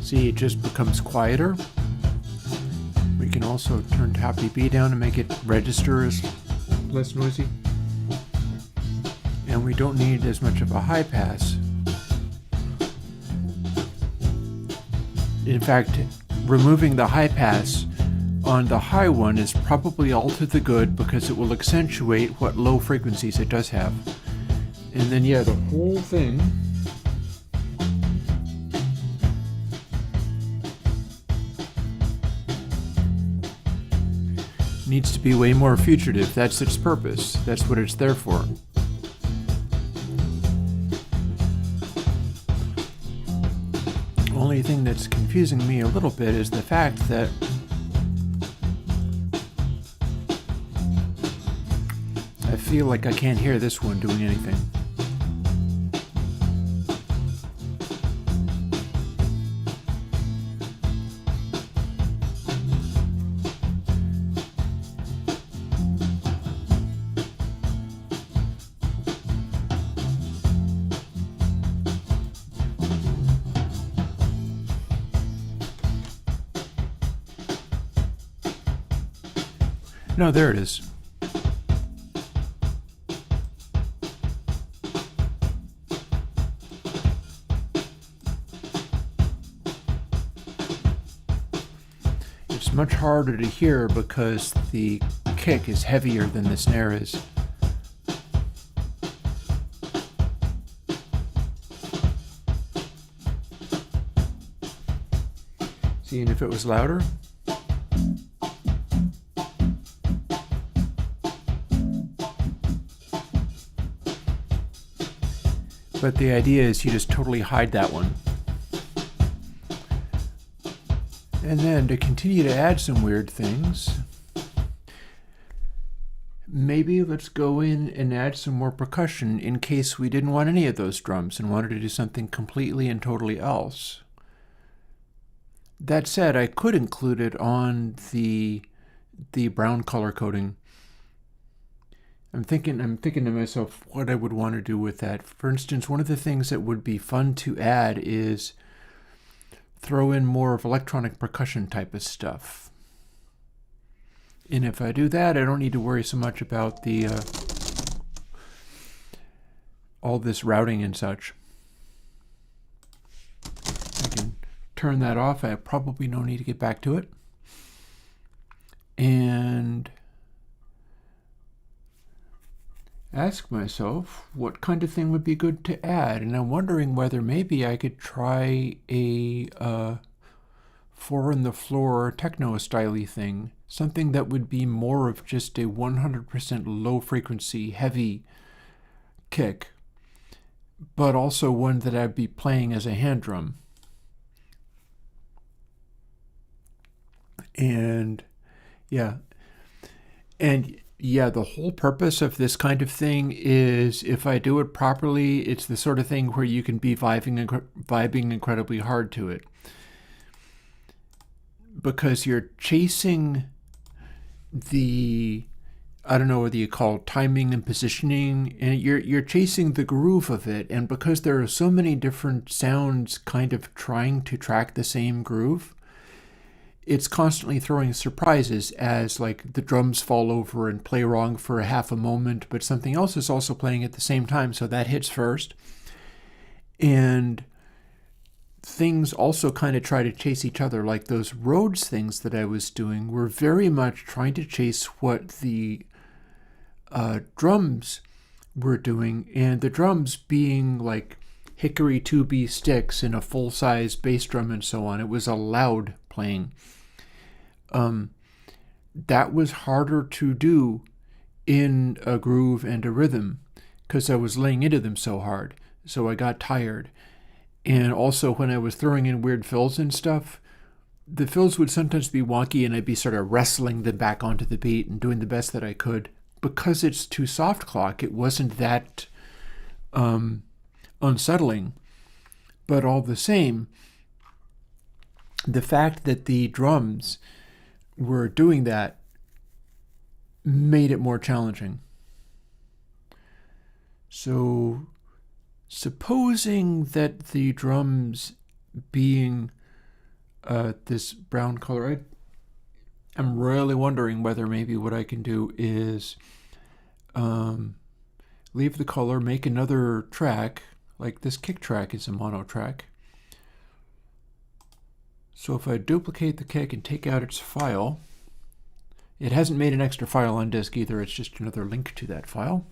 See, it just becomes quieter. We can also turn happy B down to make it register as less noisy. And we don't need as much of a high pass. In fact, removing the high pass on the high one is probably all to the good because it will accentuate what low frequencies it does have. And then yeah, the whole thing needs to be way more fugitive. That's its purpose. That's what it's there for. Only thing that's confusing me a little bit is the fact that I feel like I can't hear this one doing anything. No, there it is. It's much harder to hear because the kick is heavier than the snare is. See, and if it was louder, but the idea is you just totally hide that one. And then to continue to add some weird things, maybe let's go in and add some more percussion in case we didn't want any of those drums and wanted to do something completely and totally else. That said, I could include it on the brown color coding. I'm thinking to myself what I would want to do with that. For instance, one of the things that would be fun to add is throw in more of electronic percussion type of stuff. And if I do that, I don't need to worry so much about the all this routing and such. I can turn that off. I probably no need to get back to it. And ask myself what kind of thing would be good to add, and I'm wondering whether maybe I could try a four on the floor techno styly thing, something that would be more of just a 100% low frequency heavy kick, but also one that I'd be playing as a hand drum. And yeah, the whole purpose of this kind of thing is, if I do it properly, it's the sort of thing where you can be vibing incredibly hard to it. Because you're chasing the, I don't know whether you call it timing and positioning, and you're chasing the groove of it. And because there are so many different sounds kind of trying to track the same groove, it's constantly throwing surprises as like the drums fall over and play wrong for a half a moment, but something else is also playing at the same time, so that hits first. And things also kind of try to chase each other. Like those Rhodes things that I was doing were very much trying to chase what the drums were doing, and the drums being like hickory 2B sticks and a full-size bass drum and so on. It was a loud playing. That was harder to do in a groove and a rhythm because I was laying into them so hard. So I got tired. And also when I was throwing in weird fills and stuff, the fills would sometimes be wonky and I'd be sort of wrestling them back onto the beat and doing the best that I could. Because it's too soft clock, it wasn't that unsettling. But all the same, the fact that the drums were doing that made it more challenging. So supposing that the drums being this brown color, I'm really wondering whether maybe what I can do is leave the color, make another track, like this kick track is a mono track. So if I duplicate the kick and take out its file, it hasn't made an extra file on disk either, it's just another link to that file.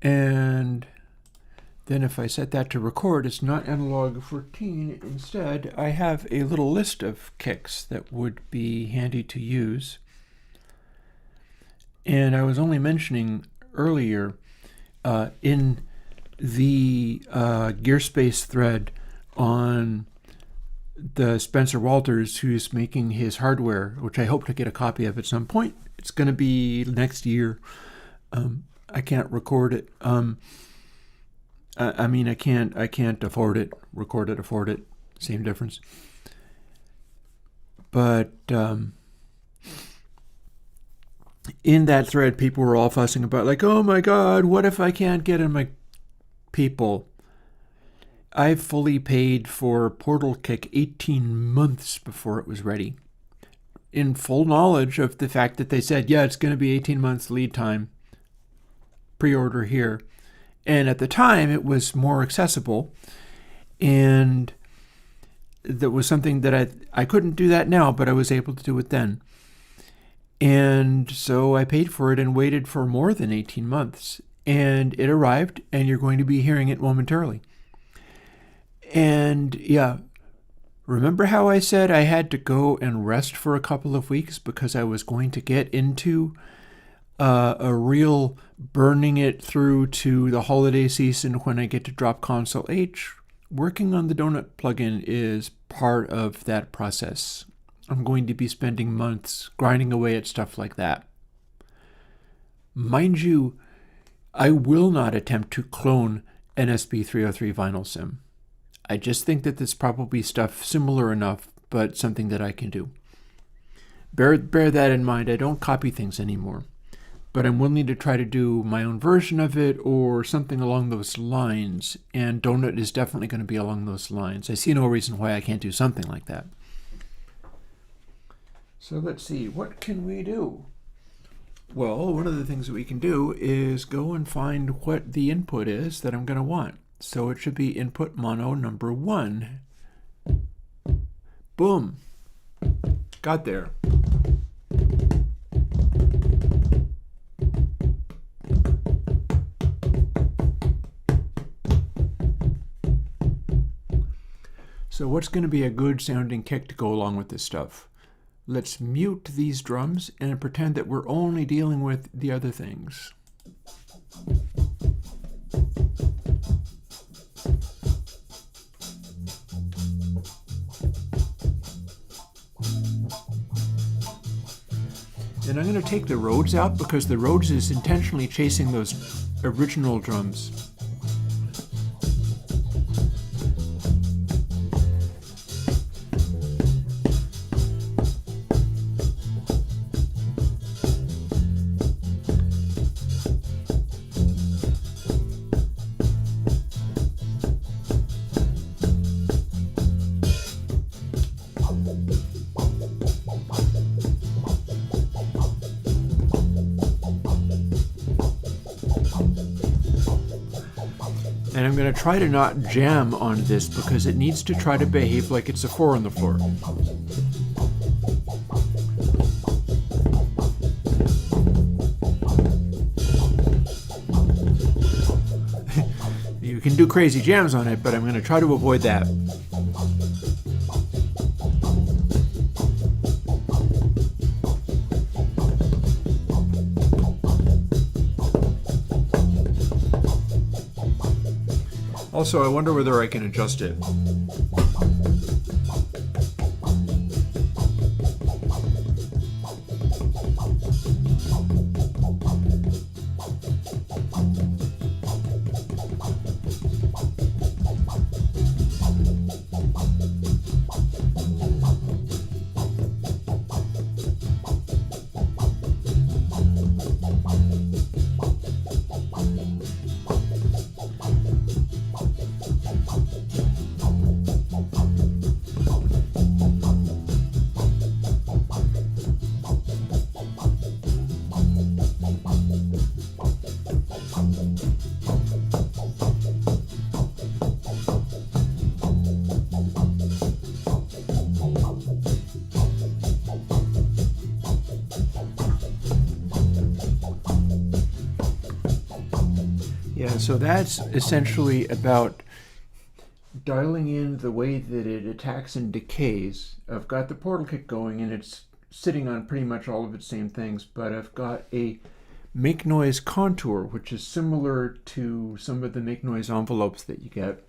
And then if I set that to record, it's not analog 14. Instead, I have a little list of kicks that would be handy to use. And I was only mentioning earlier in the Gearspace thread on the Spencer Walters, who's making his hardware, which I hope to get a copy of at some point. It's going to be next year. I can't record it. I mean, I can't afford it. Record it, afford it. Same difference. But in that thread, people were all fussing about, like, oh my God, what if I can't get in my people? I fully paid for Portal Kick 18 months before it was ready, in full knowledge of the fact that they said, yeah, it's going to be 18 months lead time. Pre-order here. And at the time, it was more accessible. And that was something that I couldn't do that now, but I was able to do it then. And so I paid for it and waited for more than 18 months. And it arrived, and you're going to be hearing it momentarily. And yeah, remember how I said I had to go and rest for a couple of weeks because I was going to get into a real burning it through to the holiday season when I get to drop Console H? Working on the Donut plugin is part of that process. I'm going to be spending months grinding away at stuff like that. Mind you, I will not attempt to clone an SB303 vinyl sim. I just think that there's probably stuff similar enough, but something that I can do. Bear that in mind. I don't copy things anymore. But I'm willing to try to do my own version of it or something along those lines. And Donut is definitely going to be along those lines. I see no reason why I can't do something like that. So let's see, what can we do? Well, one of the things that we can do is go and find what the input is that I'm going to want. So it should be input mono number 1. Boom. Got there. So what's going to be a good sounding kick to go along with this stuff? Let's mute these drums and pretend that we're only dealing with the other things. And I'm going to take the Rhodes out because the Rhodes is intentionally chasing those original drums. And I'm going to try to not jam on this because it needs to try to behave like it's a 4 on the floor. You can do crazy jams on it, but I'm going to try to avoid that. Also, I wonder whether I can adjust it. Yeah, so that's essentially about dialing in the way that it attacks and decays. I've got the portal kick going and it's sitting on pretty much all of its same things, but I've got a make noise contour, which is similar to some of the make noise envelopes that you get.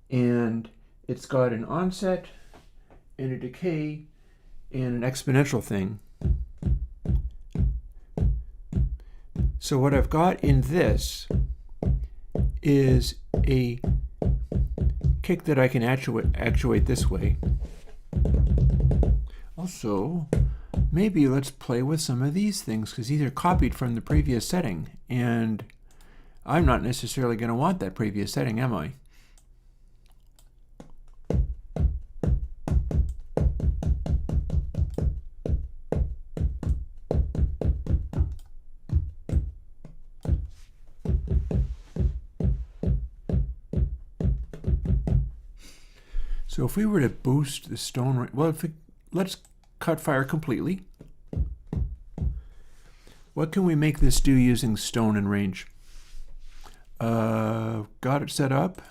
And it's got an onset and a decay and an exponential thing. So what I've got in this is a kick that I can actuate this way. Also, maybe let's play with some of these things because these are copied from the previous setting, and I'm not necessarily going to want that previous setting, am I? So if we were to boost the stone, well, let's cut fire completely. What can we make this do using stone and range? Got it set up.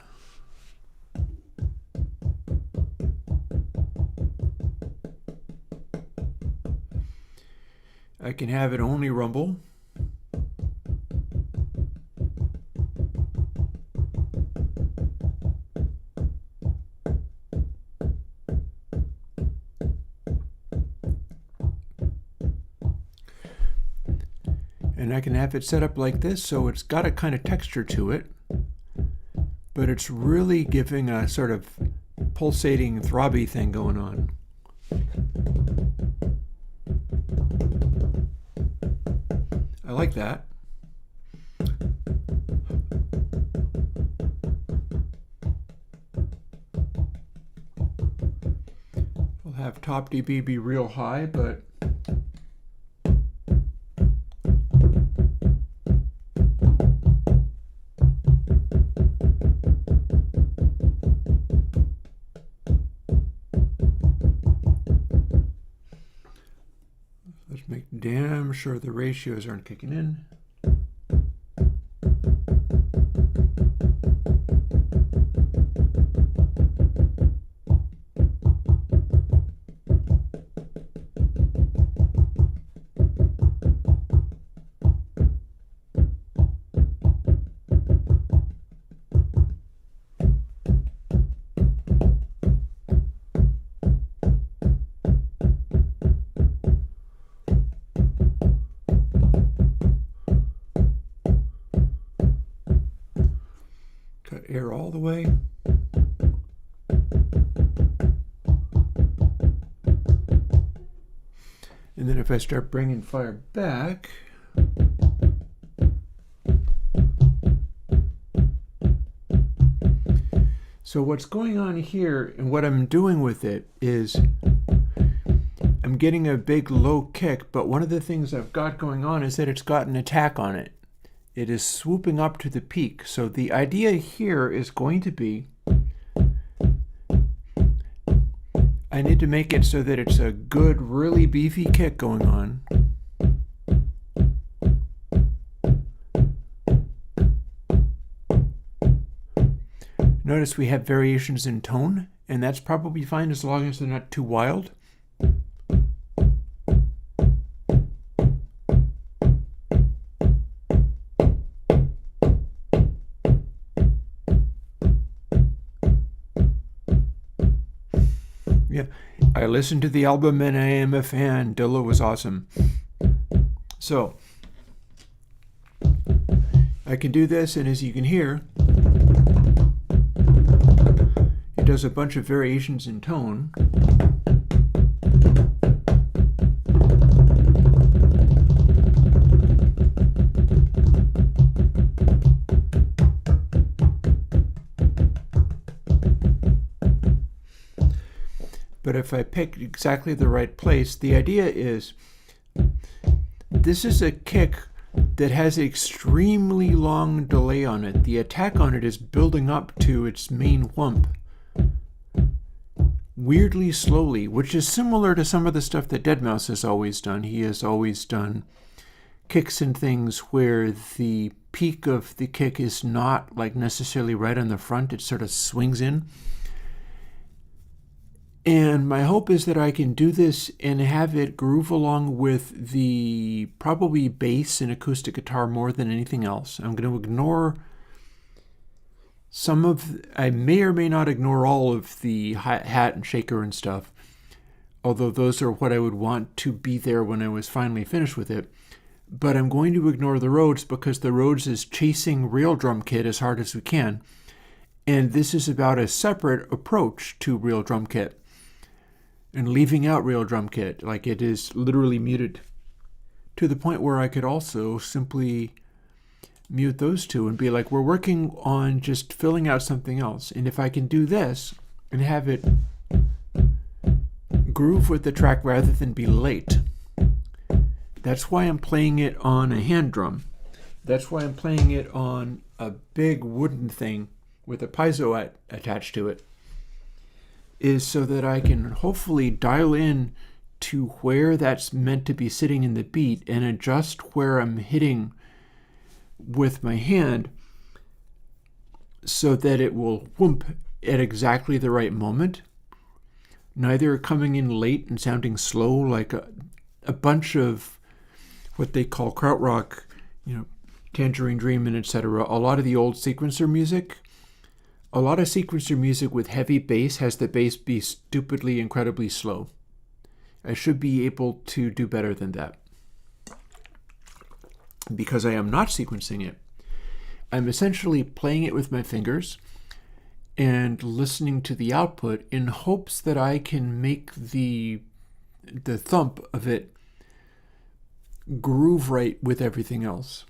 I can have it only rumble. And I can have it set up like this, so it's got a kind of texture to it, but it's really giving a sort of pulsating, throbby thing going on. I like that. We'll have top dB be real high, but let's make damn sure the ratios aren't kicking in. Cut air all the way. And then if I start bringing fire back, so what's going on here and what I'm doing with it is I'm getting a big low kick, but one of the things I've got going on is that it's got an attack on it. It is swooping up to the peak. So the idea here is going to be I need to make it so that it's a good, really beefy kick going on. Notice we have variations in tone, and that's probably fine as long as they're not too wild. Yeah, I listened to the album and I am a fan. Dilla was awesome. So, I can do this, and as you can hear, it does a bunch of variations in tone. But if I pick exactly the right place, the idea is this is a kick that has extremely long delay on it. The attack on it is building up to its main whump weirdly slowly, which is similar to some of the stuff that Deadmau5 has always done. He has always done kicks and things where the peak of the kick is not like necessarily right on the front. It sort of swings in. And my hope is that I can do this and have it groove along with the probably bass and acoustic guitar more than anything else. I'm going to ignore I may or may not ignore all of the hat and shaker and stuff, although those are what I would want to be there when I was finally finished with it. But I'm going to ignore the Rhodes because the Rhodes is chasing Real Drum Kit as hard as we can. And this is about a separate approach to Real Drum Kit. And leaving out Real Drum Kit, like it is literally muted to the point where I could also simply mute those two and be like, we're working on just filling out something else. And if I can do this and have it groove with the track rather than be late, that's why I'm playing it on a hand drum. That's why I'm playing it on a big wooden thing with a piezo attached to it, is so that I can hopefully dial in to where that's meant to be sitting in the beat and adjust where I'm hitting with my hand so that it will whoomp at exactly the right moment, neither coming in late and sounding slow like a bunch of what they call krautrock, Tangerine Dream and etc. A lot of the old sequencer music, a lot of sequencer music with heavy bass has the bass be stupidly, incredibly slow. I should be able to do better than that. Because I am not sequencing it. I'm essentially playing it with my fingers and listening to the output in hopes that I can make the thump of it groove right with everything else.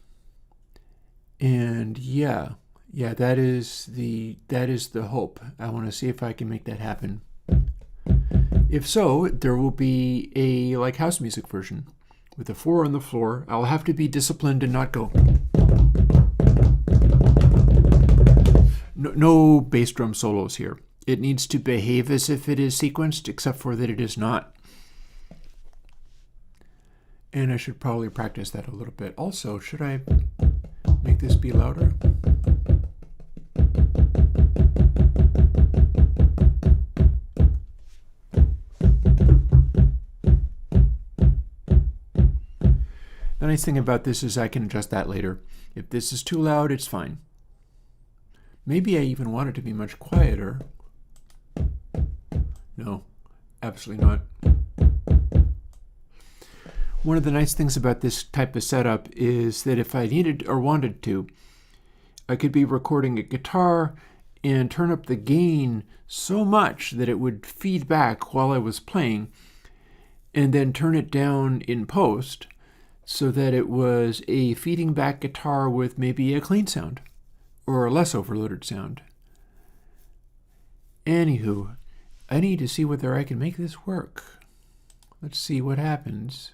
And yeah, that is the hope. I want to see if I can make that happen. If so, there will be a like house music version with a 4 on the floor. I'll have to be disciplined and not go. No bass drum solos here. It needs to behave as if it is sequenced, except for that it is not. And I should probably practice that a little bit. Also, should I make this be louder? The nice thing about this is I can adjust that later. If this is too loud, it's fine. Maybe I even want it to be much quieter. No, absolutely not. One of the nice things about this type of setup is that if I needed or wanted to, I could be recording a guitar and turn up the gain so much that it would feed back while I was playing, and then turn it down in post so that it was a feeding back guitar with maybe a clean sound or a less overloaded sound. Anywho, I need to see whether I can make this work. Let's see what happens.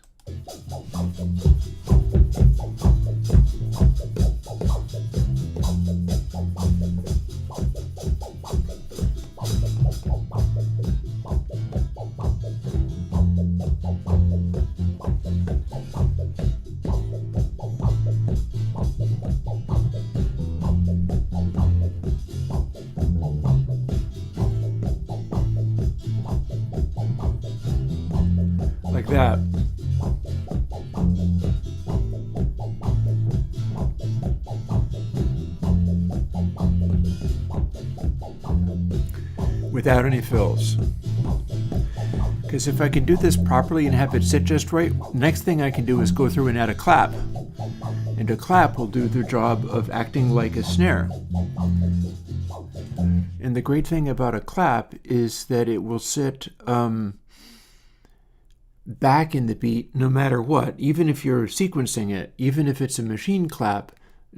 Like that. Without any fills. Because if I can do this properly and have it sit just right, next thing I can do is go through and add a clap. And a clap will do the job of acting like a snare. And the great thing about a clap is that it will sit back in the beat no matter what, even if you're sequencing it, even if it's a machine clap,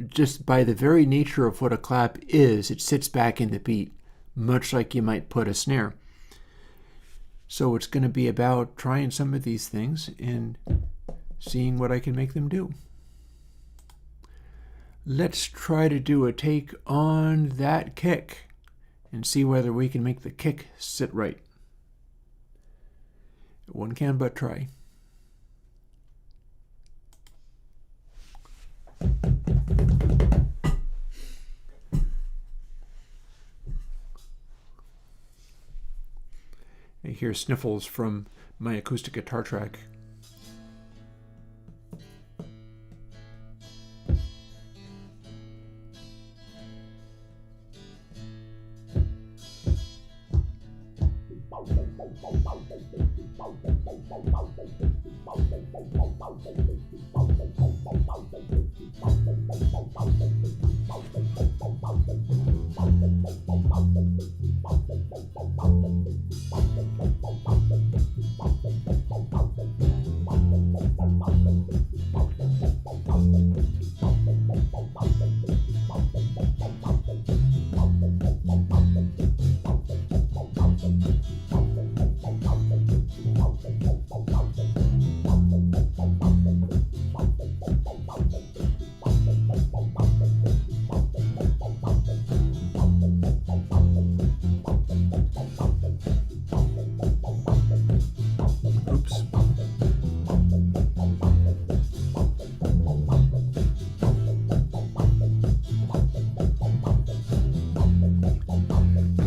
just by the very nature of what a clap is, it sits back in the beat, much like you might put a snare. So it's going to be about trying some of these things and seeing what I can make them do. Let's try to do a take on that kick and see whether we can make the kick sit right. One can but try. I hear sniffles from my acoustic guitar track.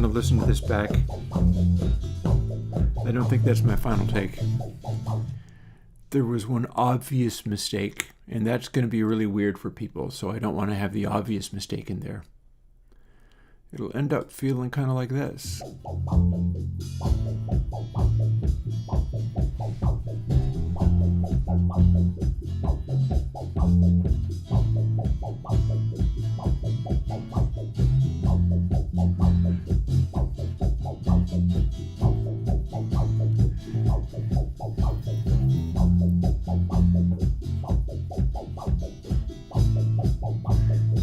Listen to this back. I don't think that's my final take. There was one obvious mistake, and that's going to be really weird for people, so I don't want to have the obvious mistake in there. It'll end up feeling kind of like this.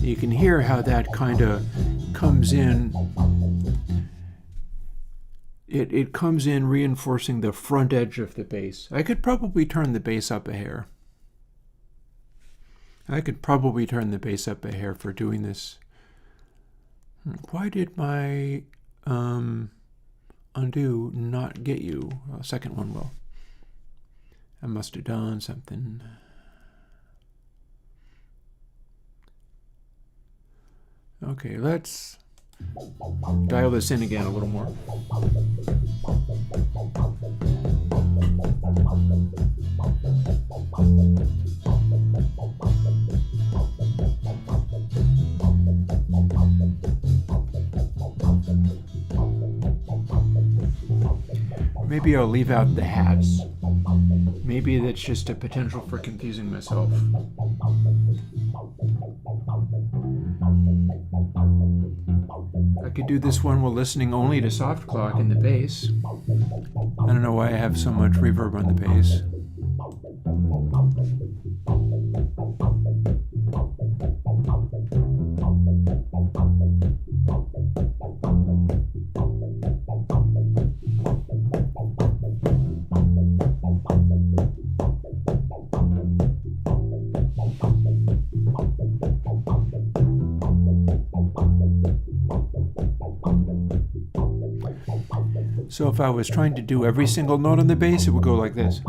You can hear how that kind of comes in. It comes in reinforcing the front edge of the bass. I could probably turn the bass up a hair. For doing this. Why did my undo not get you? Well, the second one will. I must have done something. Okay, let's dial this in again a little more. Maybe I'll leave out the hats. Maybe that's just a potential for confusing myself. could do this one while listening only to soft clock in the bass. I don't know why I have so much reverb on the bass. So if I was trying to do every single note on the bass, it would go like this.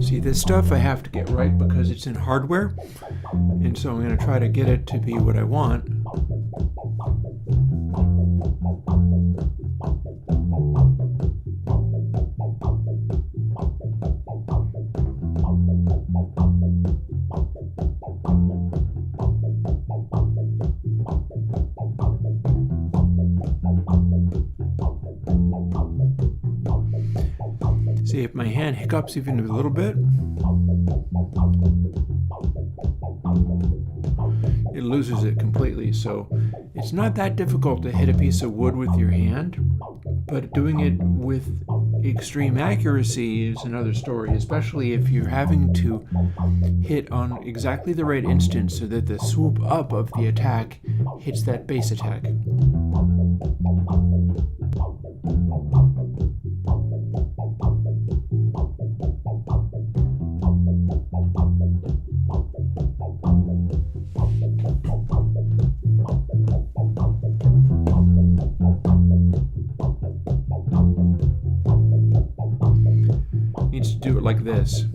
See, this stuff I have to get right because it's in hardware, and so I'm going to try to get it to be what I want. See, if my hand hiccups even a little bit, it loses it completely. So it's not that difficult to hit a piece of wood with your hand, but doing it with extreme accuracy is another story, especially if you're having to hit on exactly the right instant so that the swoop up of the attack hits that bass attack. Needs to do it like this.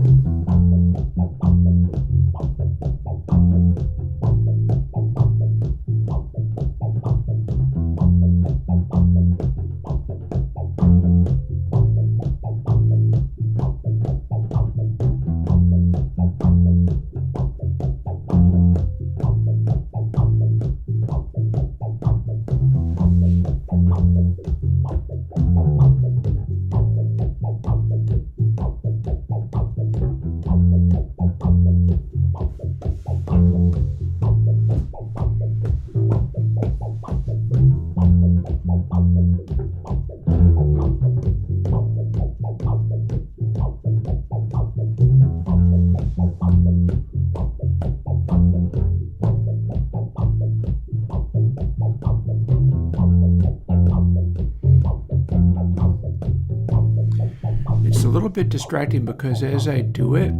It's a little bit distracting because as I do it,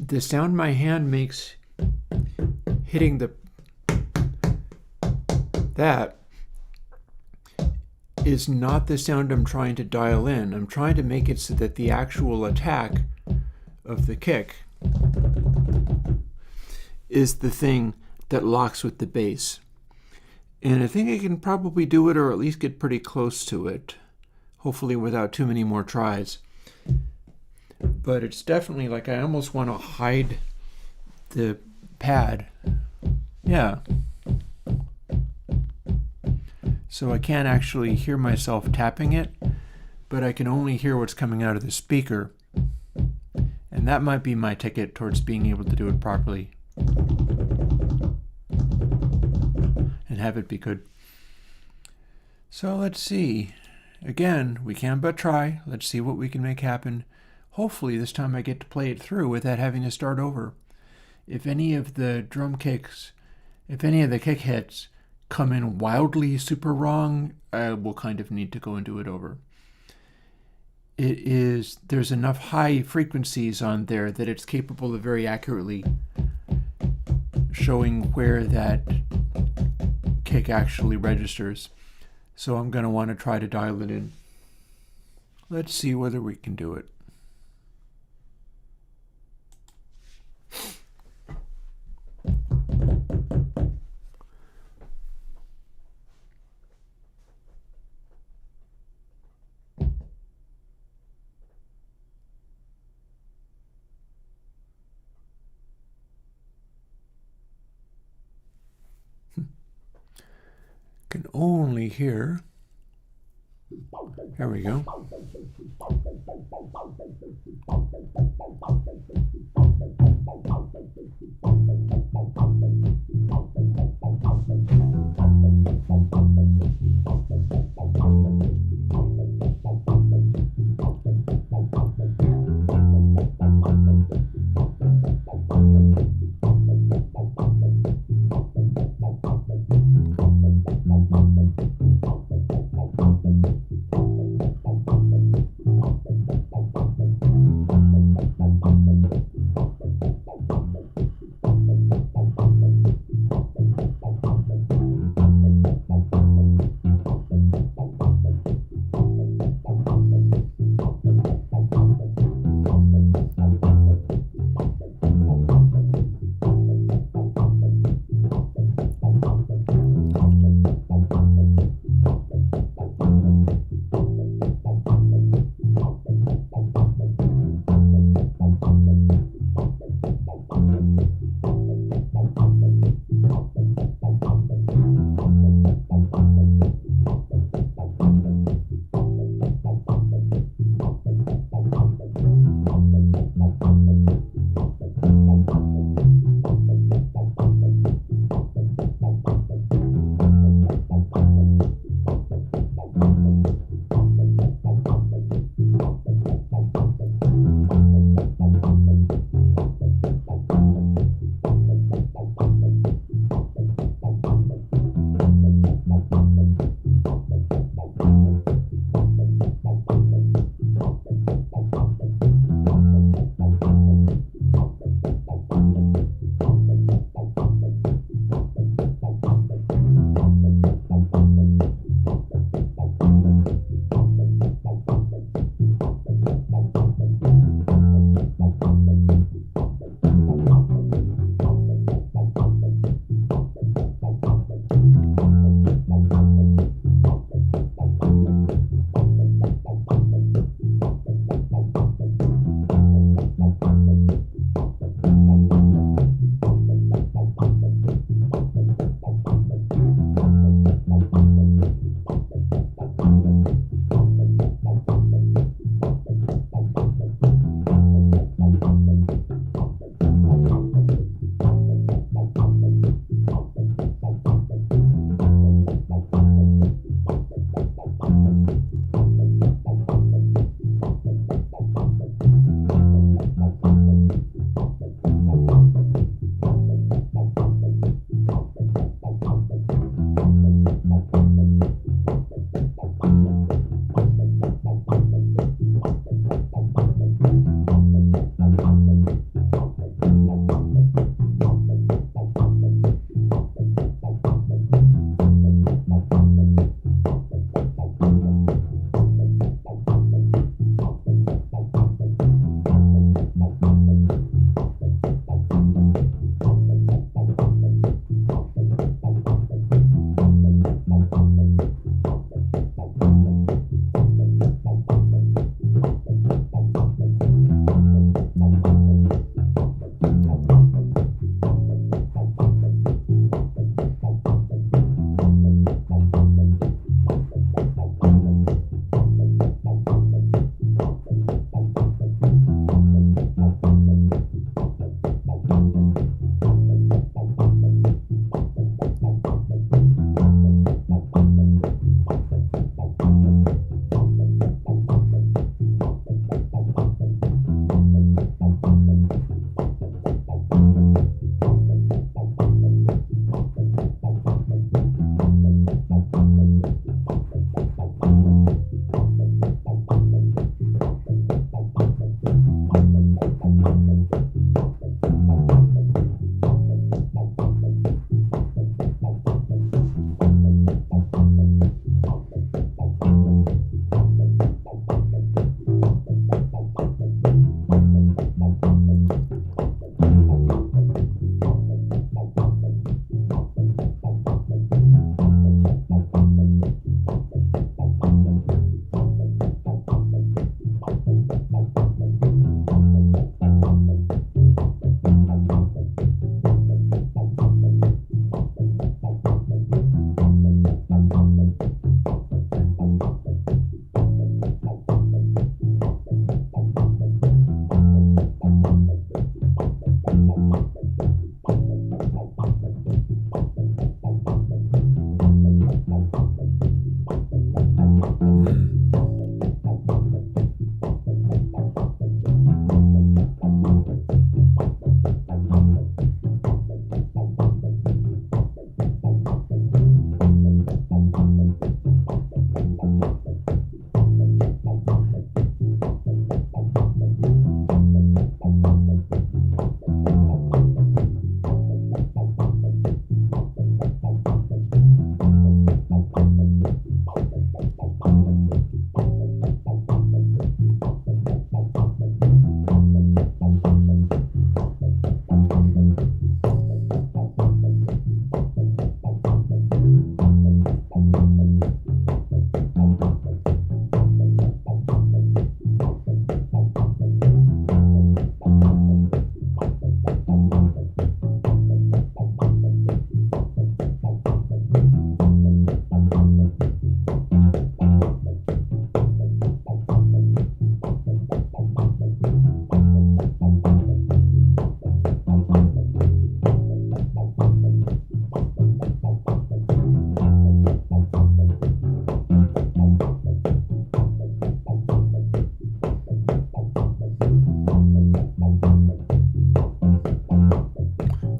the sound my hand makes hitting that is not the sound I'm trying to dial in. I'm trying to make it so that the actual attack of the kick is the thing that locks with the bass. And I think I can probably do it, or at least get pretty close to it, hopefully without too many more tries. But it's definitely like I almost want to hide the pad. Yeah. So I can't actually hear myself tapping it, but I can only hear what's coming out of the speaker. And And that might be my ticket towards being able to do it properly and have it be good. So let's see. Again, we can but try. Let's see what we can make happen. Hopefully this time I get to play it through without having to start over. If any of the drum kicks, if any of the kick hits come in wildly super wrong, I will kind of need to go and do it over. There's enough high frequencies on there that it's capable of very accurately showing where that kick actually registers. So I'm going to want to try to dial it in. Let's see whether we can do it. Can only hear. There we go.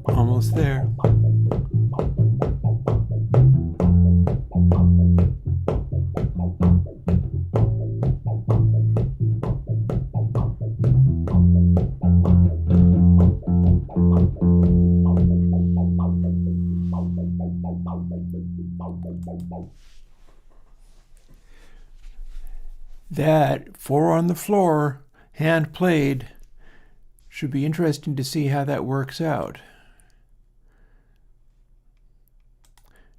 Almost there. That 4 on the floor, hand played, should be interesting to see how that works out.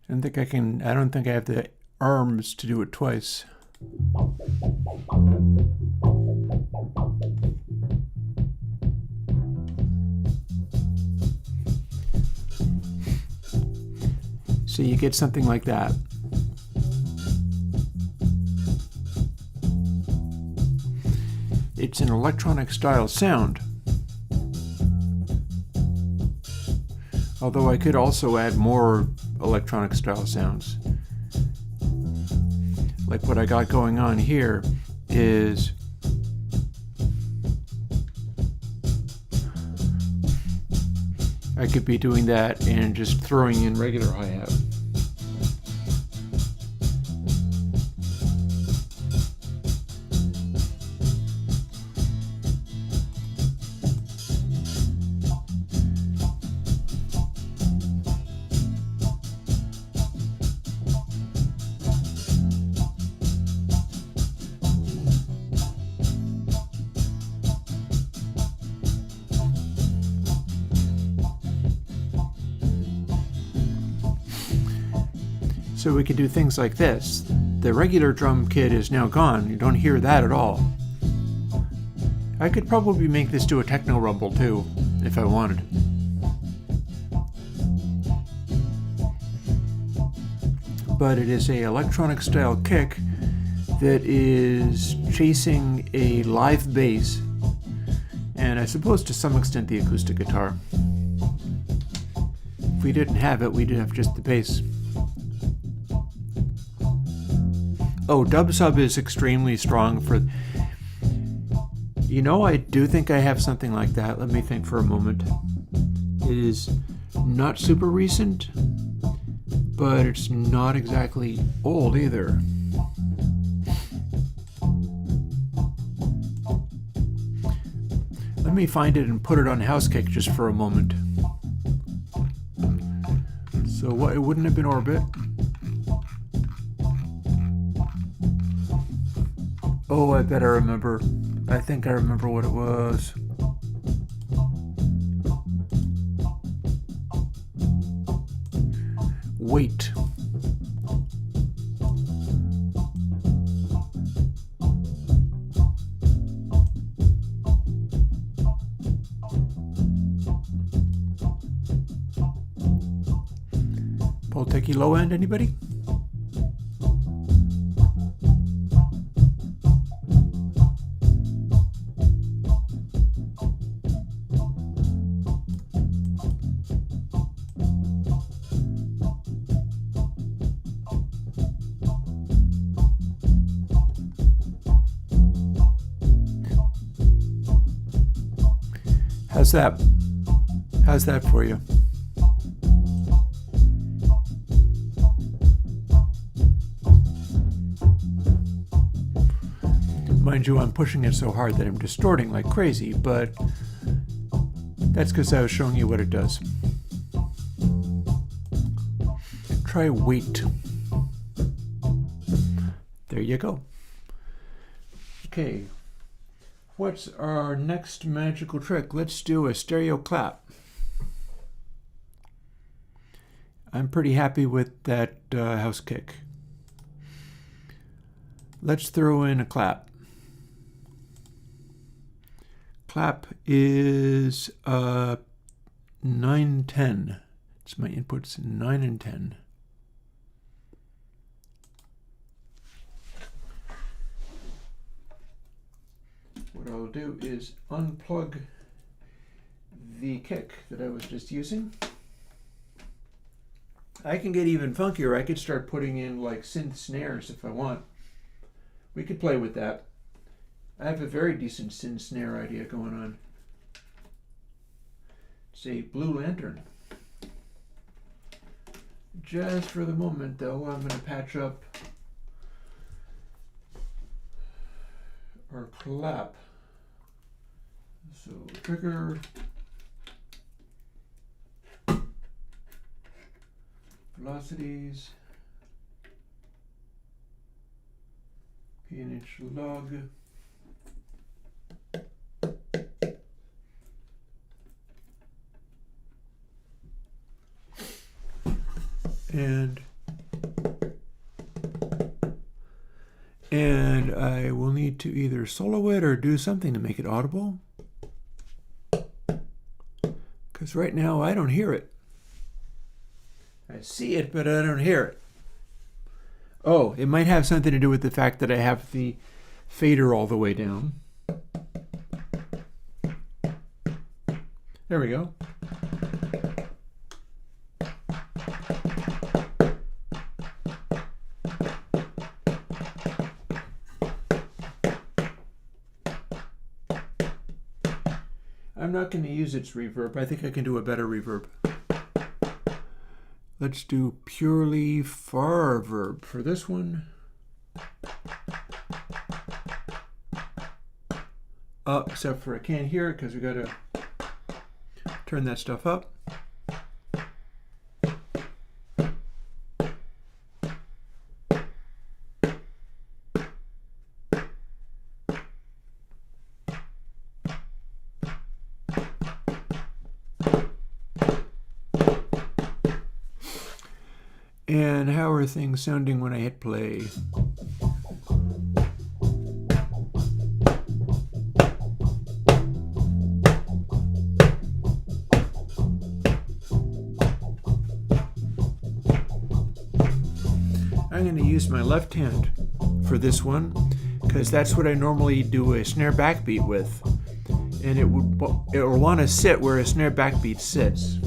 I don't think I have the arms to do it twice. So you get something like that. It's an electronic style sound. Although I could also add more electronic style sounds. Like what I got going on here is I could be doing that and just throwing in regular hi-hat. So we could do things like this. The regular drum kit is now gone. You don't hear that at all. I could probably make this do a techno rumble too, if I wanted. But it is a electronic style kick that is chasing a live bass, and I suppose to some extent the acoustic guitar. If we didn't have it, we'd have just the bass. Oh, dub sub is extremely strong for... You know, I do think I have something like that. Let me think for a moment. It is not super recent, but it's not exactly old either. Let me find it and put it on Housekick just for a moment. So what? It wouldn't have been Orbit. Oh, I bet I remember. I think I remember what it was. Wait. Polteki low end, anybody? How's that? How's that for you? Mind you, I'm pushing it so hard that I'm distorting like crazy, but that's because I was showing you what it does. Try weight. There you go. Okay, what's our next magical trick? Let's do a stereo clap. I'm pretty happy with that house kick. Let's throw in a clap. Clap is 9-10. It's my inputs 9 and 10. What I'll do is unplug the kick that I was just using. I can get even funkier. I could start putting in like synth snares if I want. We could play with that. I have a very decent synth snare idea going on. It's a Blue Lantern. Just for the moment though, I'm going to patch up our clap. So trigger, velocities, p&h log, and I will need to either solo it or do something to make it audible, because right now I don't hear it. I see it, but I don't hear it. Oh, it might have something to do with the fact that I have the fader all the way down. There we go. I'm not going to use its reverb. I think I can do a better reverb. Let's do purely far verb for this one. Except for I can't hear it because we got to turn that stuff up. And how are things sounding when I hit play? I'm going to use my left hand for this one because that's what I normally do a snare backbeat with. And it will want to sit where a snare backbeat sits.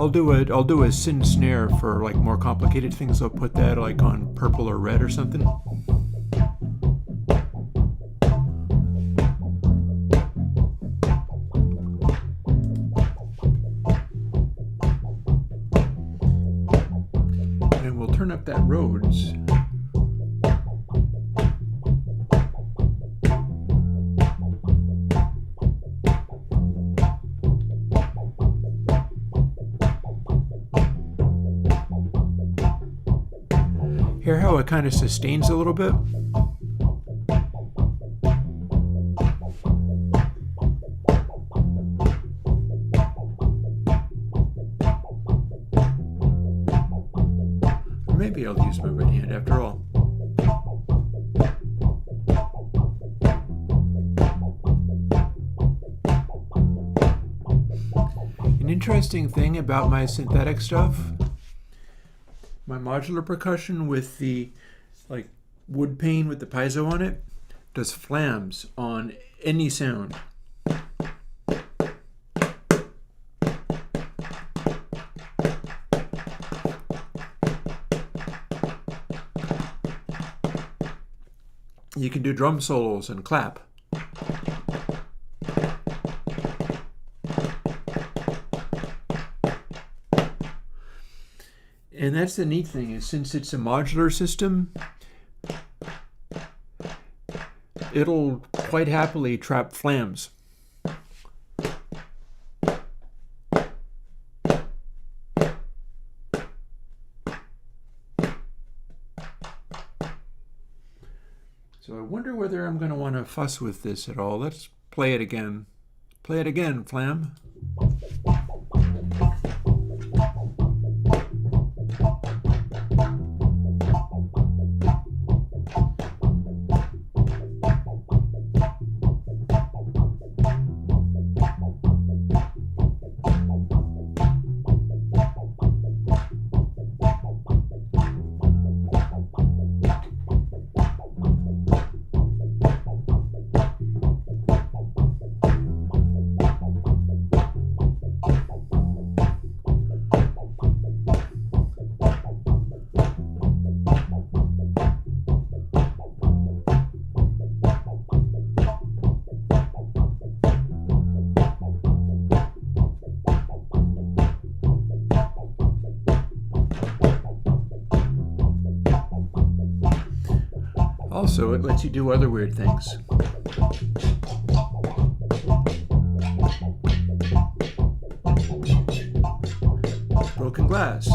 I'll do a synth snare for like more complicated things. I'll put that like on purple or red or something. And we'll turn up that Rhodes. Hear how it kind of sustains a little bit? Or maybe I'll use my right hand after all. interesting thing about my synthetic stuff, my modular percussion with the like wood pane with the piezo on it, does flams on any sound. You can do drum solos and clap. And that's the neat thing, is since it's a modular system, it'll quite happily trap flams. So I wonder whether I'm going to want to fuss with this at all. Let's play it again. Play it again, Flam. Also, it lets you do other weird things. Broken glass.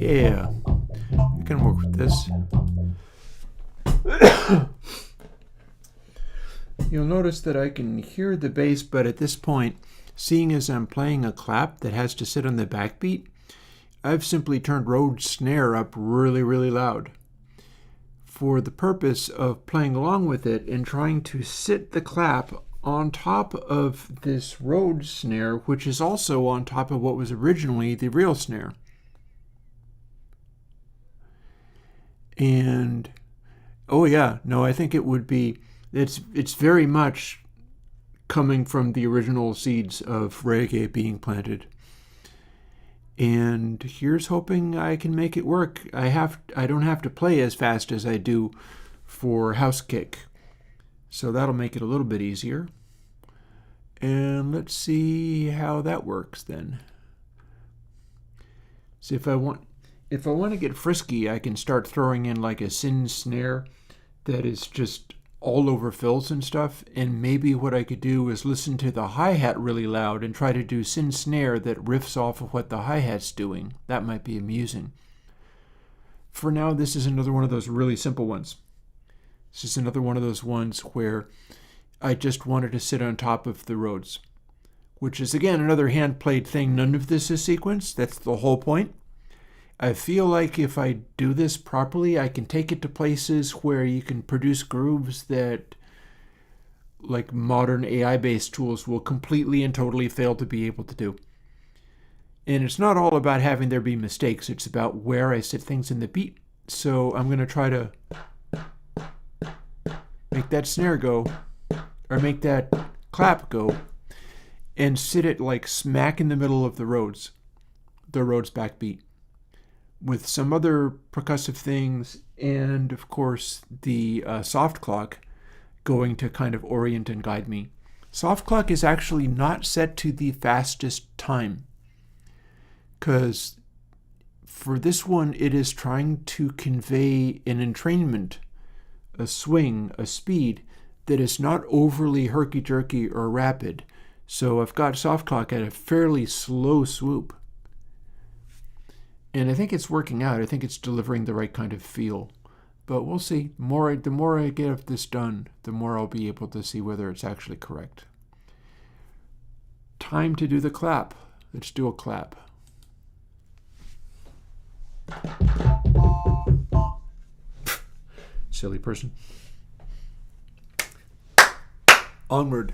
Yeah, you can work with this. You'll notice that I can hear the bass, but at this point, seeing as I'm playing a clap that has to sit on the backbeat, I've simply turned Rhodes snare up really, really loud for the purpose of playing along with it and trying to sit the clap on top of this Rhodes snare, which is also on top of what was originally the real snare. And oh yeah, no, I think it would be, it's very much coming from the original seeds of reggae being planted. And here's hoping I can make it work. I don't have to play as fast as I do for house kick. So that'll make it a little bit easier. And let's see how that works then. See, if I want to get frisky, I can start throwing in like a sin snare that is just all over fills and stuff. And maybe what I could do is listen to the hi-hat really loud and try to do sin snare that riffs off of what the hi-hat's doing. That might be amusing. For now, this is another one of those really simple ones. This is another one of those ones where I just wanted to sit on top of the Rhodes, which is, again, another hand-played thing. None of this is sequenced. That's the whole point. I feel like if I do this properly, I can take it to places where you can produce grooves that, like modern AI-based tools, will completely and totally fail to be able to do. And it's not all about having there be mistakes. It's about where I sit things in the beat. So I'm going to try to make that snare go, or make that clap go, and sit it like smack in the middle of the Rhodes backbeat, with some other percussive things, and of course the soft clock going to kind of orient and guide me. Soft clock is actually not set to the fastest time, because for this one it is trying to convey an entrainment, a swing, a speed that is not overly herky-jerky or rapid. So I've got soft clock at a fairly slow swoop. And I think it's working out. I think it's delivering the right kind of feel. But we'll see. The more I get of this done, the more I'll be able to see whether it's actually correct. Time to do the clap. Let's do a clap. Silly person. Onward.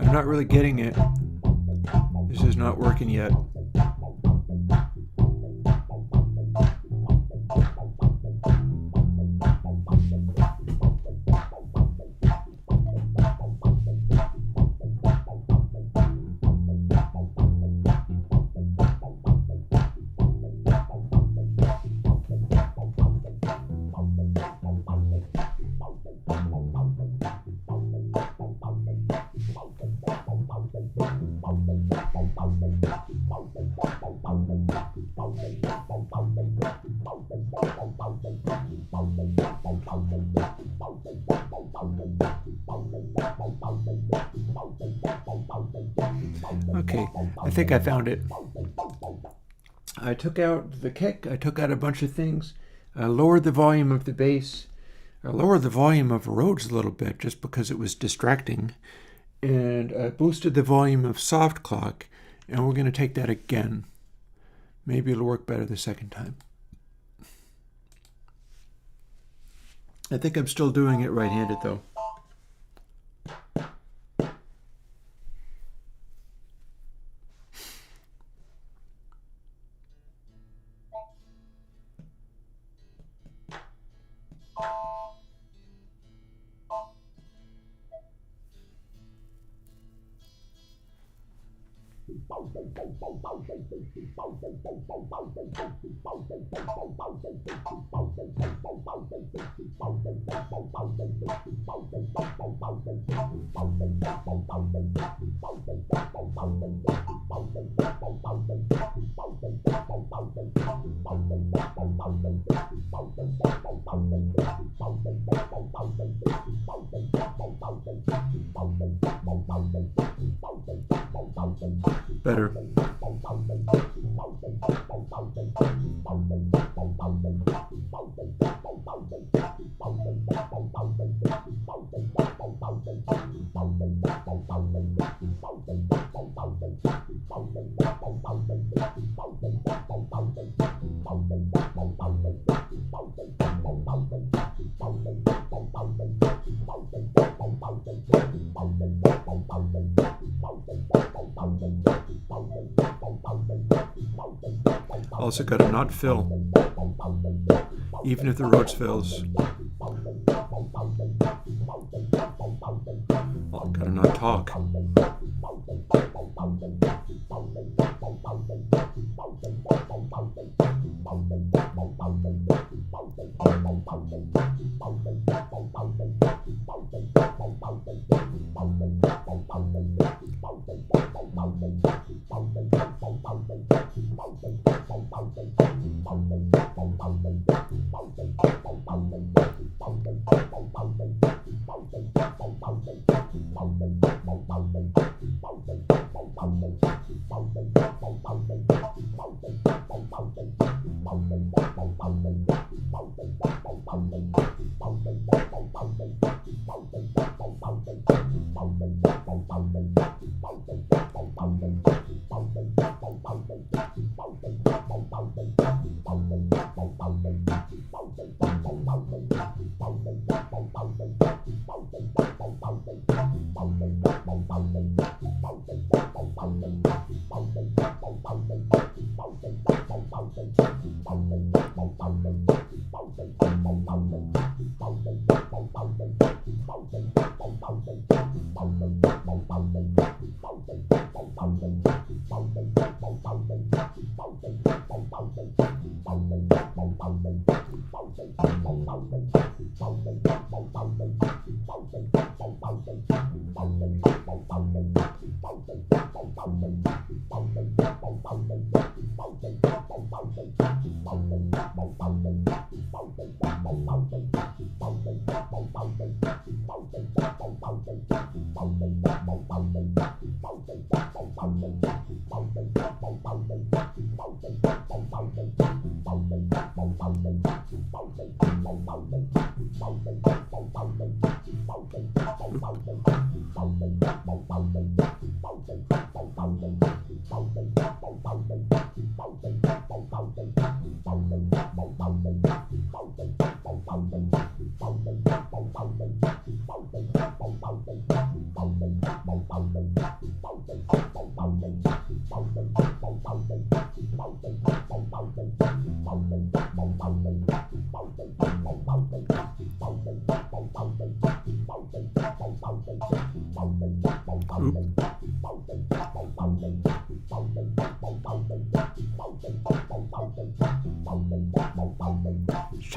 I'm not really getting it. This is not working yet. Okay, I think I found it. I took out the kick, I took out a bunch of things, I lowered the volume of the bass, I lowered the volume of Rhodes a little bit just because it was distracting, and I boosted the volume of soft clock, and we're going to take that again. Maybe it'll work better the second time. I think I'm still doing it right-handed though. Better. Also got to not fill, even if the Rhodes fills. Got to not talk.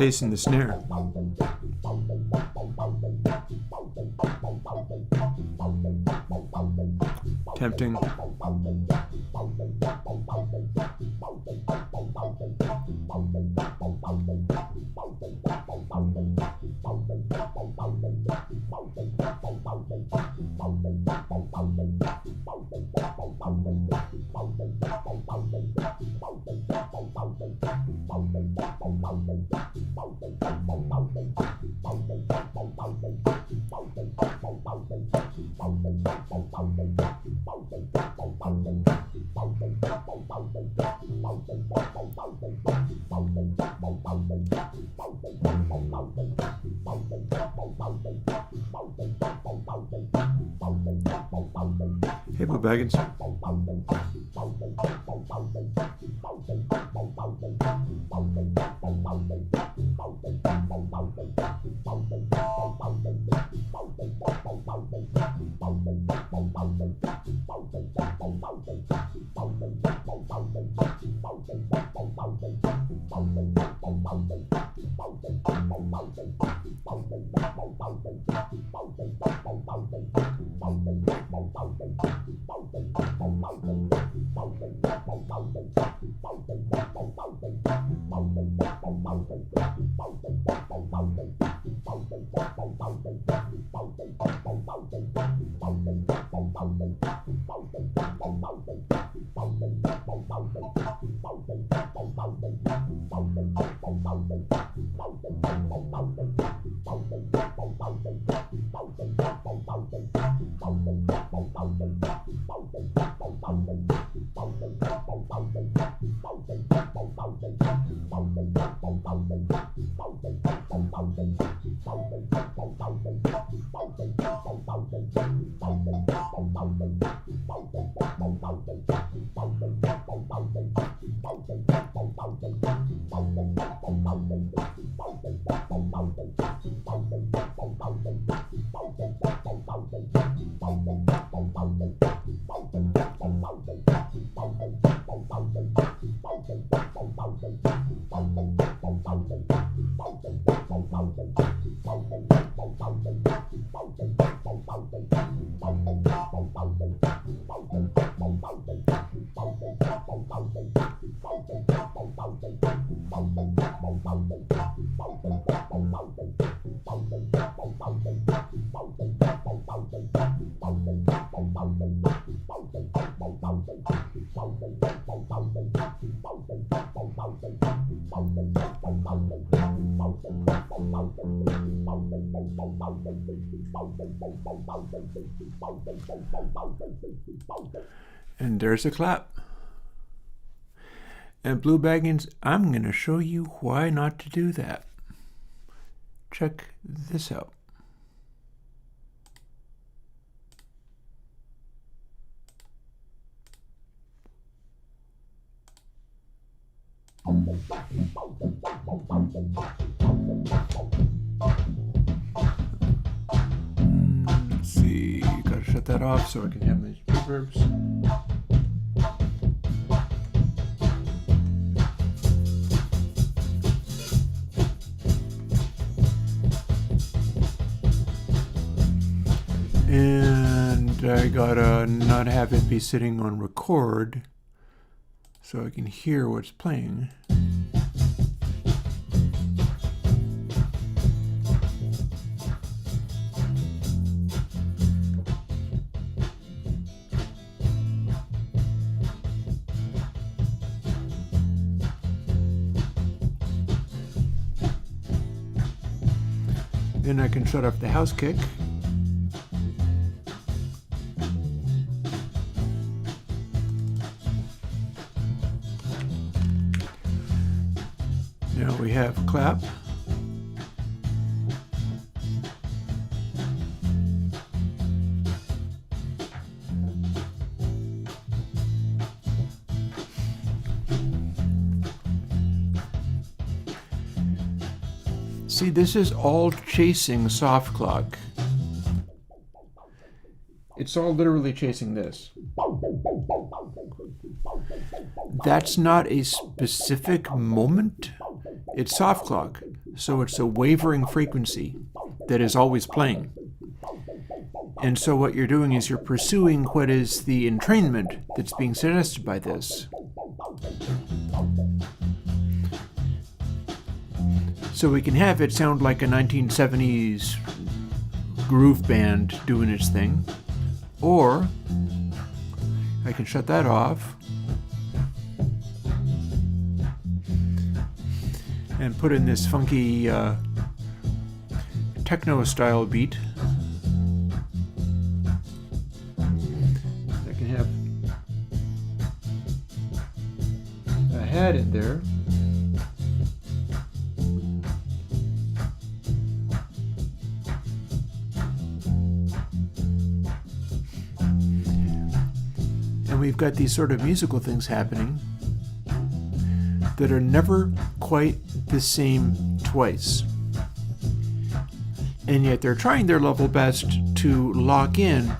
Chasing the snare. Tempting. Hey, Blue Baggins. And there's a clap. And Blue Baggins, I'm going to show you why not to do that. Check this out. Let's see, gotta shut that off so I can have my reverbs. And I gotta not have it be sitting on record so I can hear what's playing. Then I can shut off the house kick. Now we have clap. See, this is all chasing soft clock. It's all literally chasing this. That's not a specific moment. It's soft clock, so it's a wavering frequency that is always playing. And so what you're doing is you're pursuing what is the entrainment that's being suggested by this. So we can have it sound like a 1970s groove band doing its thing, or I can shut that off and put in this funky techno-style beat. I can have a hat in there. And we've got these sort of musical things happening that are never quite the same twice. And yet they're trying their level best to lock in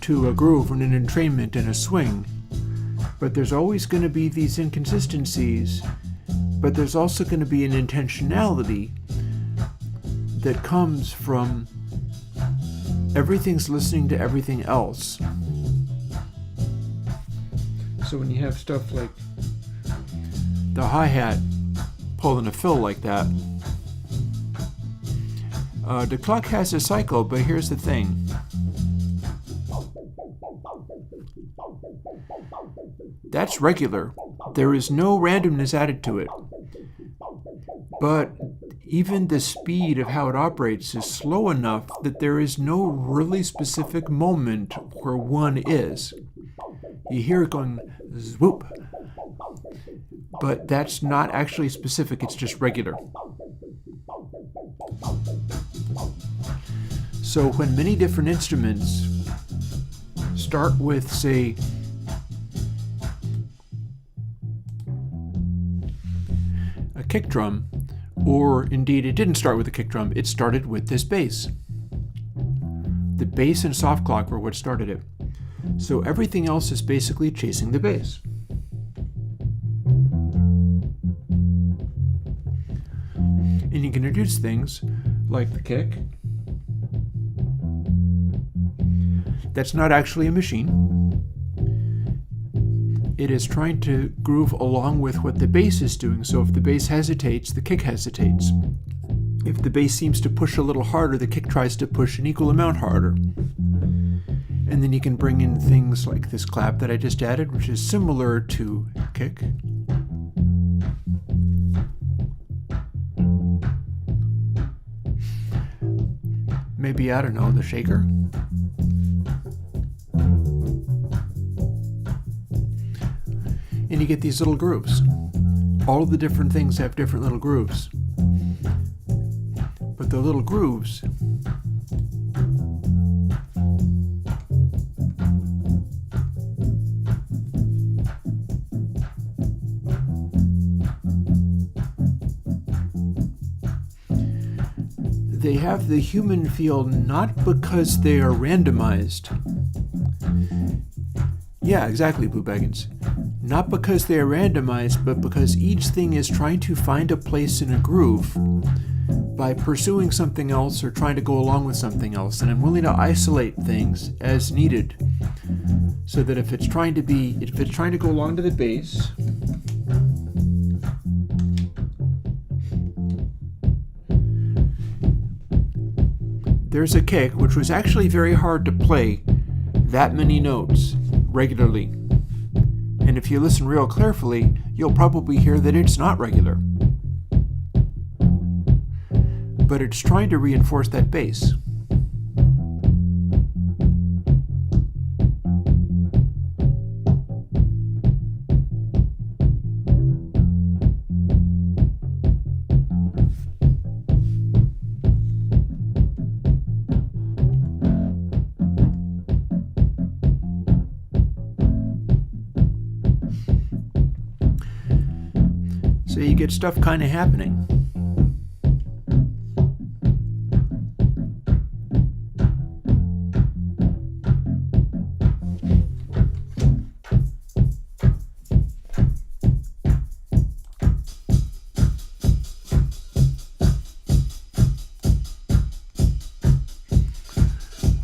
to a groove and an entrainment and a swing. But there's always going to be these inconsistencies, but there's also going to be an intentionality that comes from everything's listening to everything else. So when you have stuff like the hi-hat pulling a fill like that, the clock has a cycle, but here's the thing. That's regular. There is no randomness added to it. But even the speed of how it operates is slow enough that there is no really specific moment where one is. You hear it going swoop, but that's not actually specific, it's just regular. So when many different instruments start with, say, a kick drum, or indeed it didn't start with a kick drum, it started with this bass. The bass and soft clock were what started it. So everything else is basically chasing the bass. And you can introduce things like the kick. That's not actually a machine. it is trying to groove along with what the bass is doing. So if the bass hesitates, the kick hesitates. If the bass seems to push a little harder, the kick tries to push an equal amount harder. And then you can bring in things like this clap that I just added, which is similar to kick. Maybe, I don't know, the shaker. And you get these little grooves. All of the different things have different little grooves. But the little grooves they have the human feel not because they are randomized. Yeah, exactly, Blue Baggins. Not because they are randomized, but because each thing is trying to find a place in a groove by pursuing something else or trying to go along with something else. And I'm willing to isolate things as needed so that if it's trying to go along to the bass, there's a kick, which was actually very hard to play that many notes regularly. And if you listen real carefully, you'll probably hear that it's not regular. But it's trying to reinforce that bass. So you get stuff kind of happening.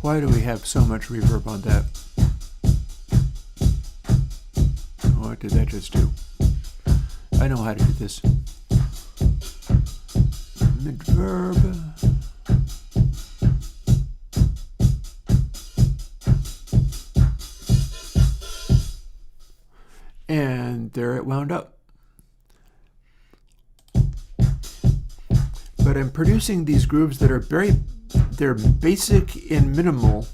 Why do we have so much reverb on that? What did that just do? I know how to do this. Mid-verb. And there it wound up. But I'm producing these grooves that are they're basic and minimal,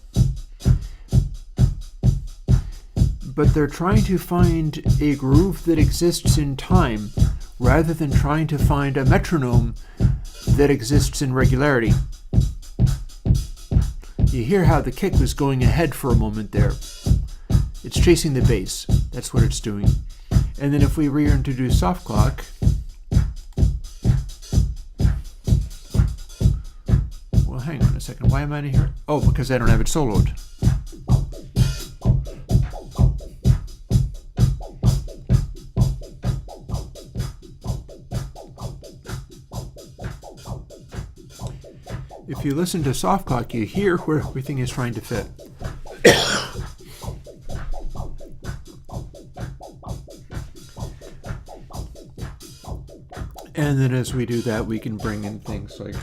but they're trying to find a groove that exists in time rather than trying to find a metronome that exists in regularity. You hear how the kick was going ahead for a moment there. It's chasing the bass. That's what it's doing. And then if we reintroduce soft clock, well, hang on a second. Why am I in here? Oh, because I don't have it soloed. If you listen to soft clock, you hear where everything is trying to fit. And then as we do that, we can bring in things like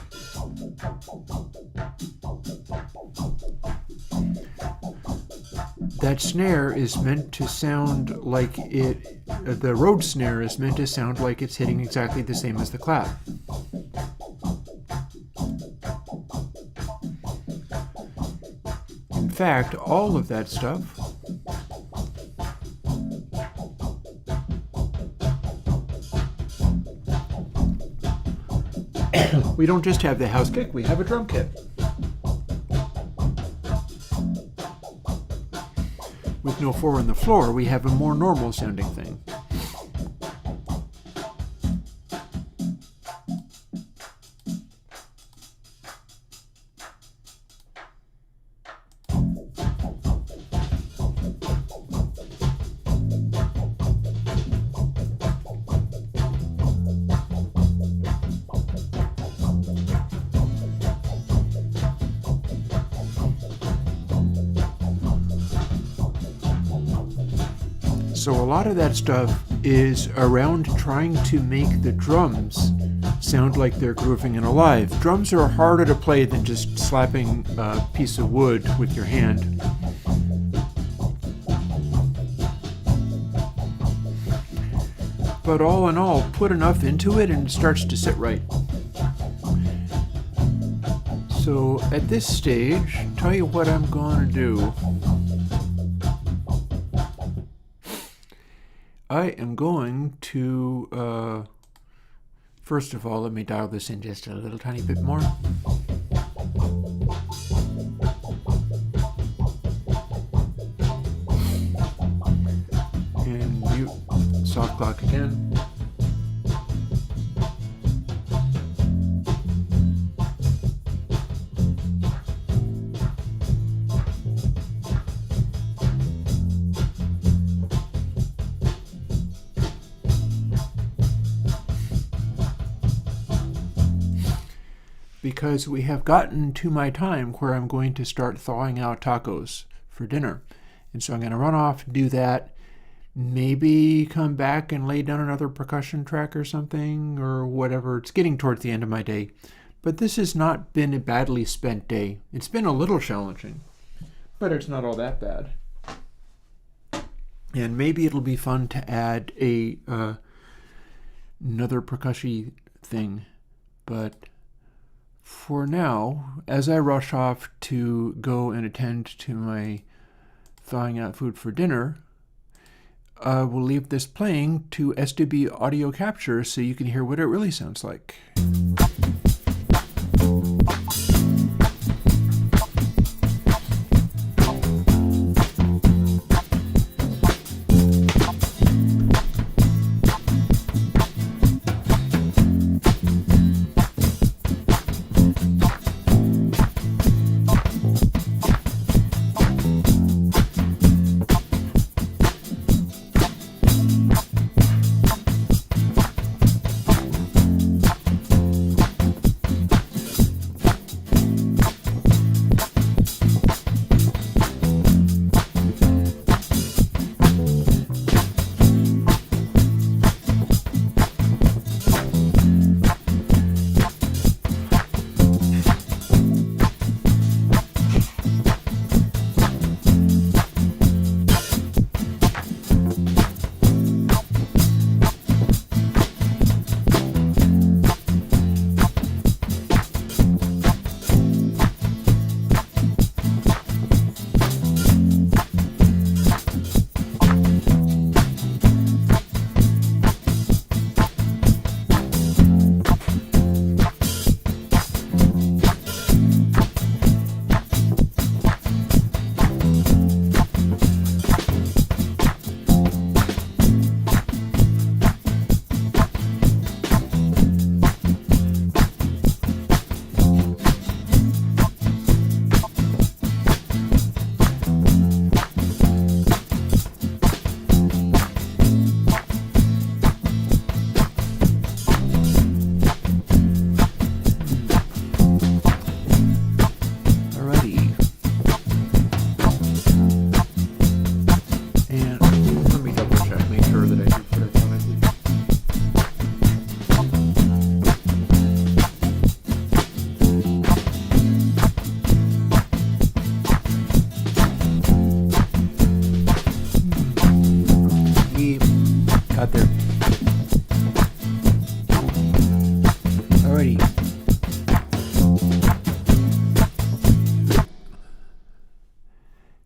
that snare is meant to sound like the Rhodes snare is meant to sound like it's hitting exactly the same as the clap. In fact, all of that stuff we don't just have the house kick, we have a drum kit. With no 4 on the floor, we have a more normal sounding thing. So a lot of that stuff is around trying to make the drums sound like they're grooving and alive. Drums are harder to play than just slapping a piece of wood with your hand. But all in all, put enough into it and it starts to sit right. So at this stage, tell you what I'm going to do. I am going to, first of all, let me dial this in just a little tiny bit more. And mute soft clock again. Because we have gotten to my time where I'm going to start thawing out tacos for dinner. And so I'm going to run off, do that, maybe come back and lay down another percussion track or something or whatever. It's getting towards the end of my day. But this has not been a badly spent day. It's been a little challenging, but it's not all that bad. And maybe it'll be fun to add another percussion thing, but for now, as I rush off to go and attend to my thawing out food for dinner, we'll leave this playing to SDB audio capture so you can hear what it really sounds like.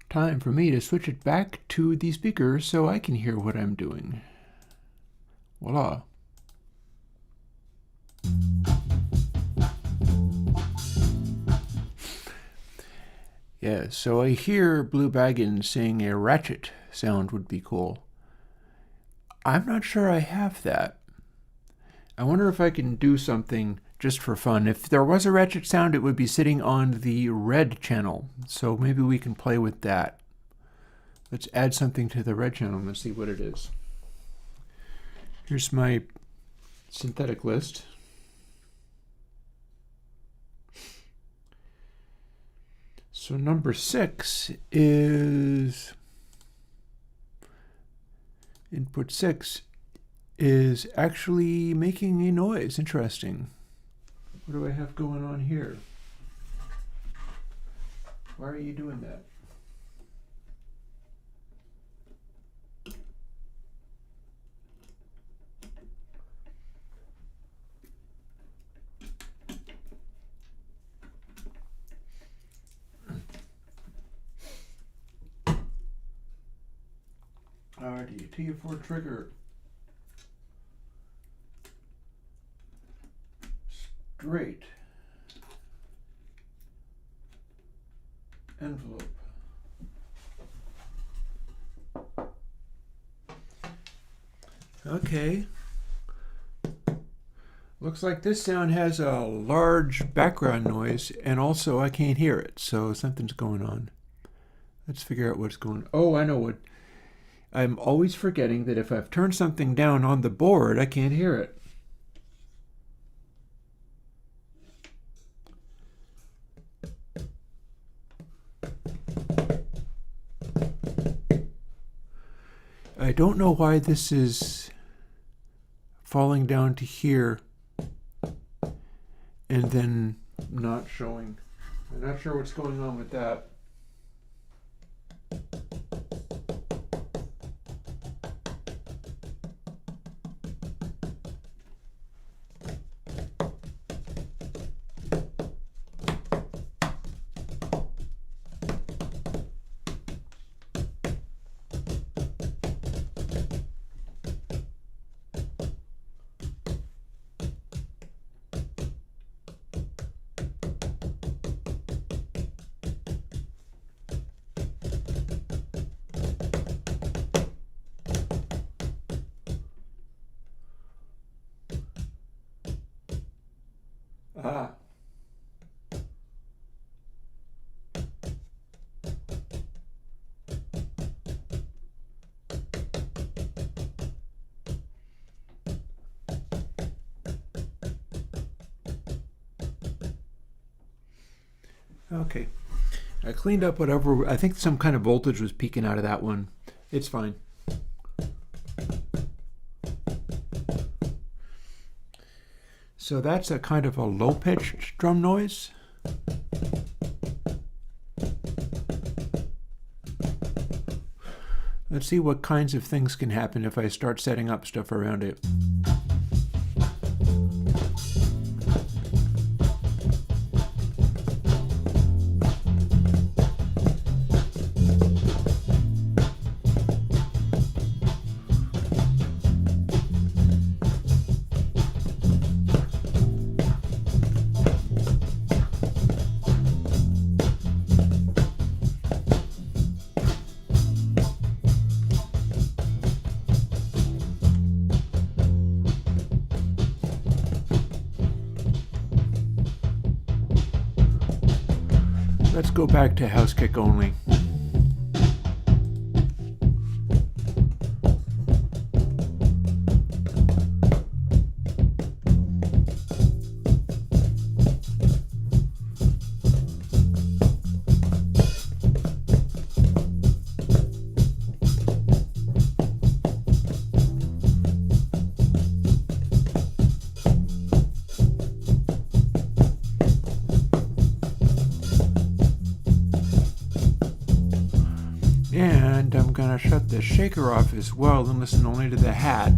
Time for me to switch it back to the speaker so I can hear what I'm doing. Voila. Yeah, so I hear Blue Baggins saying a ratchet sound would be cool. I'm not sure I have that. I wonder if I can do something just for fun. If there was a ratchet sound, it would be sitting on the red channel. So maybe we can play with that. Let's add something to the red channel and let's see what it is. Here's my synthetic list. So number 6 is Input 6 is actually making a noise. Interesting. What do I have going on here? Why are you doing that? Alrighty, T4 trigger. Straight. Envelope. Okay. Looks like this sound has a large background noise, and also I can't hear it, so something's going on. Let's figure out what's going on. Oh, I know what. I'm always forgetting that if I've turned something down on the board, I can't hear it. I don't know why this is falling down to here and then not showing. I'm not sure what's going on with that. Ah. Okay. I cleaned up whatever. I think some kind of voltage was peeking out of that one. It's fine. So that's a kind of a low-pitched drum noise. Let's see what kinds of things can happen if I start setting up stuff around it. Let's go back to house kick only. And I'm going to shut the shaker off as well and listen only to the hat.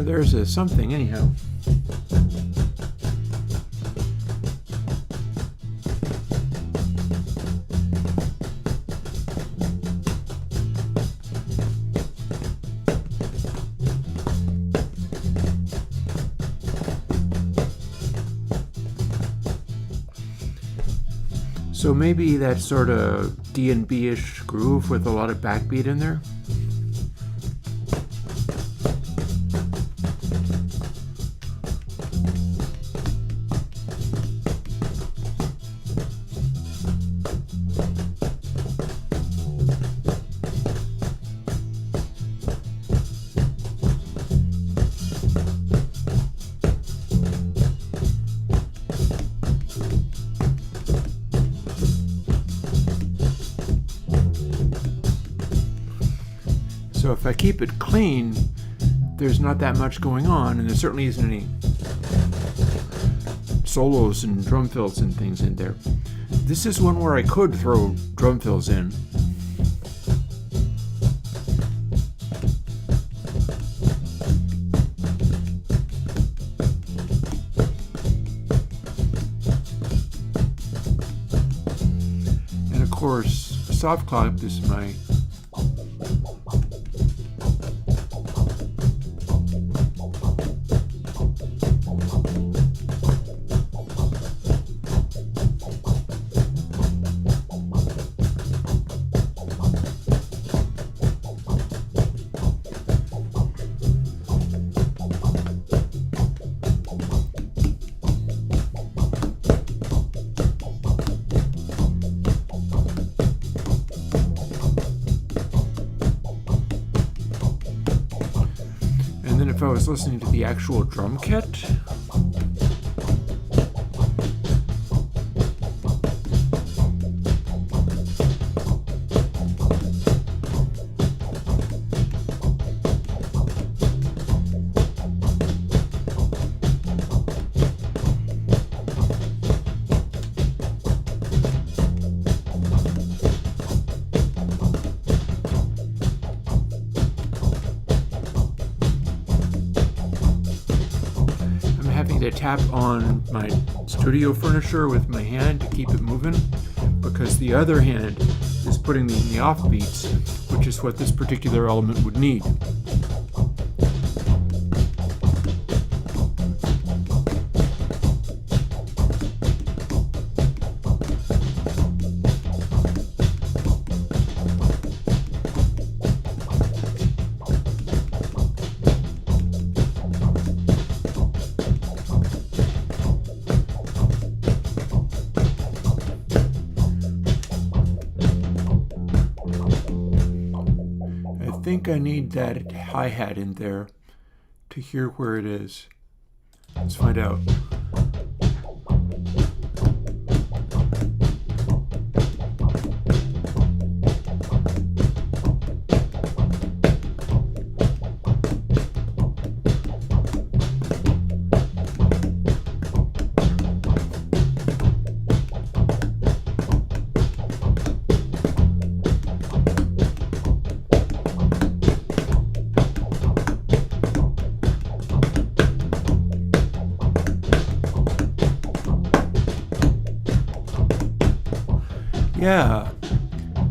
there's a something anyhow. So maybe that sort of D&B-ish groove with a lot of backbeat in there. So if I keep it clean, there's not that much going on, and there certainly isn't any solos and drum fills and things in there. This is one where I could throw drum fills in. And of course, soft clap is my if I was listening to the actual drum kit. To tap on my studio furniture with my hand to keep it moving, because the other hand is putting me in the offbeats, which is what this particular element would need. I think I need that hi-hat in there to hear where it is. Let's find out.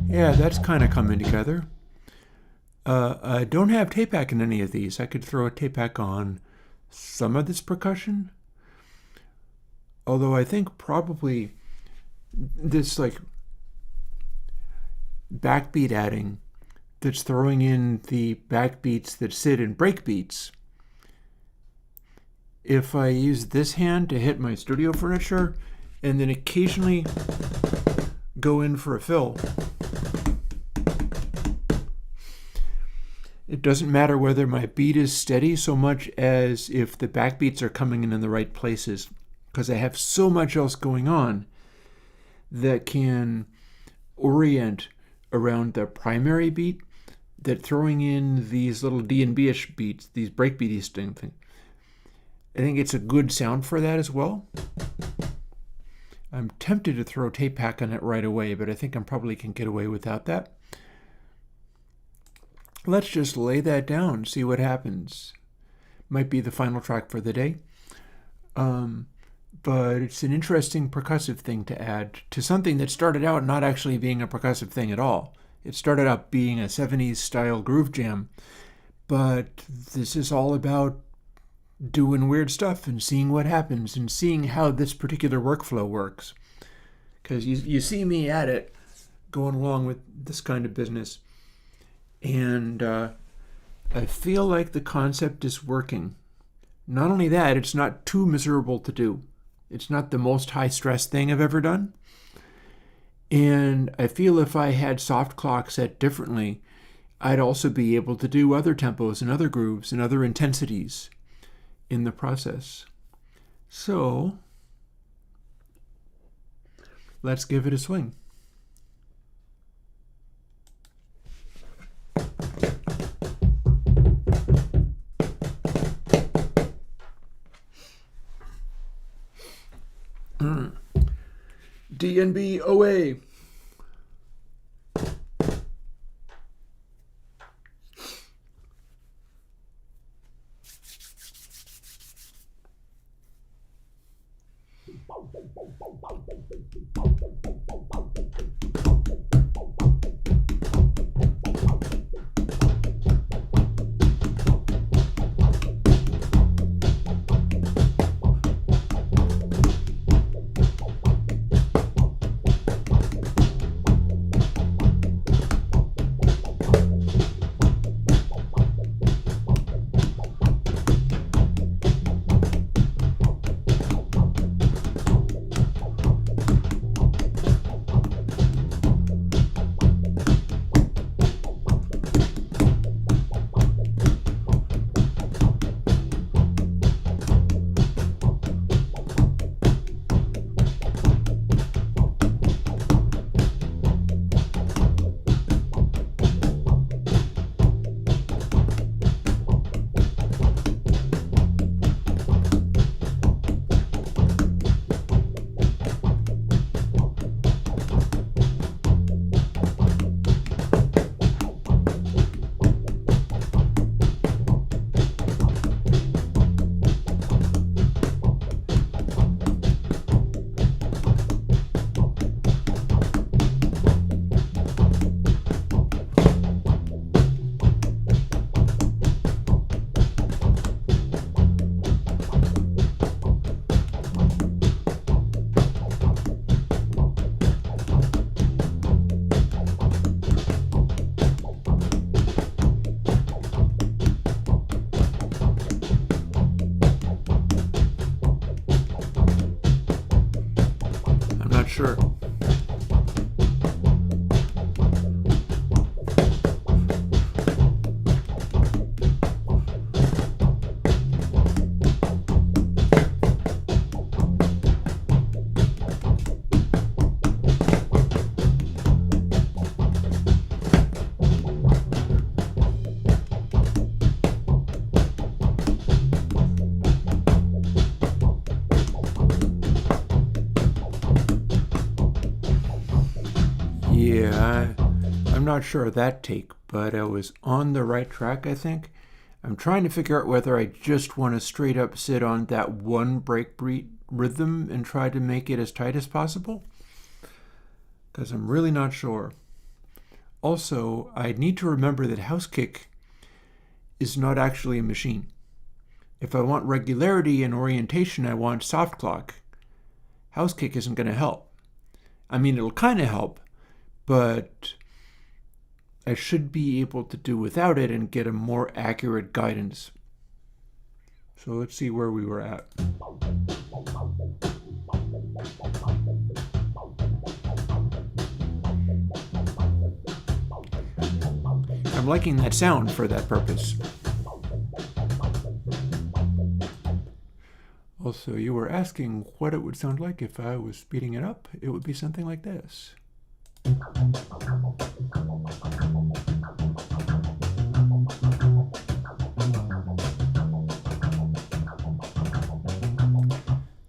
Yeah, that's kind of coming together. I don't have tape back in any of these. I could throw a tape back on some of this percussion. Although I think probably this like backbeat adding that's throwing in the backbeats that sit in breakbeats. If I use this hand to hit my studio furniture and then occasionally go in for a fill, it doesn't matter whether my beat is steady so much as if the backbeats are coming in the right places, because I have so much else going on that can orient around the primary beat, that throwing in these little D&B-ish beats, these breakbeaty things, I think it's a good sound for that as well. I'm tempted to throw tape pack on it right away, but I think I probably can get away without that. Let's just lay that down, see what happens. might be the final track for the day. But it's an interesting percussive thing to add to something that started out not actually being a percussive thing at all. It started out being a 70s style groove jam, but this is all about doing weird stuff and seeing what happens and seeing how this particular workflow works. Because you see me at it going along with this kind of business, and I feel like the concept is working. Not only that, it's not too miserable to do. It's not the most high-stress thing I've ever done. And I feel if I had soft clock set differently, I'd also be able to do other tempos and other grooves and other intensities in the process. So, let's give it a swing. DNB OA. Sure. Yeah, I'm not sure of that take, but I was on the right track, I think. I'm trying to figure out whether I just want to straight up sit on that one breakbeat rhythm and try to make it as tight as possible, because I'm really not sure. Also, I need to remember that house kick is not actually a machine. If I want regularity and orientation, I want soft clock. House kick isn't going to help. I mean, it'll kind of help, but I should be able to do without it and get a more accurate guidance. So let's see where we were at. I'm liking that sound for that purpose. Also, you were asking what it would sound like if I was speeding it up. It would be something like this.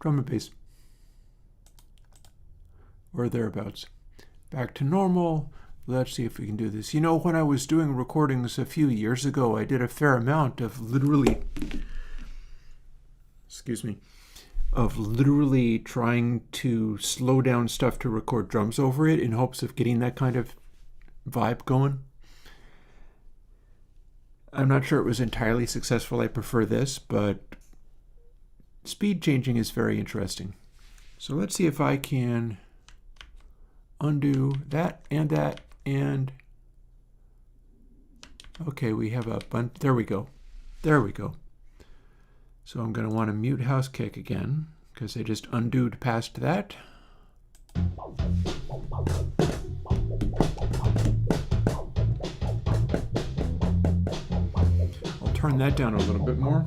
Drum and bass. Or thereabouts. Back to normal. Let's see if we can do this. You know, when I was doing recordings a few years ago, I did a fair amount of literally excuse me, of literally trying to slow down stuff to record drums over it in hopes of getting that kind of vibe going. I'm not sure it was entirely successful. I prefer this, but speed changing is very interesting. So let's see if I can undo that and that and okay, we have a bunch. There we go. There we go. So I'm going to want to mute house kick again because I just undoed past that. I'll turn that down a little bit more.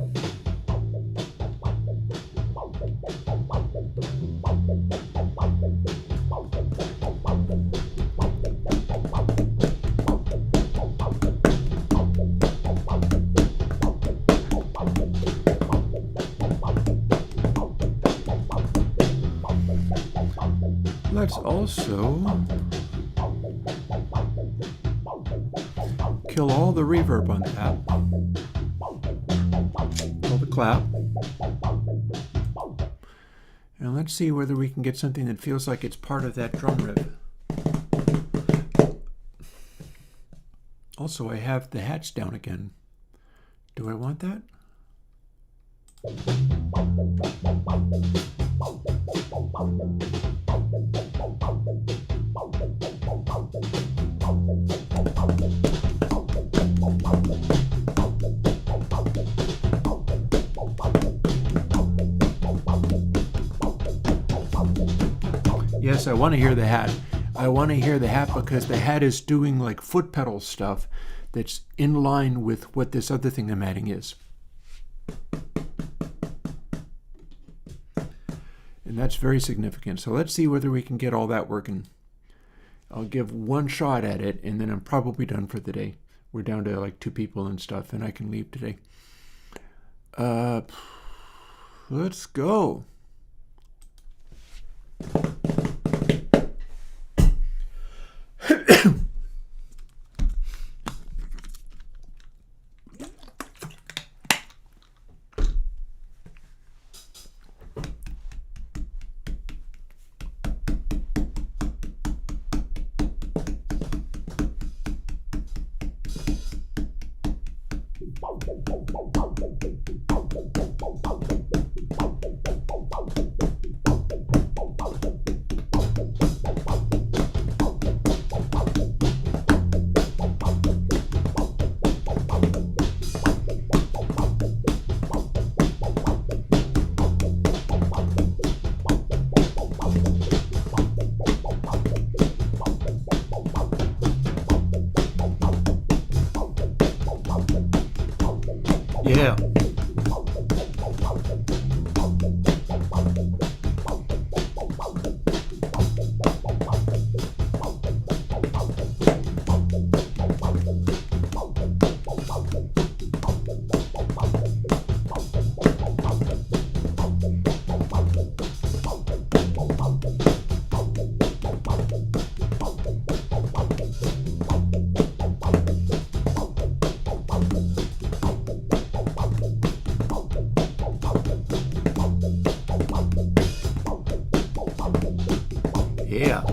Let's also kill all the reverb on that. Kill the clap. And let's see whether we can get something that feels like it's part of that drum riff. Also, I have the hats down again. Do I want that? Yes, I want to hear the hat. I want to hear the hat because the hat is doing like foot pedal stuff that's in line with what this other thing I'm adding is. And that's very significant. So let's see whether we can get all that working. I'll give one shot at it and then I'm probably done for the day. We're down to like 2 people and stuff and I can leave today. Let's go. Yeah. Yeah.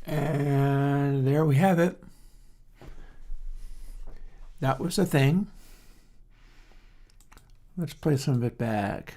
And there we have it. That was a thing. Let's play some of it back.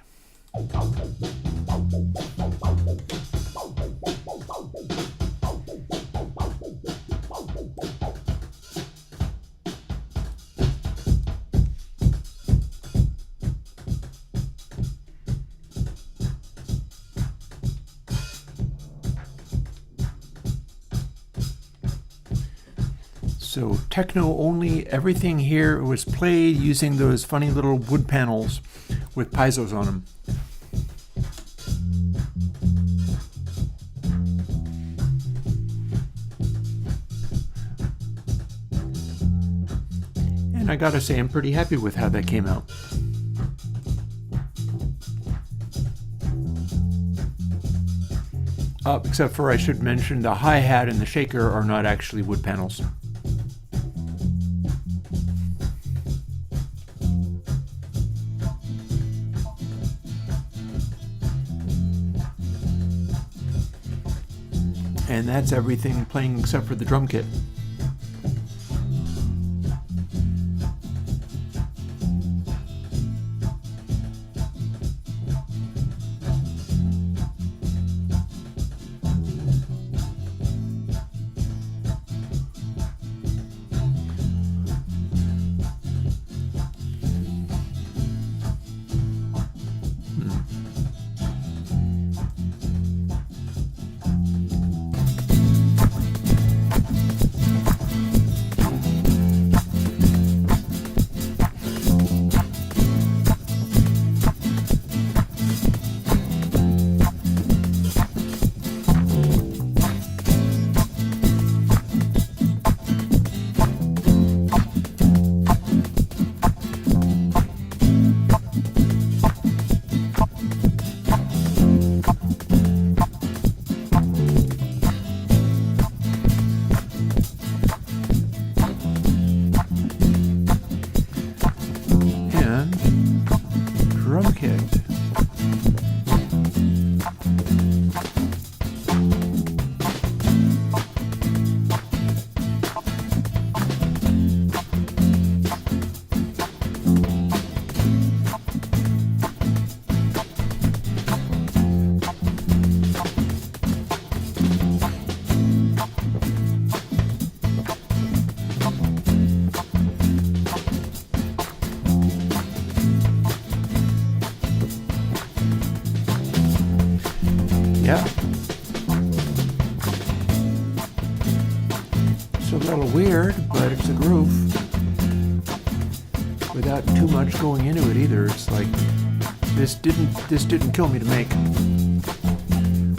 So techno only, everything here was played using those funny little wood panels with piezo's on them. And I gotta say, I'm pretty happy with how that came out. Except for I should mention the hi-hat and the shaker are not actually wood panels. And that's everything playing except for the drum kit. Yeah. It's a little weird, but it's a groove. Without too much going into it either. It's like this didn't kill me to make.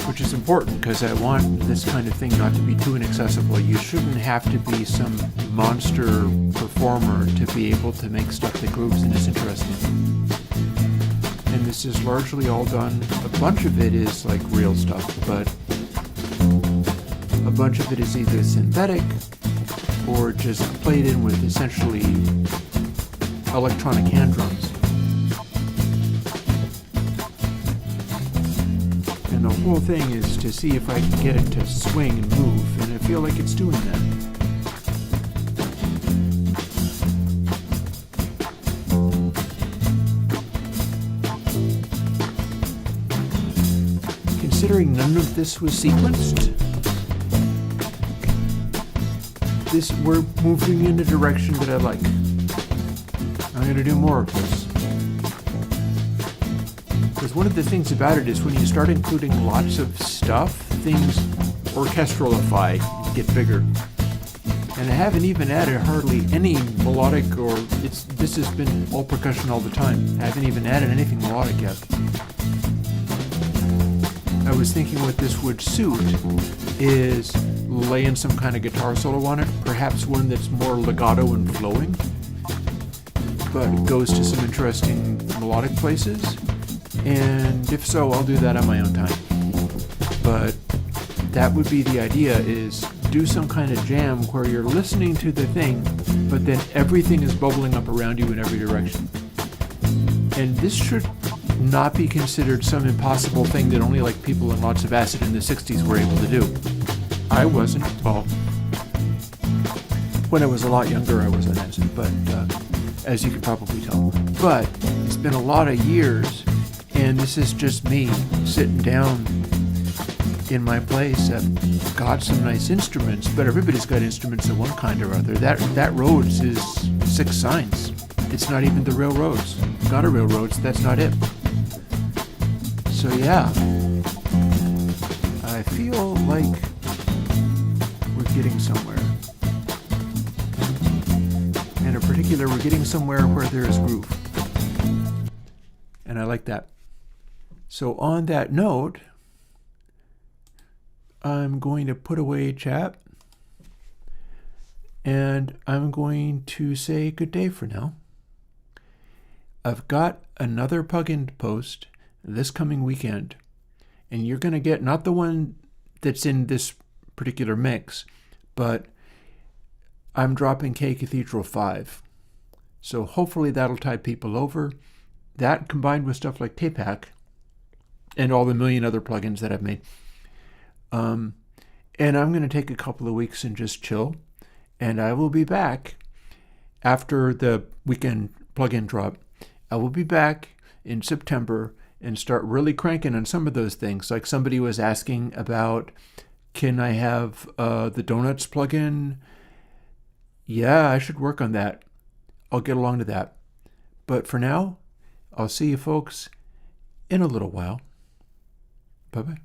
Which is important because I want this kind of thing not to be too inaccessible. You shouldn't have to be some monster performer to be able to make stuff that grooves and is interesting. And this is largely all done. A bunch of it is like real stuff, but a bunch of it is either synthetic or just played in with essentially electronic hand drums. And the whole thing is to see if I can get it to swing and move, and I feel like it's doing that. Considering none of this was sequenced, we're moving in a direction that I like. I'm going to do more of this. Because one of the things about it is when you start including lots of stuff, things orchestralify, get bigger. And I haven't even added hardly any melodic, or this has been all percussion all the time. I haven't even added anything melodic yet. I was thinking what this would suit is laying some kind of guitar solo on it, perhaps one that's more legato and flowing, but it goes to some interesting melodic places. And if so, I'll do that on my own time. But that would be the idea, is do some kind of jam where you're listening to the thing, but then everything is bubbling up around you in every direction. And this should not be considered some impossible thing that only like people in lots of acid in the 60s were able to do. I wasn't. Well, when I was a lot younger, I was on acid, but as you can probably tell. But it's been a lot of years, and this is just me sitting down in my place. I've got some nice instruments, but everybody's got instruments of one kind or other. That Rhodes is 6 signs. It's not even the real Rhodes. Got a real Rhodes, that's not it. So yeah, I feel like we're getting somewhere. And in particular, we're getting somewhere where there is groove. And I like that. So on that note, I'm going to put away chat. And I'm going to say good day for now. I've got another plugin to post this coming weekend. And you're going to get not the one that's in this particular mix, but I'm dropping K Cathedral 5. So hopefully that'll tide people over. That combined with stuff like Tape Hack and all the million other plugins that I've made. And I'm going to take a couple of weeks and just chill. And I will be back after the weekend plugin drop. I will be back in September and start really cranking on some of those things. Like somebody was asking about, can I have the Donuts plugin? Yeah, I should work on that. I'll get along to that. But for now, I'll see you folks in a little while. Bye-bye.